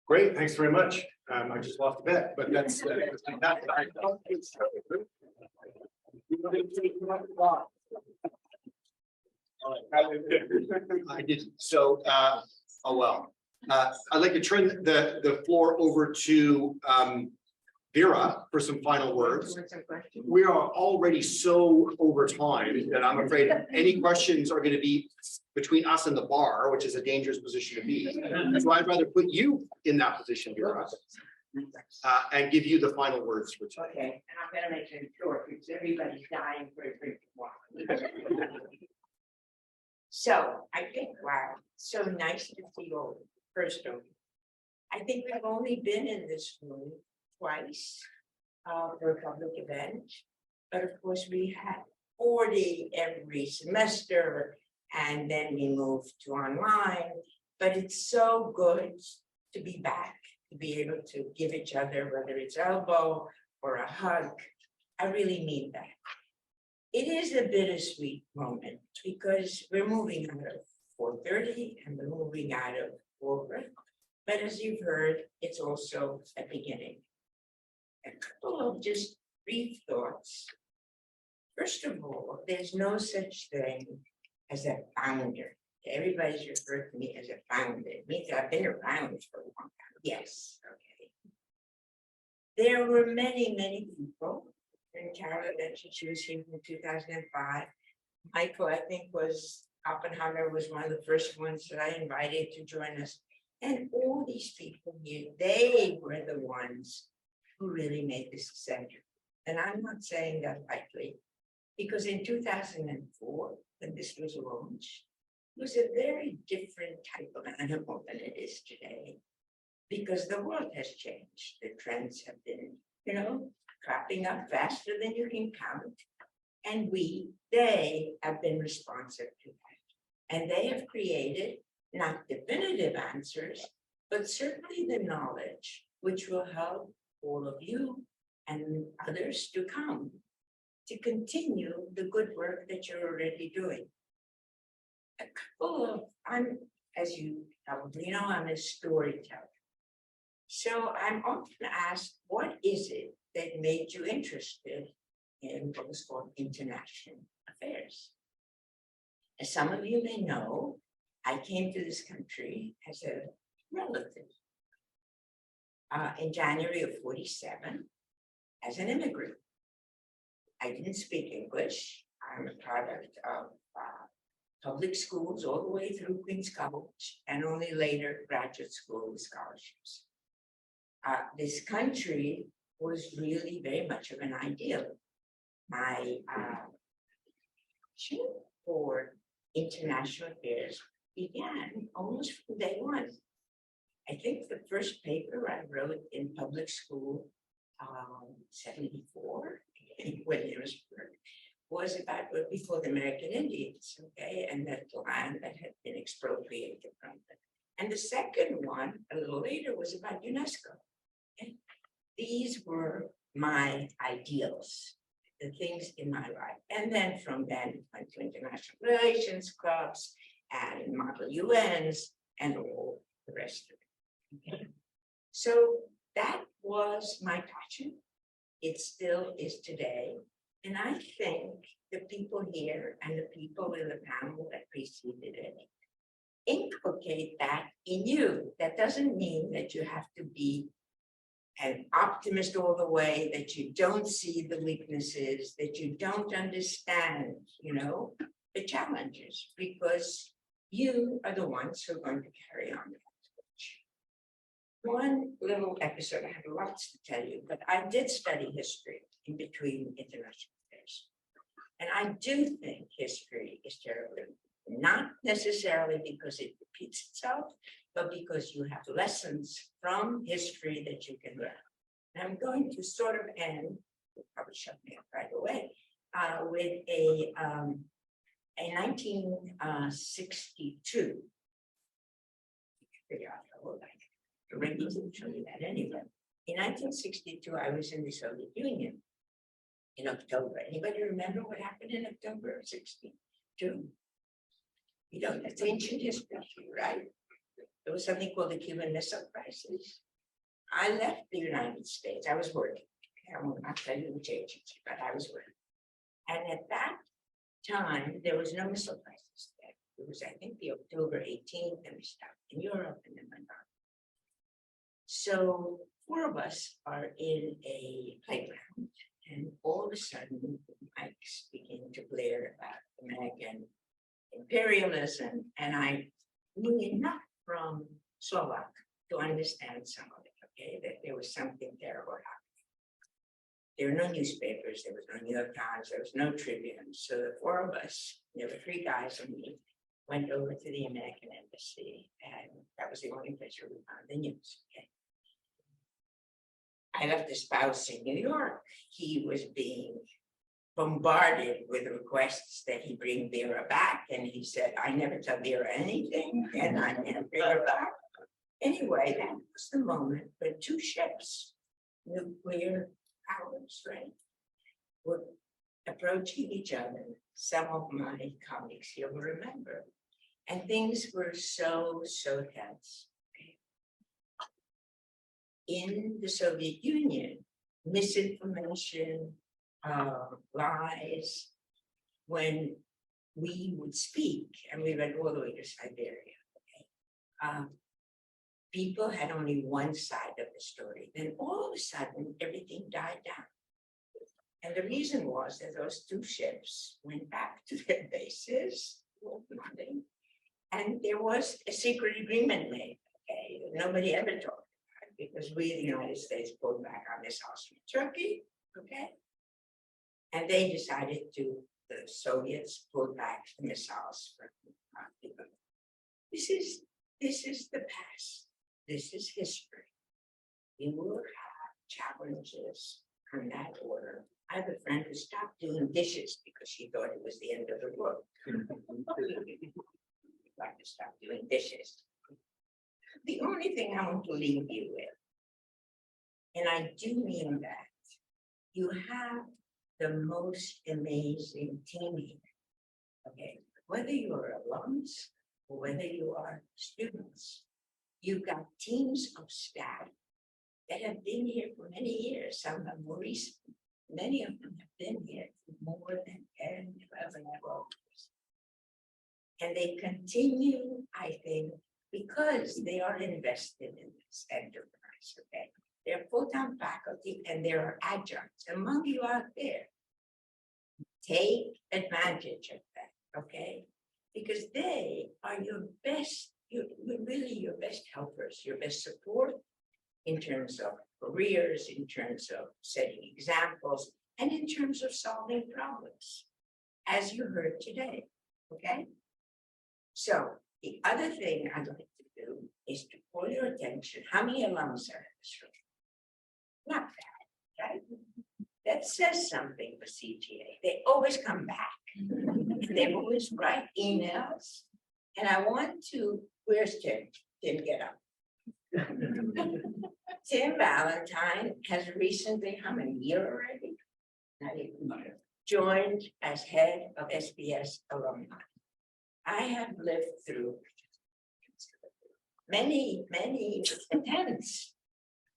Great, thanks very much. I just lost a bet, but that's. I didn't, so, oh well. I'd like to turn the floor over to Vera for some final words. We are already so over time that I'm afraid any questions are going to be between us and the bar, which is a dangerous position to be. So I'd rather put you in that position, Vera, and give you the final words for today. Okay, and I'm gonna make it short because everybody's dying for a drink of water. So I think, wow, so nice to see you all. First of all, I think we've only been in this room twice for a public event, but of course we had 40 every semester, and then we moved to online. But it's so good to be back, to be able to give each other, whether it's elbow or a hug. I really mean that. It is a bittersweet moment because we're moving out of 430 and we're moving out of Woolworth. But as you've heard, it's also a beginning. A couple of just brief thoughts. First of all, there's no such thing as a founder. Everybody's referred to me as a founder. It means I've been around for a long time. Yes, okay. There were many people in Canada that you choose here in 2005. Michael, I think, Oppenheimer was one of the first ones that I invited to join us. And all these people here, they were the ones who really made this a center. And I'm not saying that lightly, because in 2004, when this was launched, it was a very different type of animal than it is today, because the world has changed. The trends have been, cropping up faster than you can count. And they have been responsive to that. And they have created not definitive answers, but certainly the knowledge which will help all of you and others to come to continue the good work that you're already doing. A couple of, as you probably know, I'm a storyteller. So I'm often asked, what is it that made you interested in what was called international affairs? As some of you may know, I came to this country as a relative in January of 47 as an immigrant. I didn't speak English. I'm a product of public schools all the way through Queens College and only later graduate school with scholarships. This country was really very much of an ideal. My passion for international affairs began almost from day one. I think the first paper I wrote in public school, 74, in Williamsburg, was about what we call the American Indians, okay, and that land that had been expropriated from them. And the second one, a little later, was about UNESCO. Okay? These were my ideals, the things in my life. And then from then, went to international relations clubs and model UNs and all the rest of it. Okay? So that was my passion. It still is today. And I think the people here and the people in the panel that preceded it inculcate that in you. That doesn't mean that you have to be an optimist all the way, that you don't see the weaknesses, that you don't understand, the challenges, because you are the ones who are going to carry on the torch. one little episode, I have lots to tell you, but I did study history in between international affairs. And I do think history is terrible, not necessarily because it repeats itself, but because you have lessons from history that you can learn. And I'm going to sort of end, we'll probably shut me up right away, with a 1962. Figure out how old I am. The rankings will show you that anyway. In 1962, I was in the Soviet Union in October. Anybody remember what happened in October of 62? You know, that's ancient history, right? There was something called the Cuban Missile Crisis. I left the United States. I was working. I will not tell you which agency, but I was working. And at that time, there was no missile crisis there. It was, I think, the October 18th, and we stopped in Europe and then went on. So 4 of us are in a playground, and all of a sudden, mics begin to blare about American imperialism, and I knew enough from Slovak to understand some of it, okay, that there was something terrible happening. There were no newspapers, there was no New York Times, there was no Tribune. So the 4 of us, there were 3 guys and me, went over to the American embassy, and that was the only place where we found the news, okay. I left a spouse in New York. He was being bombarded with requests that he bring Vera back, and he said, I never tell Vera anything, and I never bring her back. Anyway, that was the moment when 2 ships, nuclear powers, right, were approaching each other. Some of my colleagues here will remember. And things were so tense. In the Soviet Union, misinformation, lies, when we would speak, and we went all the way to Siberia, okay? People had only one side of the story. Then all of a sudden, everything died down. And the reason was that those 2 ships went back to their bases, nothing, and there was a secret agreement made, okay? Nobody ever talked about it because we, the United States, pulled back our missiles from Turkey, okay? And they decided to, the Soviets pulled back the missiles from Cuba. This is the past. This is history. We will have challenges from that order. I have a friend who stopped doing dishes because she thought it was the end of the world. Like to stop doing dishes. The only thing I want to leave you with, and I do mean that, you have the most amazing team here. Okay, whether you're alums or whether you are students, you've got teams of staff that have been here for many years. Some are more recent. Many of them have been here for more than 10, 11, 12 years. And they continue, I think, because they are invested in this enterprise, okay? They're full-time faculty and there are adjuncts among you out there. Take advantage of that, okay? Because they are your best, really your best helpers, your best support in terms of careers, in terms of setting examples, and in terms of solving problems, as you heard today, okay? So the other thing I'd like to do is to call your attention. How many alums are in this room? Not bad, right? That says something for CGA. They always come back. They always write emails. And I want to, where's Tim? Tim, get up. Tim Valentine has recently, how many years already? Not even joined as head of SBS alumni. I have lived through many attempts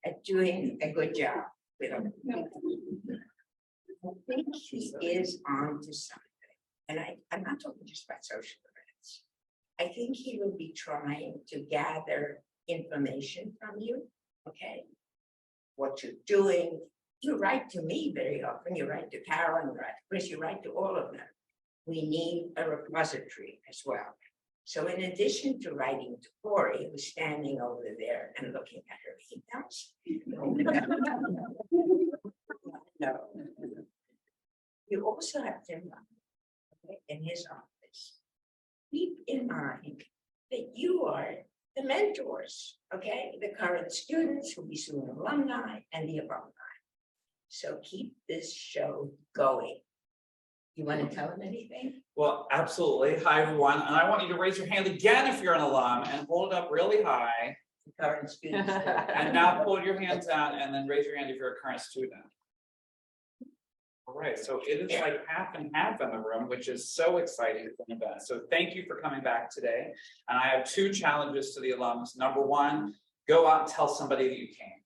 at doing a good job with him. I think he is on to something. And I'm not talking just about social events. I think he will be trying to gather information from you, okay? What you're doing. You write to me very often. You write to Carol and you write to Chris, you write to all of them. We need a repository as well. So in addition to writing to Cory, who's standing over there and looking at her emails. No. You also have Tim in his office. Keep in mind that you are the mentors, okay? The current students who will be soon alumni and the alumni. So keep this show going. You want to tell them anything? Well, absolutely. Hi, everyone. And I want you to raise your hand again if you're an alum and hold it up really high. Current students. And now pull your hands down and then raise your hand if you're a current student. All right, so it is like half and half in the room, which is so exciting for an event. So thank you for coming back today. And I have two challenges to the alums. Number one, go out and tell somebody that you came.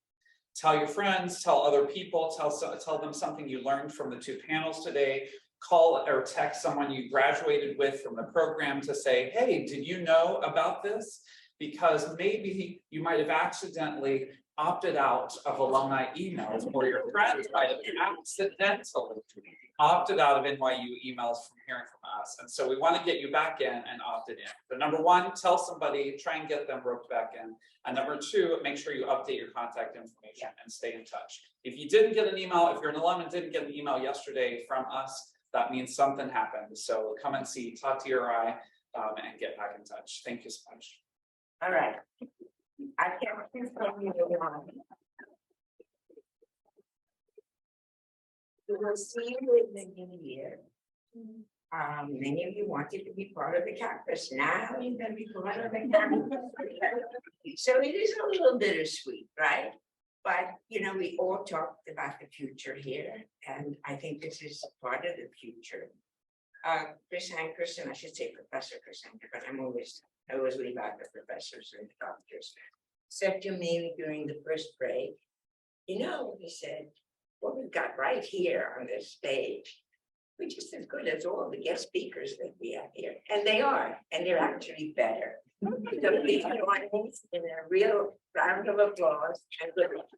Tell your friends, tell other people, tell them something you learned from the two panels today. Call or text someone you graduated with from the program to say, hey, did you know about this? Because maybe you might have accidentally opted out of alumni emails, or your friends might have accidentally opted out of NYU emails from hearing from us. And so we want to get you back in and opted in. So number one, tell somebody, try and get them roped back in. And number two, make sure you update your contact information and stay in touch. If you didn't get an email, if you're an alum and didn't get an email yesterday from us, that means something happened. So come and see, talk to your eye, and get back in touch. Thank you so much. All right. I can't confirm you on. We will see you in the new year. Many of you wanted to be part of the campus. Now you're going to be part of the campus. So it is a little bittersweet, right? But, you know, we all talked about the future here, and I think this is part of the future. Chris Hankerson, I should say Professor Chris Hankerson, but I always leave out the professors and the doctors. Said to me during the first break, you know, he said, what we've got right here on this stage, we're just as good as all the guest speakers that we have here. And they are, and they're actually better. So please join me in a real round of applause and good luck.